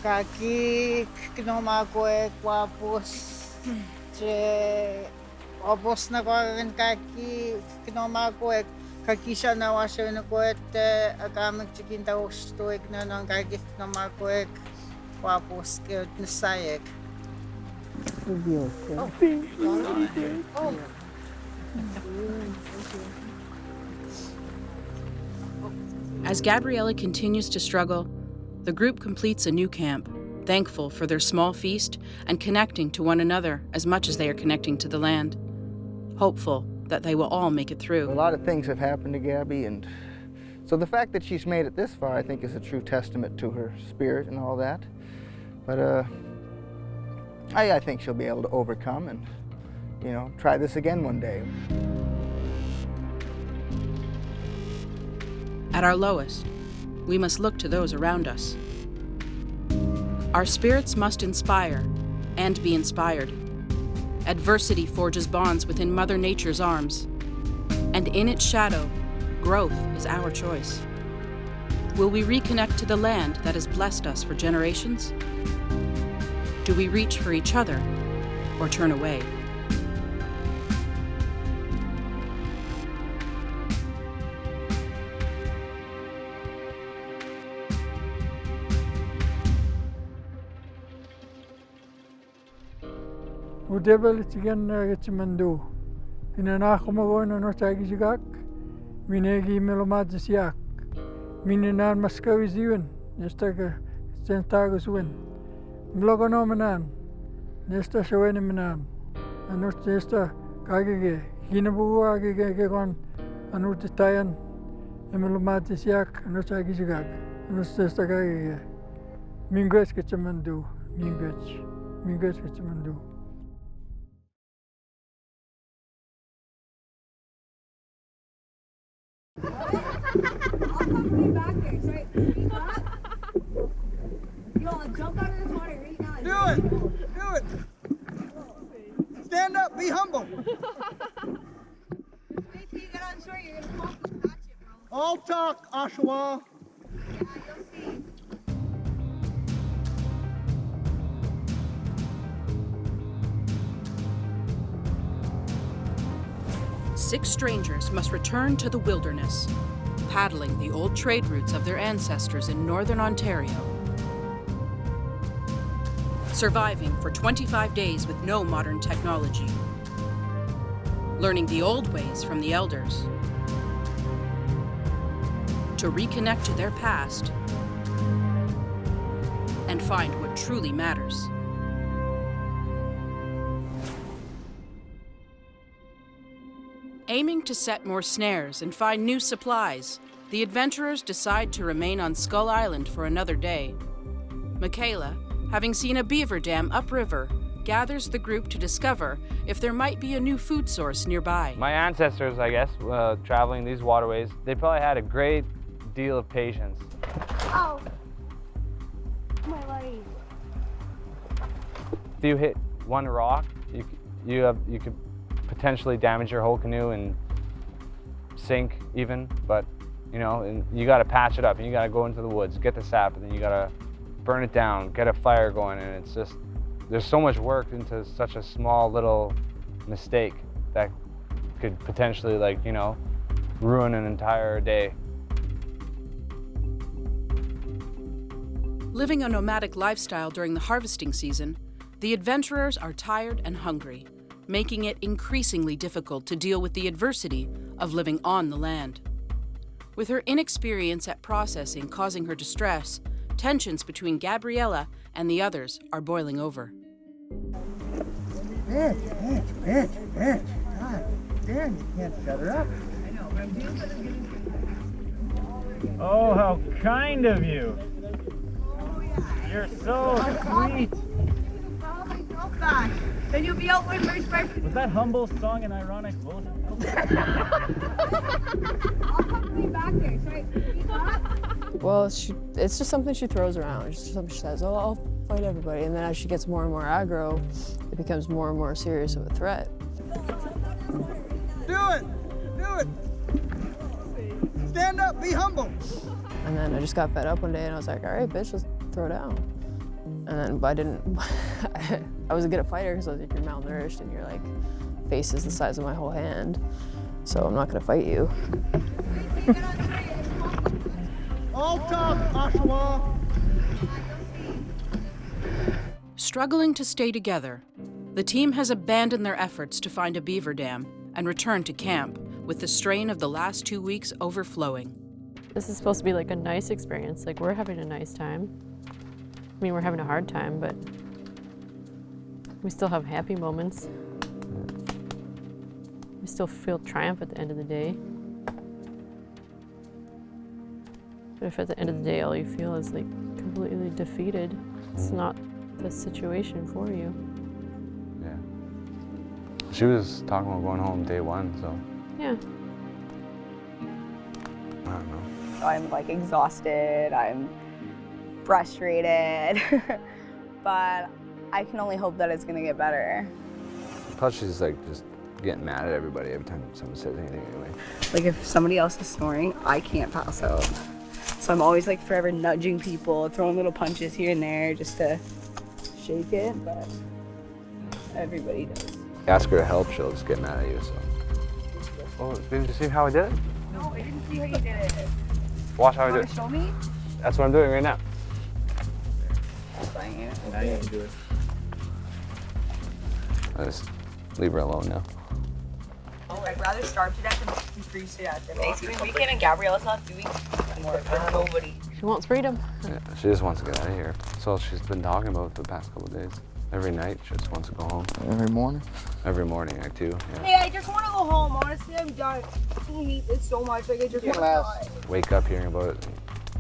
kaki kinoma ko kwapos che opos na ko kan kaki kinoma ko kaki siya na waso na ko agamit chikin daw stoik na nang kaki kinoma ko kwapos ke nasayek. Oh. As Gabriella continues to struggle, the group completes a new camp, thankful for their small feast and connecting to one another as much as they are connecting to the land. Hopeful that they will all make it through. A lot of things have happened to Gabby, and so the fact that she's made it this far, I think, is a true testament to her spirit and all that. But I think she'll be able to overcome and, try this again one day. At our lowest, we must look to those around us. Our spirits must inspire and be inspired. Adversity forges bonds within Mother Nature's arms, and in its shadow, growth is our choice. Will we reconnect to the land that has blessed us for generations? Do we reach for each other or turn away? Udebel tigan gitsimando. Pinanako mo na no tagi jigak. Minegi melomad siak. Mininan maskawi ziwen. Nesta sentago suwen. Mlogo no manan. Nesta shawen manan. Anut nesta kagege. Hinabu agege gon anut tayan. Melomad siak no tagi jigak. Anut nesta kagege. Mingwes gitsimando. Mingwes gitsimando. Do it! Stand up, be humble. All talk, Oshawa. Six strangers must return to the wilderness, paddling the old trade routes of their ancestors in northern Ontario. Surviving for 25 days with no modern technology. Learning the old ways from the elders. To reconnect to their past and find what truly matters. Aiming to set more snares and find new supplies, the adventurers decide to remain on Skull Island for another day. Michaela, having seen a beaver dam upriver, gathers the group to discover if there might be a new food source nearby. My ancestors, I guess, traveling these waterways, they probably had a great deal of patience. Oh, my leg. if you hit one rock, you could potentially damage your whole canoe and sink even, but you know, and you got to patch it up, and you got to go into the woods, get the sap, and then you got to burn it down, get a fire going, and it's just, there's so much work into such a small little mistake that could potentially, like, you know, ruin an entire day. Living a nomadic lifestyle during the harvesting season, the adventurers are tired and hungry, making it increasingly difficult to deal with the adversity of living on the land. With her inexperience at processing causing her distress, tensions between Gabriella and the others are boiling over. Bitch. God damn, you can't shut her up. I know, but I'm doing what I'm getting. Oh, how kind of you. You're so sweet. Then you'll be out with my spice. Was that humble song an ironic bullshit? I'll come back there. Sorry. Well, it's just something she throws around. It's just something she says, oh, I'll fight everybody. And then as she gets more and more aggro, it becomes more and more serious of a threat. Do it! Stand up, be humble. And then I just got fed up one day and I was like, all right, bitch, let's throw down. And then, but I was a good fighter because I was like, you're malnourished and your like face is the size of my whole hand. So I'm not gonna fight you. All top, Oshawa. Struggling to stay together, the team has abandoned their efforts to find a beaver dam and return to camp with the strain of the last 2 weeks overflowing. This is supposed to be like a nice experience. Like, we're having a nice time. I mean, we're having a hard time, but we still have happy moments. We still feel triumph at the end of the day. But if at the end of the day all you feel is like completely defeated, it's not the situation for you. Yeah. She was talking about going home day one, so. Yeah. I don't know. So I'm like exhausted, I'm frustrated, but I can only hope that it's gonna get better. Plus she's like just getting mad at everybody every time someone says anything anyway. Like if somebody else is snoring, I can't pass out. So I'm always like forever nudging people, throwing little punches here and there just to shake it, but everybody does. Ask her to help, she'll just get mad at you, so. Oh, didn't you see how I did it? No, I didn't see how you did it. Watch how I do You it. wanna show me? That's what I'm doing right now. Now you can do it. I just leave her alone now. Oh, I'd rather starve to death than freeze to death. Thanksgiving weekend and Gabriella's not doing more for nobody. She wants freedom. Yeah, she just wants to get out of here. That's all she's been talking about for the past couple of days. Every night, she just wants to go home. Every morning? Every morning, like too, yeah. Hey, I just want to go home. Honestly, I'm done. I hate this so much. Like, I just want to die. Wake up hearing about it,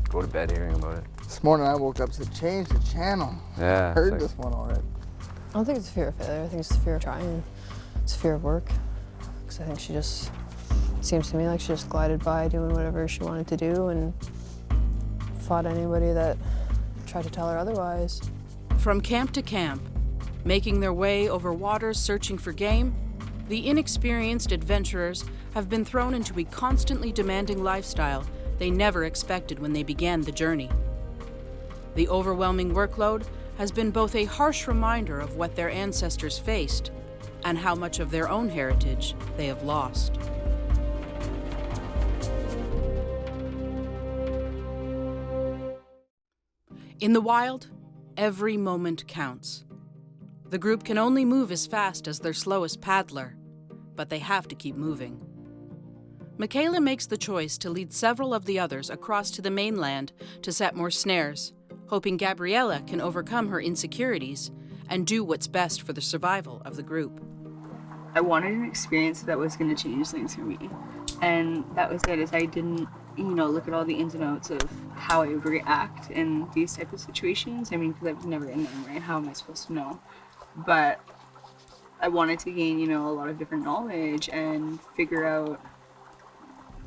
go to bed hearing about it. This morning I woke up and said, change the channel. Yeah. Heard like, this one already. I don't think it's a fear of failure. I think it's a fear of trying. It's a fear of work. Because I think she just, it seems to me like she just glided by doing whatever she wanted to do and fought anybody that tried to tell her otherwise. From camp to camp, making their way over waters searching for game, the inexperienced adventurers have been thrown into a constantly demanding lifestyle they never expected when they began the journey. The overwhelming workload has been both a harsh reminder of what their ancestors faced and how much of their own heritage they have lost. In the wild, every moment counts. The group can only move as fast as their slowest paddler, but they have to keep moving. Michaela makes the choice to lead several of the others across to the mainland to set more snares, hoping Gabriella can overcome her insecurities and do what's best for the survival of the group. I wanted an experience that was going to change things for me. And that was it, is I didn't, look at all the ins and outs of how I would react in these type of situations. I mean, because I was never in them, right? How am I supposed to know? But I wanted to gain, a lot of different knowledge and figure out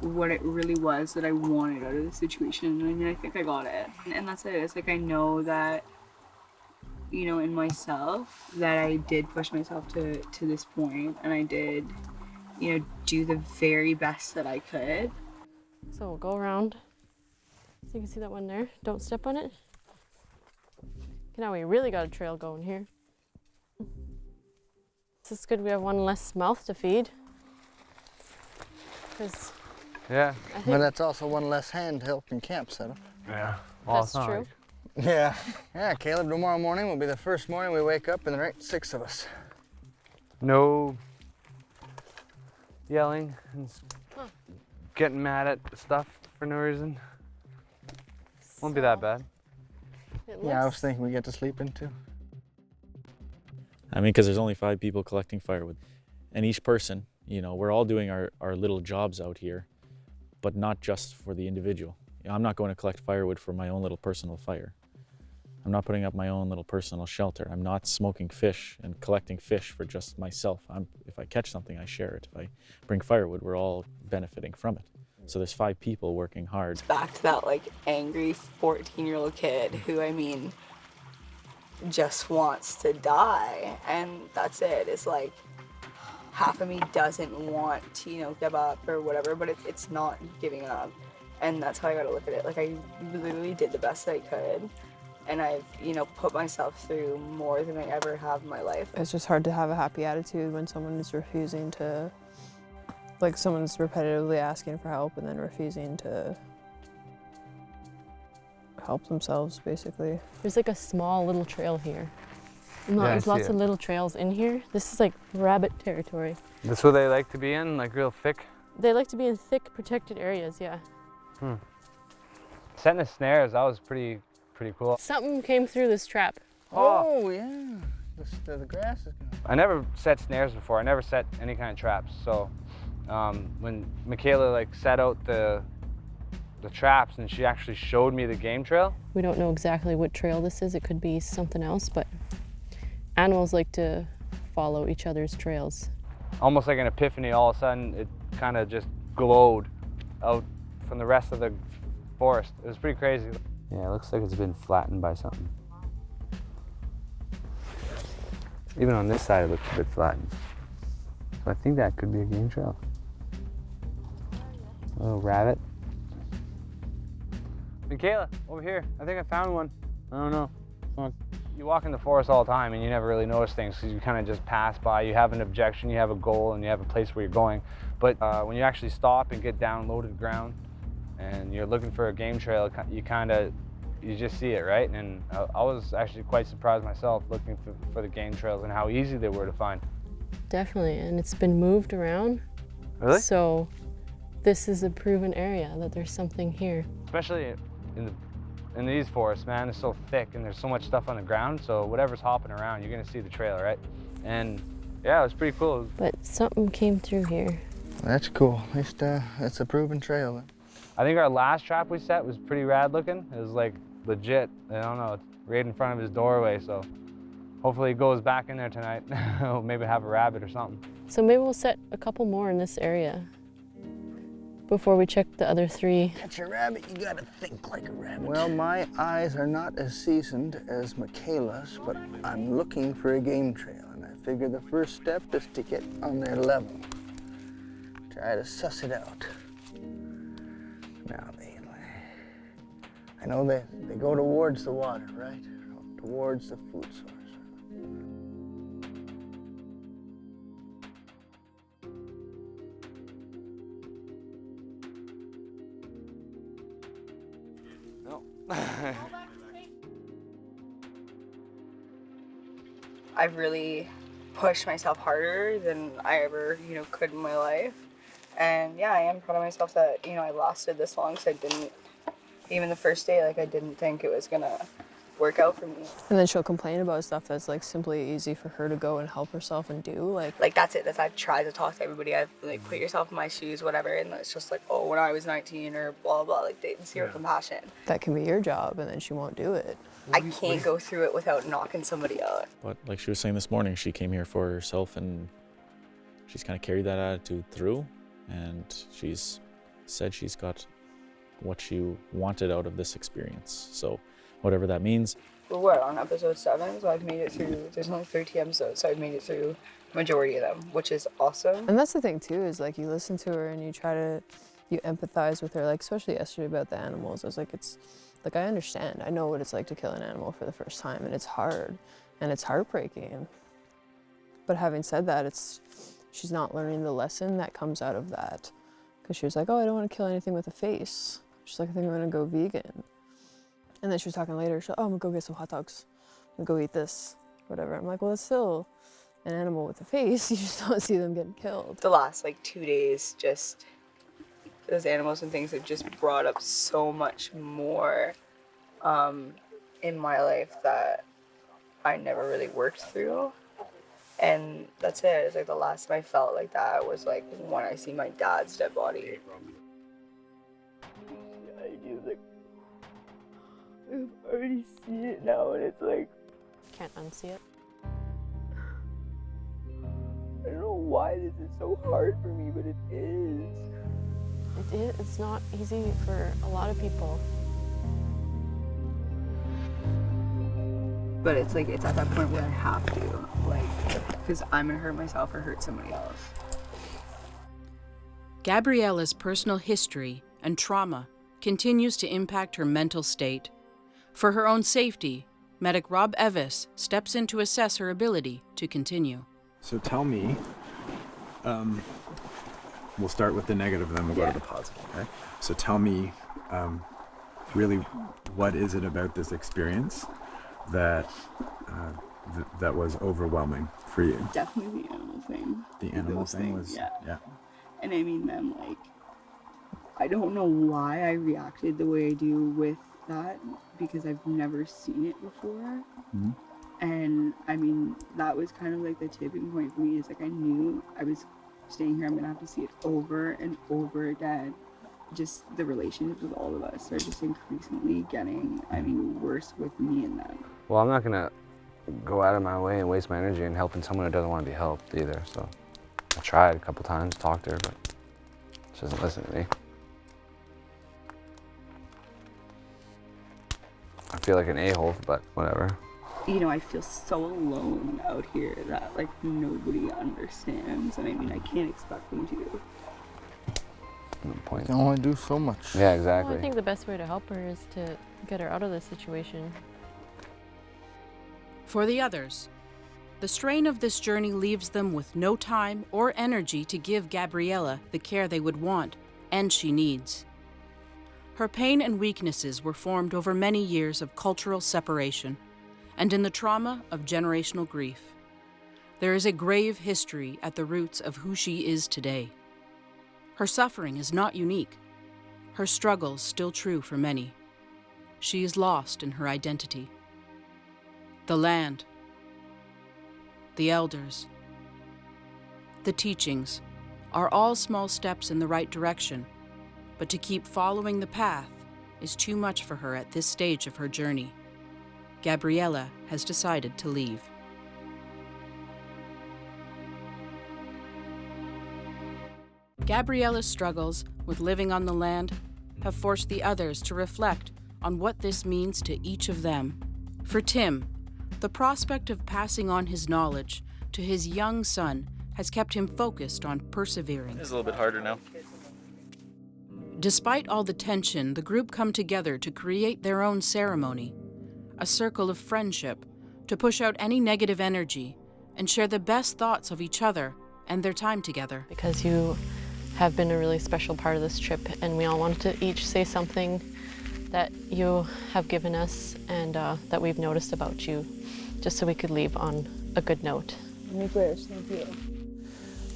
what it really was that I wanted out of the situation. I mean, I think I got it. And that's it. It's like I know that, you know, in myself that I did push myself to this point, and I did, you know, do the very best that I could. So we'll go around. So you can see that one there. Don't step on it. Now we really got a trail going here. This is good. We have one less mouth to feed. Yeah. But that's also one less hand to help in camp setup. Yeah. Well, that's true. Yeah. Yeah, Caleb, tomorrow morning will be the first morning we wake up and there ain't 6 of us. No yelling and getting mad at stuff for no reason. Won't be that bad. Yeah, I was thinking we get to sleep in too. I mean, because there's only 5 people collecting firewood. And each person, you know, we're all doing our little jobs out here, but not just for the individual. You know, I'm not going to collect firewood for my own little personal fire. I'm not putting up my own little personal shelter. I'm not smoking fish and collecting fish for just myself. If I catch something, I share it. If I bring firewood, we're all benefiting from it. So there's 5 people working hard. It's back to that like angry 14-year-old kid who, I mean, just wants to die, and that's it. It's like half of me doesn't want to, you know, give up or whatever, but it's not giving up, and that's how I gotta look at it. Like, I literally did the best I could, and I've, you know, put myself through more than I ever have in my life. It's just hard to have a happy attitude when someone is refusing to, like, someone's repetitively asking for help and then refusing to help themselves, basically. There's like a small little trail here. There's lots of little trails in here. This is like rabbit territory. That's what they like to be in, like real thick? They like to be in thick, protected areas, yeah. Setting the snares, that was pretty cool. Something came through this trap. Oh yeah, the grass is gone. I never set snares before. I never set any kind of traps. So when Michaela like set out the traps and she actually showed me the game trail. We don't know exactly what trail this is. It could be something else, but animals like to follow each other's trails. Almost like an epiphany, all of a sudden it kind of just glowed out from the rest of the forest. It was pretty crazy. Yeah, it looks like it's been flattened by something. Even on this side it looks a bit flattened. So I think that could be a game trail. A little rabbit. Michaela, over here. I think I found one. I don't know. You walk in the forest all the time and you never really notice things because you kind of just pass by. You have an objection, you have a goal, and you have a place where you're going. But when you actually stop and get down low to the ground and you're looking for a game trail, you just see it, right? And I was actually quite surprised myself looking for the game trails and how easy they were to find. Definitely, and it's been moved around. Really? So this is a proven area that there's something here. Especially in these forests, man, it's so thick and there's so much stuff on the ground, so whatever's hopping around, you're gonna see the trail, right? And yeah, it was pretty cool. But something came through here. That's cool. At least it's a proven trail. I think our last trap we set was pretty rad looking. It was like legit. I don't know, it's right in front of his doorway, so hopefully he goes back in there tonight. Maybe have a rabbit or something. So maybe we'll set a couple more in this area before we check the other 3. Catch a rabbit, you gotta think like a rabbit. Well, my eyes are not as seasoned as Michaela's, but I'm looking for a game trail, and I figure the first step is to get on their level. Try to suss it out. Now, I know they go towards the water, right? Towards the food source. I've really pushed myself harder than I ever, you know, could in my life. And yeah, I am proud of myself that, you know, I lasted this long, because I didn't, even the first day, like, I didn't think it was gonna work out for me. And then she'll complain about stuff that's like simply easy for her to go and help herself and do. Like that's it. I've tried to talk to everybody. I've like put yourself in my shoes, whatever, and it's just like, oh, when I was 19 or blah blah. Like they zero compassion. That can be your job, and then she won't do it. I can't go through it without knocking somebody out. But like she was saying this morning, she came here for herself, and she's kind of carried that attitude through, and she's said she's got what she wanted out of this experience. So whatever that means, we're what, on episode 7, so I've made it through, there's only 13 episodes, so I've made it through majority of them, which is awesome. And that's the thing too, is like you listen to her and you empathize with her, like especially yesterday about the animals. I was like, it's like, I understand. I know what it's like to kill an animal for the first time, and it's hard and it's heartbreaking. But having said that, she's not learning the lesson that comes out of that. Because she was like, oh, I don't want to kill anything with a face. She's like, I think I'm gonna go vegan. And then she was talking later, she's like, oh, I'm gonna go get some hot dogs. I'm gonna go eat this, whatever. I'm like, well, it's still an animal with a face. You just don't see them getting killed. The last like 2 days, just those animals and things have just brought up so much more in my life that I never really worked through. And that's it. It's like the last time I felt like that was like when I see my dad's dead body. I've already seen it now, and it's like, can't unsee it. I don't know why this is so hard for me, but it is. It's not easy for a lot of people. But it's like, it's at that point where I have to, like, because I'm gonna hurt myself or hurt somebody else. Gabriella's personal history and trauma continues to impact her mental state. For her own safety, medic Rob Evis steps in to assess her ability to continue. So tell me, we'll start with the negative and then we'll go to the positive, okay? So tell me, really, what is it about this experience that that was overwhelming for you? Definitely the animal thing. The animal thing was, yeah. And I mean them, like, I don't know why I reacted the way I do with that, because I've never seen it before. Mm-hmm. And I mean, that was kind of like the tipping point for me. Is like, I knew I was staying here, I'm gonna have to see it over and over again. Just the relationships with all of us are just increasingly getting, I mean, worse with me and them. Well, I'm not gonna go out of my way and waste my energy in helping someone who doesn't want to be helped either. So I tried a couple times, talked to her, but she doesn't listen to me. I feel like an a-hole, but whatever. You know, I feel so alone out here that like nobody understands, and I mean, I can't expect them to. No point. You can only do so much. Yeah, exactly. Well, I think the best way to help her is to get her out of this situation. For the others, the strain of this journey leaves them with no time or energy to give Gabriella the care they would want and she needs. Her pain and weaknesses were formed over many years of cultural separation and in the trauma of generational grief. There is a grave history at the roots of who she is today. Her suffering is not unique. Her struggles still true for many. She is lost in her identity. The land, the elders, the teachings are all small steps in the right direction, but to keep following the path is too much for her at this stage of her journey. Gabriella has decided to leave. Gabriella's struggles with living on the land have forced the others to reflect on what this means to each of them. For Tim, the prospect of passing on his knowledge to his young son has kept him focused on persevering. It's a little bit harder now. Despite all the tension, the group come together to create their own ceremony, a circle of friendship to push out any negative energy and share the best thoughts of each other and their time together. Because you have been a really special part of this trip, and we all wanted to each say something that you have given us and that we've noticed about you, just so we could leave on a good note. Any prayers, thank you.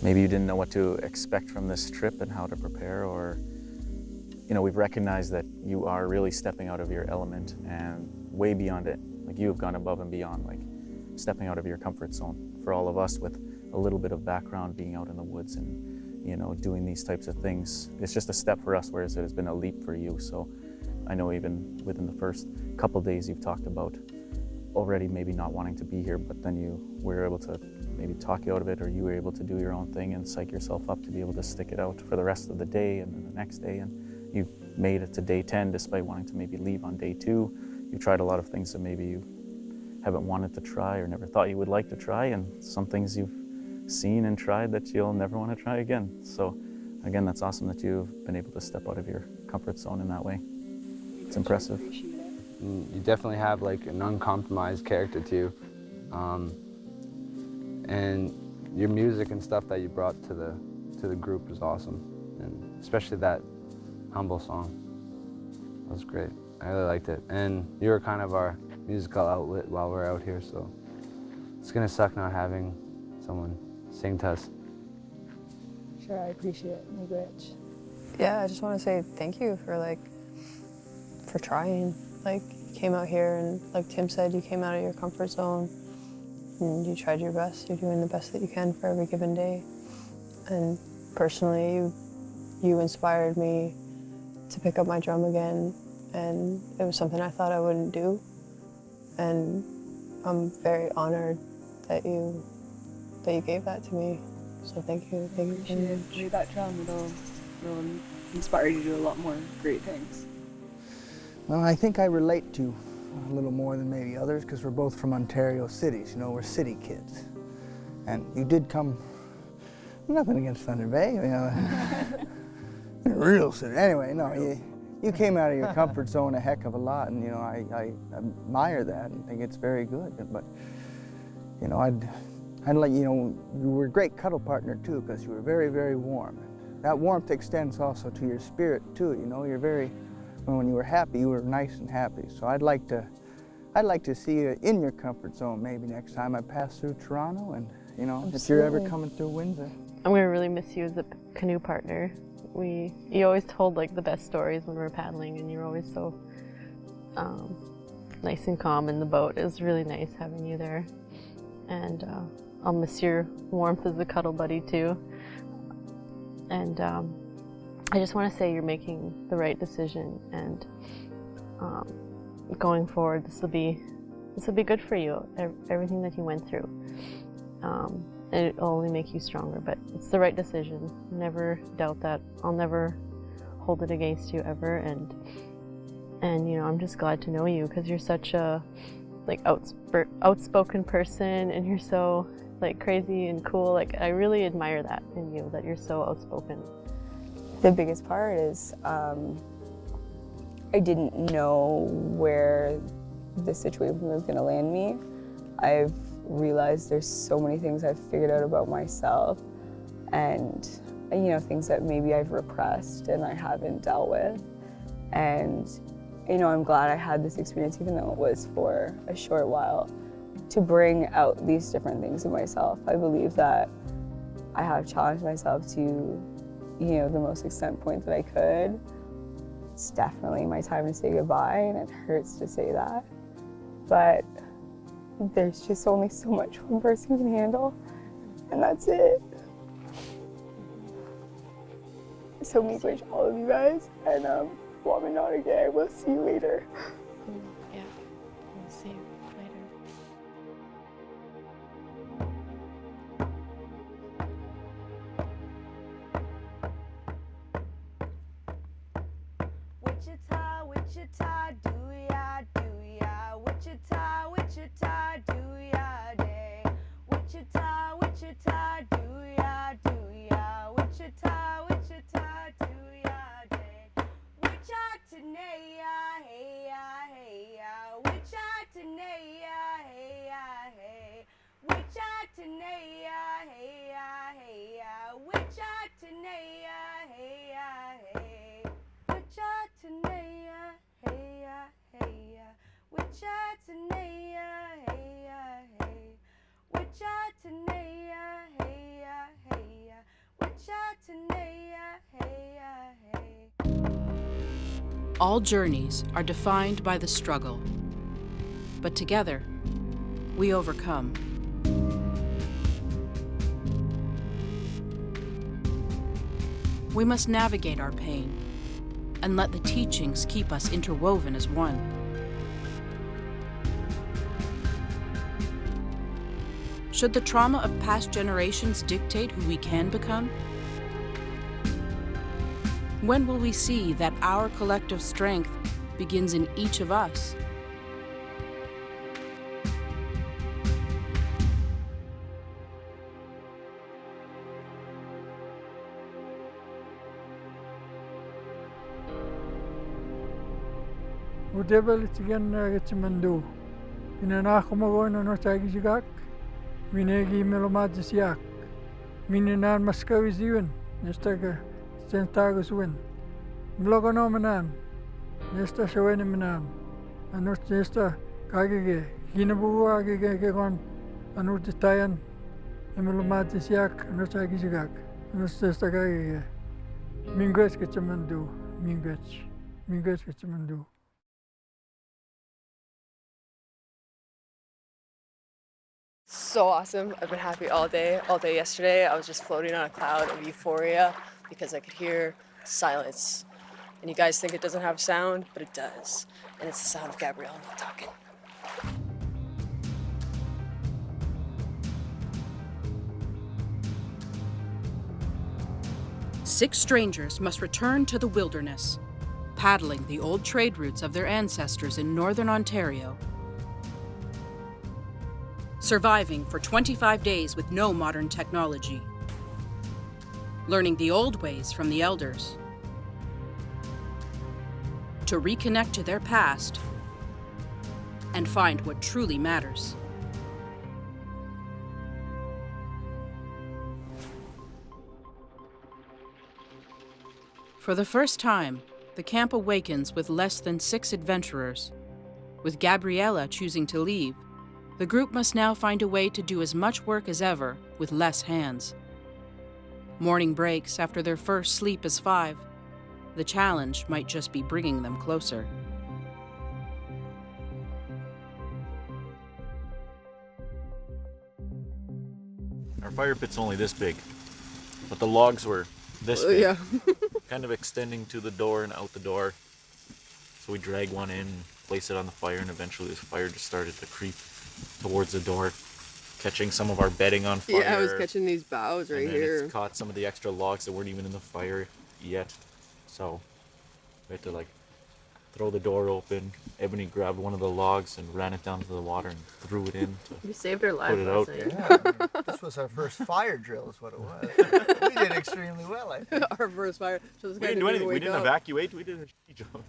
Maybe you didn't know what to expect from this trip and how to prepare, or, you know, we've recognized that you are really stepping out of your element and way beyond it. Like, you have gone above and beyond, like stepping out of your comfort zone. For all of us with a little bit of background being out in the woods and, you know, doing these types of things, it's just a step for us, whereas it has been a leap for you. So I know even within the first couple days you've talked about already maybe not wanting to be here, but then you were able to maybe talk you out of it, or you were able to do your own thing and psych yourself up to be able to stick it out for the rest of the day and then the next day. And you've made it to day 10 despite wanting to maybe leave on day 2. You tried a lot of things that maybe you haven't wanted to try or never thought you would like to try, and some things you've seen and tried that you'll never want to try again. So again, that's awesome that you've been able to step out of your comfort zone in that way. It's impressive. You definitely have like an uncompromised character to you. And your music and stuff that you brought to the group is awesome. And especially that Humble song. That was great. I really liked it. And you were kind of our musical outlet while we're out here, so it's gonna suck not having someone sing to us. Sure, I appreciate it. I'm rich. Yeah, I just want to say thank you for for trying. Like, you came out here and like Tim said, you came out of your comfort zone and you tried your best. You're doing the best that you can for every given day. And personally, you inspired me to pick up my drum again, and it was something I thought I wouldn't do. And I'm very honored that you gave that to me. So thank you very much. Play that drum, it'll inspire you to do a lot more great things. Well, I think I relate to a little more than maybe others because we're both from Ontario cities, you know, we're city kids. And you did come, nothing against Thunder Bay, you know, real city. Anyway, no, you came out of your comfort zone a heck of a lot, and you know, I admire that and think it's very good. But, you know, I'd let you know, you were a great cuddle partner too, because you were very, very warm. That warmth extends also to your spirit too, you know, you're very, when you were happy, you were nice and happy. So I'd like to see you in your comfort zone maybe next time I pass through Toronto, and you know, Absolutely. if you're ever coming through Windsor. I'm gonna really miss you as a canoe partner. You always told like the best stories when we were paddling, and you're always so nice and calm in the boat. It was really nice having you there, and I'll miss your warmth as a cuddle buddy too. And I just want to say you're making the right decision, and going forward, this will be good for you. Everything that you went through. It'll only make you stronger, but it's the right decision. Never doubt that. I'll never hold it against you ever, and you know, I'm just glad to know you because you're such a like outspoken person, and you're so like crazy and cool. Like, I really admire that in you, that you're so outspoken. The biggest part is I didn't know where this situation was going to land me. I've realized there's so many things I've figured out about myself, and you know, things that maybe I've repressed and I haven't dealt with. And you know, I'm glad I had this experience, even though it was for a short while, to bring out these different things in myself. I believe that I have challenged myself to, you know, the most extent point that I could. It's definitely my time to say goodbye, and it hurts to say that. But there's just only so much one person can handle, and that's it. So miigwech all of you guys, and Waminarige, we'll see you later. Yeah, we'll see you later. Wichita, Wichita, do ya, Wichita, Wichita, do ya day. Wichita, Wichita, do ya, Wichita, Wichita, do ya day. Wichatanea, hey ya, hey ya, Wichatanea, hey ya, hey. Wichatanea, hey ya, hey ya, Wichatanea, hey ya, hey. Wichatanea, hey ya, hey ya, Wichatanea, hey ya, hey. Wichatanea, hey ya, hey ya, Wichatanea, hey ya, hey. All journeys are defined by the struggle, but together we overcome. We must navigate our pain and let the teachings keep us interwoven as one. Should the trauma of past generations dictate who we can become? When will we see that our collective strength begins in each of us? Udebel again Gitmandu. In an Akumagon and Otagizigak, Minegi Melomadzisiak. Mininan Mascavis even, Nestaga Stentagus win. Mlogonomanan, Nesta Shaweniminan, and Nesta Kagige, Hinabu Agigagon, and Utitayan, Emelomadzisiak, and Otagizigak, and Nesta Kagige. Minguets Gitmandu, Minguets Gitmandu. So awesome. I've been happy all day yesterday. I was just floating on a cloud of euphoria because I could hear silence. And you guys think it doesn't have sound, but it does. And it's the sound of Gabrielle and me talking. Six strangers must return to the wilderness, paddling the old trade routes of their ancestors in northern Ontario. Surviving for 25 days with no modern technology. Learning the old ways from the elders. To reconnect to their past and find what truly matters. For the first time, the camp awakens with less than 6 adventurers. With Gabriella choosing to leave, the group must now find a way to do as much work as ever with less hands. Morning breaks after their first sleep as 5. The challenge might just be bringing them closer. Our fire pit's only this big, but the logs were this big. Yeah. Kind of extending to the door and out the door. So we drag one in, place it on the fire, and eventually this fire just started to creep towards the door, catching some of our bedding on fire. Yeah, I was catching these boughs right and then here. It's caught some of the extra logs that weren't even in the fire yet. So we had to like throw the door open. Ebony grabbed one of the logs and ran it down to the water and threw it in. You saved our lives put it out. Yeah, this was our first fire drill is what it was. We did extremely well, I think. Our first fire. So We didn't do anything. We didn't evacuate. We did a shitty job.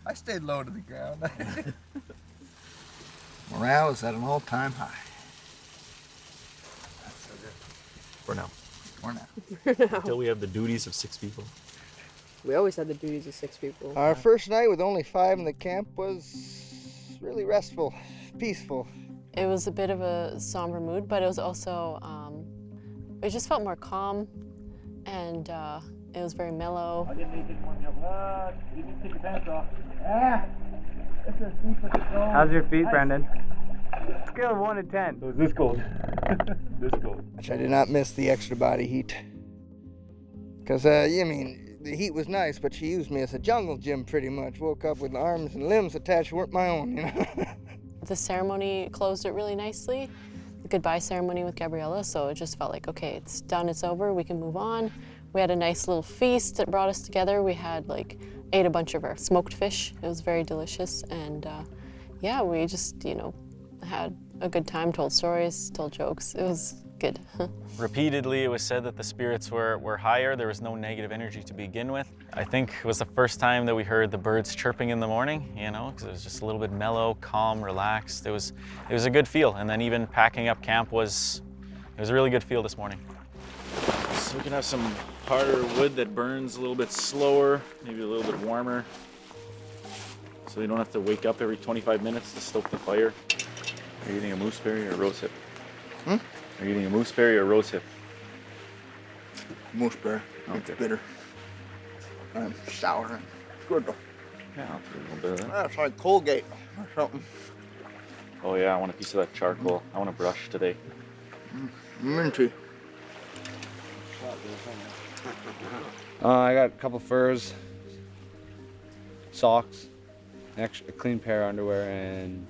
I stayed low to the ground. Morale is at an all-time high. That's so good. For now. For now. Until we have the duties of 6 people. We always had the duties of 6 people. Our first night with only 5 in the camp was really restful, peaceful. It was a bit of a somber mood, but it was also, it just felt more calm, and it was very mellow. I didn't take your pants off. How's your feet, Brendan? Scale of 1 to 10. It was this cold. This cold. Which I did not miss the extra body heat. Because, the heat was nice, but she used me as a jungle gym pretty much. Woke up with arms and limbs attached weren't my own, you know. The ceremony closed it really nicely, the goodbye ceremony with Gabriella, so it just felt like, okay, it's done, it's over, we can move on. We had a nice little feast that brought us together. We had ate a bunch of our smoked fish. It was very delicious, and yeah, we just, had a good time, told stories, told jokes. It was good. Repeatedly, it was said that the spirits were higher. There was no negative energy to begin with. I think it was the first time that we heard the birds chirping in the morning, because it was just a little bit mellow, calm, relaxed. It was a good feel. And then even packing up camp was a really good feel this morning. So we can have some harder wood that burns a little bit slower, maybe a little bit warmer. So you don't have to wake up every 25 minutes to stoke the fire. Are you eating a mooseberry or a rose hip? Are you eating a mooseberry or a rose hip? Mooseberry. Okay. It's bitter. And sour. It's good though. Yeah, I'll do a little bit of that. That's like Colgate or something. Oh yeah, I want a piece of that charcoal. I want a brush today. Minty. I got a couple furs, socks, a clean pair of underwear, and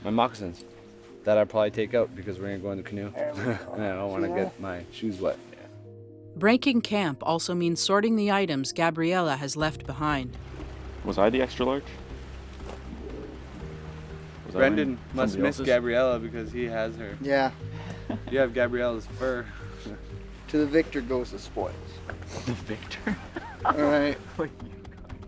my moccasins that I'd probably take out because we're gonna go in the canoe. And I don't want to get my shoes wet. Breaking camp also means sorting the items Gabriella has left behind. Was I the extra large? Brendan must miss Gabriella because he has her. Yeah. You have Gabriella's fur. To the victor goes the spoils. The victor? All right.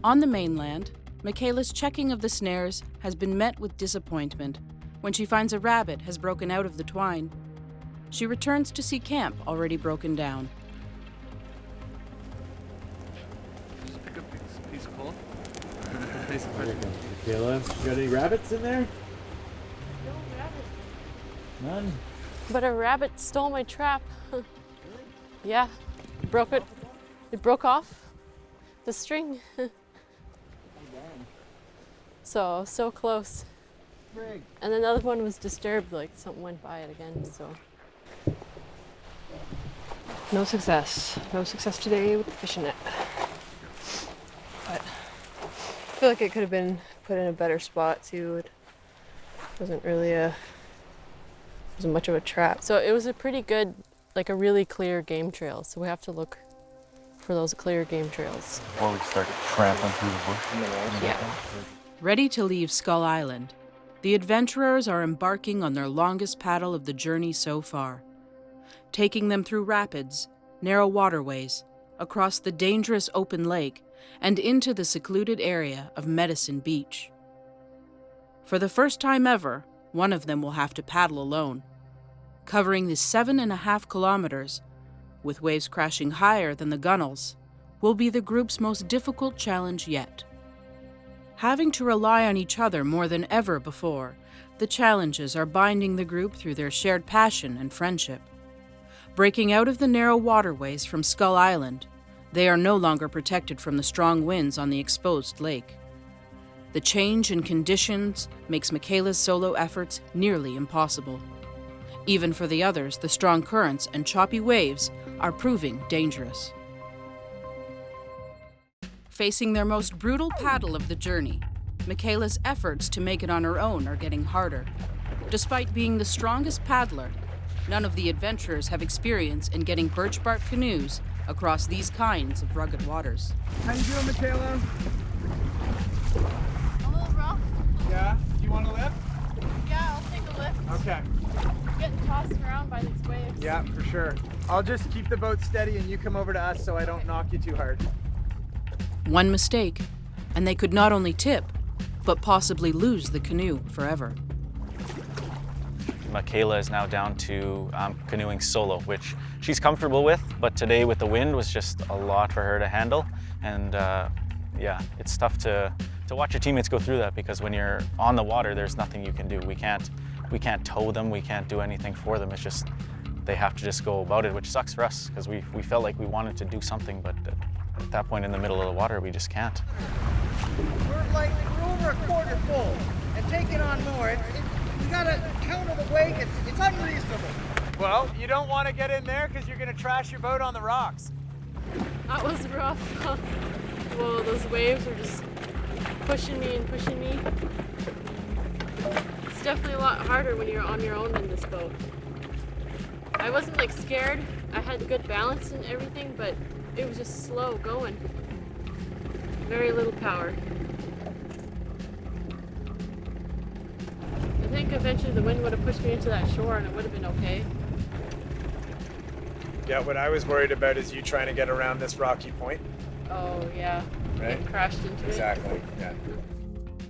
On the mainland, Michaela's checking of the snares has been met with disappointment when she finds a rabbit has broken out of the twine. She returns to see camp already broken down. Just pick up a piece of coal. Michaela, you got any rabbits in there? No rabbit. None? But a rabbit stole my trap. Yeah, broke it. It broke off the string. So close. Frig. And another one was disturbed, like something went by it again, so. No success. No success today with the fishing net. But I feel like it could have been put in a better spot too. It wasn't much of a trap. So it was a pretty good, like a really clear game trail. So we have to look for those clear game trails. Before we start tramping through the bush. Yeah. Ready to leave Skull Island, the adventurers are embarking on their longest paddle of the journey so far, taking them through rapids, narrow waterways, across the dangerous open lake, and into the secluded area of Medicine Beach. For the first time ever, one of them will have to paddle alone, covering the 7.5 kilometers, with waves crashing higher than the gunnels, will be the group's most difficult challenge yet. Having to rely on each other more than ever before, the challenges are binding the group through their shared passion and friendship. Breaking out of the narrow waterways from Skull Island, they are no longer protected from the strong winds on the exposed lake. The change in conditions makes Michaela's solo efforts nearly impossible. Even for the others, the strong currents and choppy waves are proving dangerous. Facing their most brutal paddle of the journey, Michaela's efforts to make it on her own are getting harder. Despite being the strongest paddler, none of the adventurers have experience in getting birch bark canoes across these kinds of rugged waters. How you doing, Michaela? A little rough. Yeah? Do you want to lift? Yeah, I'll take a lift. Okay. I'm getting tossed around by these waves. Yeah, for sure. I'll just keep the boat steady and you come over to us so I don't knock you too hard. One mistake, and they could not only tip, but possibly lose the canoe forever. Michaela is now down to canoeing solo, which she's comfortable with, but today with the wind was just a lot for her to handle. And yeah, it's tough to watch your teammates go through that, because when you're on the water, there's nothing you can do. We can't tow them, we can't do anything for them. It's just, they have to just go about it, which sucks for us, because we felt like we wanted to do something, but at that point in the middle of the water, we just can't. We're over a quarter full and taking on more. You gotta counter the wake. It's unreasonable. Well, you don't want to get in there because you're going to trash your boat on the rocks. That was rough. Whoa, those waves were just pushing me and pushing me. It's definitely a lot harder when you're on your own in this boat. I wasn't like scared. I had good balance and everything, but it was just slow going. Very little power. I think eventually the wind would have pushed me into that shore and it would have been okay. Yeah, what I was worried about is you trying to get around this rocky point. Oh yeah, Right? Getting crashed into Exactly, yeah.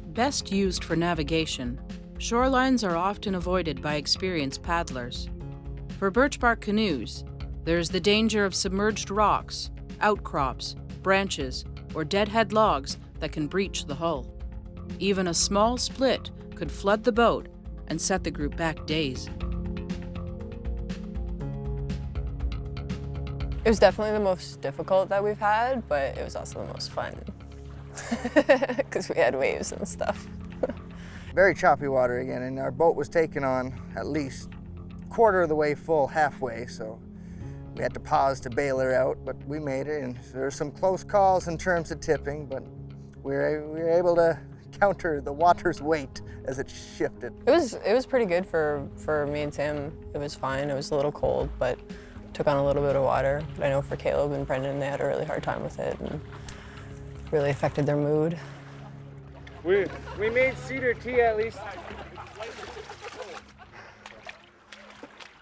Best used for navigation, shorelines are often avoided by experienced paddlers. For birch bark canoes, there's the danger of submerged rocks, outcrops, branches, or deadhead logs that can breach the hull. Even a small split could flood the boat and set the group back days. It was definitely the most difficult that we've had, but it was also the most fun because we had waves and stuff. Very choppy water again, and our boat was taken on at least quarter of the way full, halfway, so we had to pause to bail her out, but we made it, and there were some close calls in terms of tipping, but we were able to counter the water's weight as it shifted. It was pretty good for me and Tim. It was fine. It was a little cold, but took on a little bit of water. But I know for Caleb and Brendan, they had a really hard time with it and really affected their mood. We made cedar tea at least.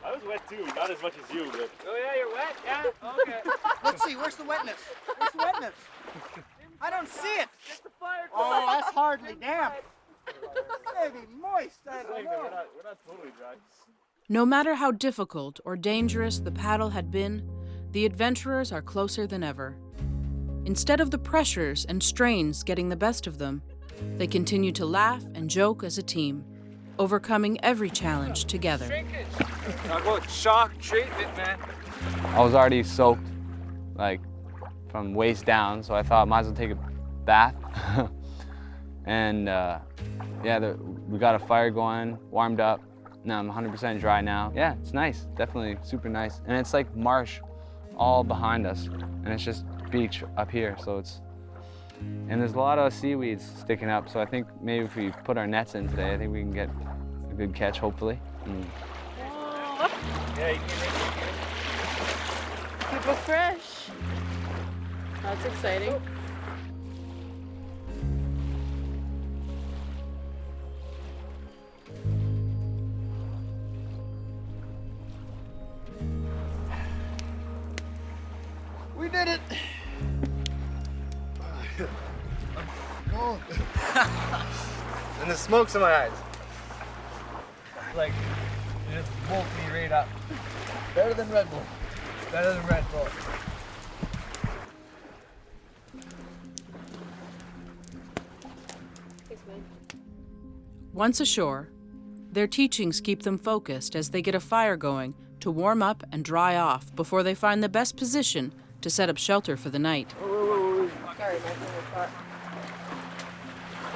I was wet too, not as much as you, but... Oh yeah, you're wet? Yeah? Okay. Let's see, where's the wetness? Where's the wetness? I don't see it. Oh, that's hardly damp. Maybe moist. I don't know. We're not totally dry. No matter how difficult or dangerous the paddle had been, the adventurers are closer than ever. Instead of the pressures and strains getting the best of them, they continue to laugh and joke as a team, overcoming every challenge together. Talk about shock treatment, man. I was already soaked, like, from waist down, so I thought I might as well take a bath. And yeah, we got a fire going, warmed up. Now I'm 100% dry now. Yeah, it's nice, definitely super nice. And it's like marsh all behind us, and it's just beach up here, so it's, and there's a lot of seaweeds sticking up, so I think maybe if we put our nets in today, I think we can get a good catch, hopefully. Yeah, you can Keep it fresh. That's exciting. We did it. Cold. And the smoke's in my eyes. Like, it just woke me right up. Better than Red Bull. Better than Red Bull. Once ashore, their teachings keep them focused as they get a fire going to warm up and dry off before they find the best position to set up shelter for the night. Sorry, my finger caught.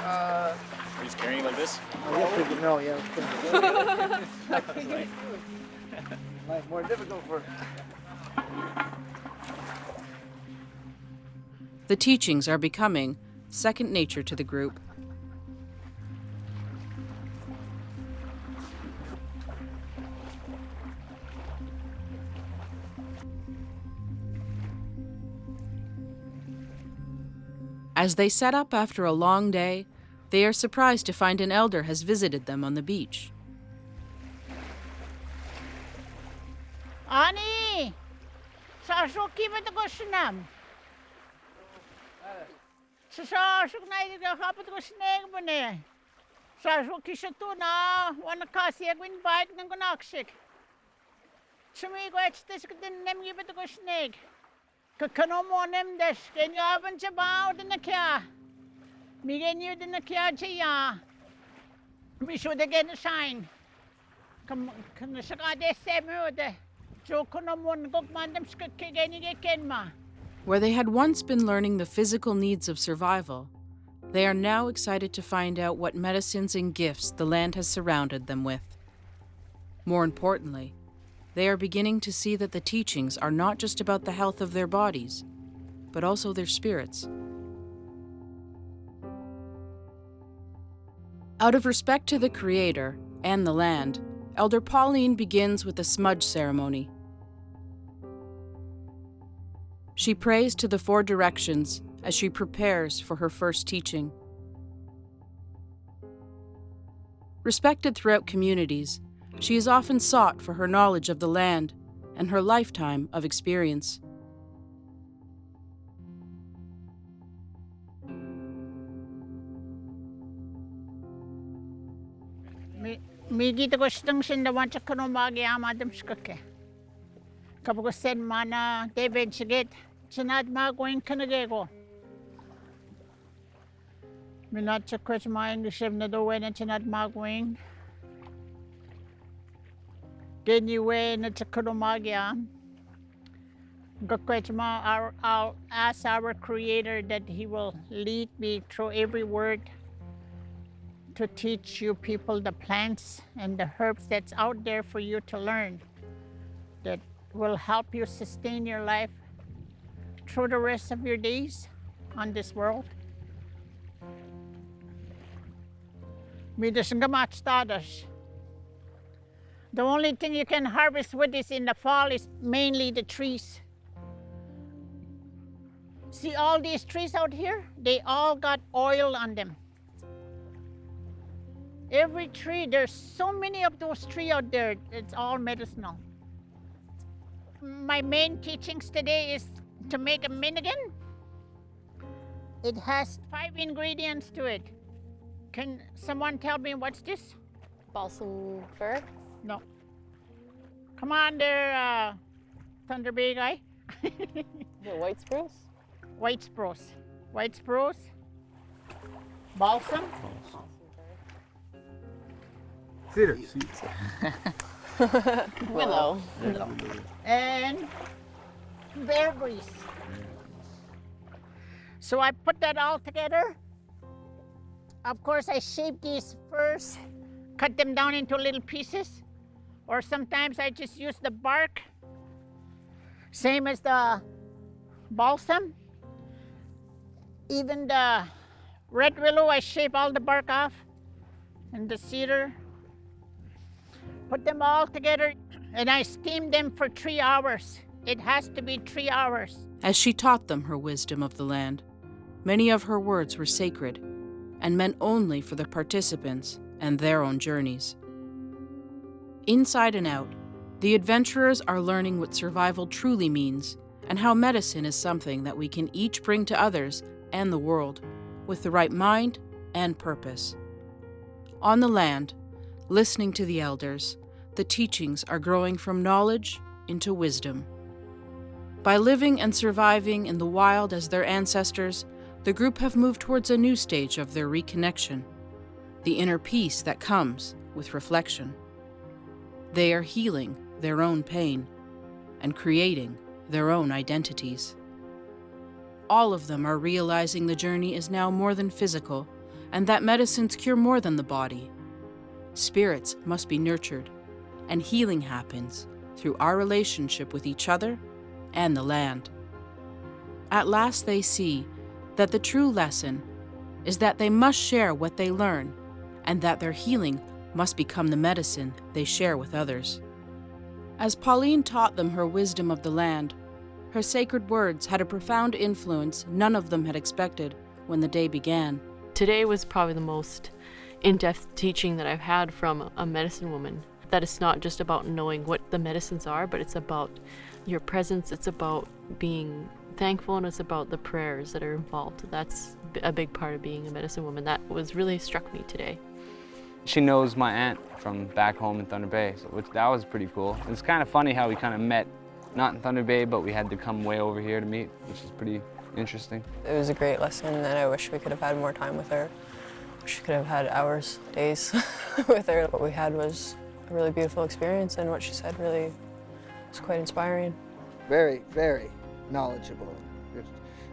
Are you just carrying it like this? No, yeah. Might more difficult for. The teachings are becoming second nature to the group. As they set up after a long day, they are surprised to find an elder has visited them on the beach. Ani! Sashoki ba to kusnam? Sashoki na ito kapit ko snake mo ne. Sashoki siya to na wana kasi agwin bite ng kunaksik. Sumigo etstes ko din nem gibe to snake. Kakano mo nem des kenya aban sa bao din na kya. Migen yu din na kya siya. Mi should again sign. Kam sakade semude. Where they had once been learning the physical needs of survival, they are now excited to find out what medicines and gifts the land has surrounded them with. More importantly, they are beginning to see that the teachings are not just about the health of their bodies, but also their spirits. Out of respect to the Creator and the land, Elder Pauline begins with a smudge ceremony. She prays to the four directions as she prepares for her first teaching. Respected throughout communities, she is often sought for her knowledge of the land and her lifetime of experience. Migi to gustong sindawan sa kanumagi amadam skake. Kapag sen mana David sigit, sinad magoing kanagego. Minat sa kwes ma English na dowen at sinad magoing. Genywe na sa kanumagi am. Gakwes ma I'll ask our Creator that He will lead me through every word, to teach you people the plants and the herbs that's out there for you to learn, that will help you sustain your life through the rest of your days on this world. The only thing you can harvest with this in the fall is mainly the trees. See all these trees out here? They all got oil on them. Every tree, there's so many of those trees out there, it's all medicinal. My main teachings today is to make a minigan, It has 5 ingredients to it. Can someone tell me what's this? Balsam fir? No. Come on there, Thunder Bay guy. The white spruce? White spruce. White spruce. Balsam. Cedar. Willow. And bear grease. So I put that all together. Of course, I shape these first, cut them down into little pieces, or sometimes I just use the bark, same as the balsam. Even the red willow, I shape all the bark off, and the cedar. Put them all together, and I steam them for 3 hours. It has to be 3 hours. As she taught them her wisdom of the land, many of her words were sacred and meant only for the participants and their own journeys. Inside and out, the adventurers are learning what survival truly means and how medicine is something that we can each bring to others and the world with the right mind and purpose. On the land, listening to the elders, the teachings are growing from knowledge into wisdom. By living and surviving in the wild as their ancestors, the group have moved towards a new stage of their reconnection, the inner peace that comes with reflection. They are healing their own pain and creating their own identities. All of them are realizing the journey is now more than physical and that medicines cure more than the body. Spirits must be nurtured, and healing happens through our relationship with each other and the land. At last they see that the true lesson is that they must share what they learn and that their healing must become the medicine they share with others. As Pauline taught them her wisdom of the land, her sacred words had a profound influence none of them had expected when the day began. Today was probably the most in-depth teaching that I've had from a medicine woman. That it's not just about knowing what the medicines are, but it's about your presence, it's about being thankful, and it's about the prayers that are involved. That's a big part of being a medicine woman. That was really struck me today. She knows my aunt from back home in Thunder Bay, that was pretty cool. It's kind of funny how we kind of met, not in Thunder Bay, but we had to come way over here to meet, which is pretty interesting. It was a great lesson, and I wish we could have had more time with her. Wish we could have had hours, days with her. What we had was a really beautiful experience, and what she said really was quite inspiring. Very, very knowledgeable. It's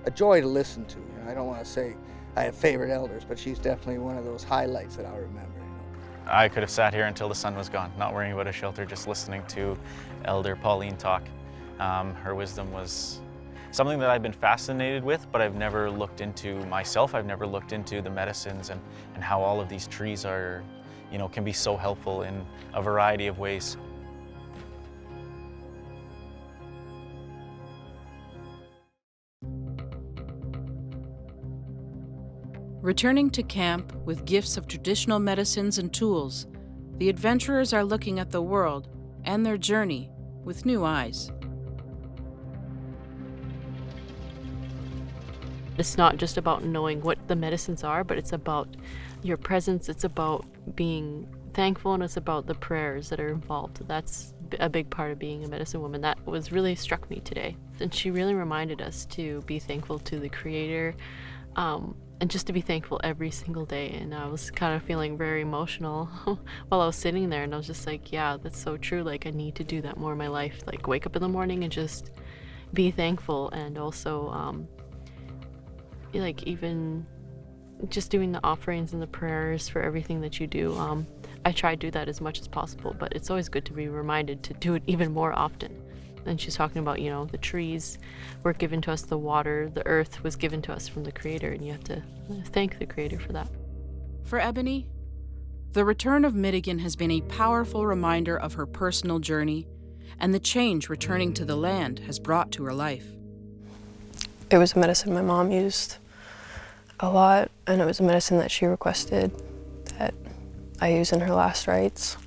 a joy to listen to. You know, I don't want to say I have favorite elders, but she's definitely one of those highlights that I'll remember. You know. I could have sat here until the sun was gone, not worrying about a shelter, just listening to Elder Pauline talk. Her wisdom was something that I've been fascinated with, but I've never looked into myself. I've never looked into the medicines and how all of these trees are, can be so helpful in a variety of ways. Returning to camp with gifts of traditional medicines and tools, the adventurers are looking at the world and their journey with new eyes. It's not just about knowing what the medicines are, but it's about your presence, it's about being thankful, and it's about the prayers that are involved. That's a big part of being a medicine woman. That was really struck me today. And she really reminded us to be thankful to the Creator, and just to be thankful every single day. And I was kind of feeling very emotional while I was sitting there, and I was just like, yeah, that's so true. Like, I need to do that more in my life. Like, wake up in the morning and just be thankful, and also like even just doing the offerings and the prayers for everything that you do. I try to do that as much as possible, but it's always good to be reminded to do it even more often. And she's talking about, the trees were given to us, the water, the earth was given to us from the Creator, and you have to thank the Creator for that. For Ebony, the return of Midigan has been a powerful reminder of her personal journey and the change returning to the land has brought to her life. It was a medicine my mom used a lot, and it was a medicine that she requested that I use in her last rites,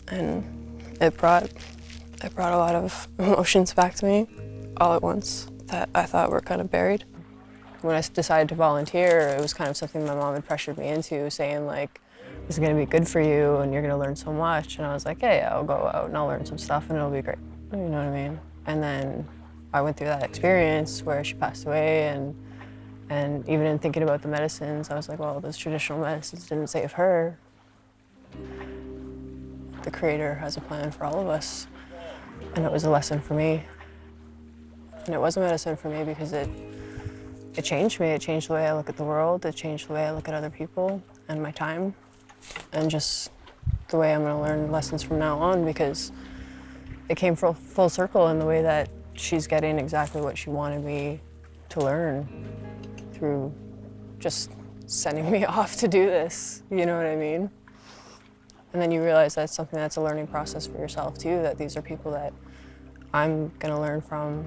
and it brought a lot of emotions back to me all at once that I thought were kind of buried. when I decided to volunteer, it was kind of something my mom had pressured me into, saying like, this is gonna be good for you and you're gonna learn so much. And I was like, hey, I'll go out and I'll learn some stuff and it'll be great. You know what I mean? And then I went through that experience where she passed away, and even in thinking about the medicines, I was like, well, those traditional medicines didn't save her. The Creator has a plan for all of us. And it was a lesson for me. And it was a medicine for me because it changed me. It changed the way I look at the world. It changed the way I look at other people and my time. And just the way I'm gonna learn lessons from now on, because it came full circle in the way that she's getting exactly what she wanted me to learn through just sending me off to do this, you know what I mean? And then you realize that's something that's a learning process for yourself too, that these are people that I'm gonna learn from,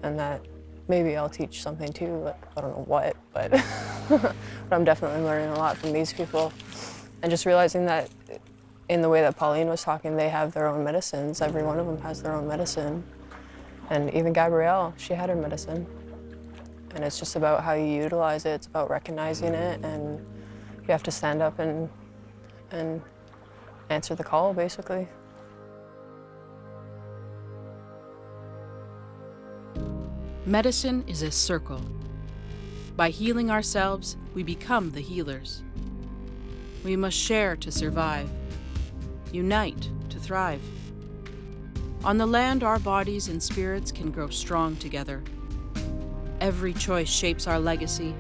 and that maybe I'll teach something too, like, I don't know what, but, but I'm definitely learning a lot from these people. And just realizing that in the way that Pauline was talking, they have their own medicines. Every one of them has their own medicine. And even Gabrielle, she had her medicine. And it's just about how you utilize it. It's about recognizing it, and you have to stand up and answer the call, basically. Medicine is a circle. By healing ourselves, we become the healers. We must share to survive, unite to thrive. On the land, our bodies and spirits can grow strong together. Every choice shapes our legacy.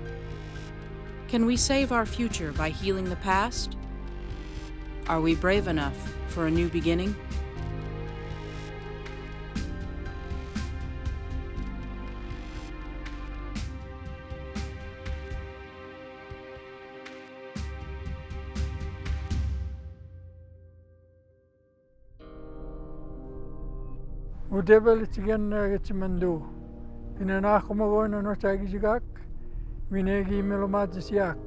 Can we save our future by healing the past? Are we brave enough for a new beginning? Udebel itigan gitsimando. Pinanako mo na no tagi jigak. Minegi melomat siak.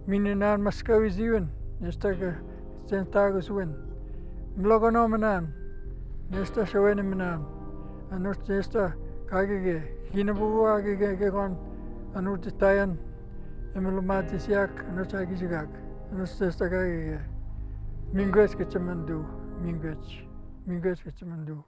Mininan maskawi ziwen. Nestaga stentagus win. Mlogono manan. Nesta shawene manan. Anut nesta kagege. Hinabu agege gon anut tayan. Melomat siak no tagi jigak. Anut nesta kagege. Mingwes gitsimando. Mingwes gitsimando.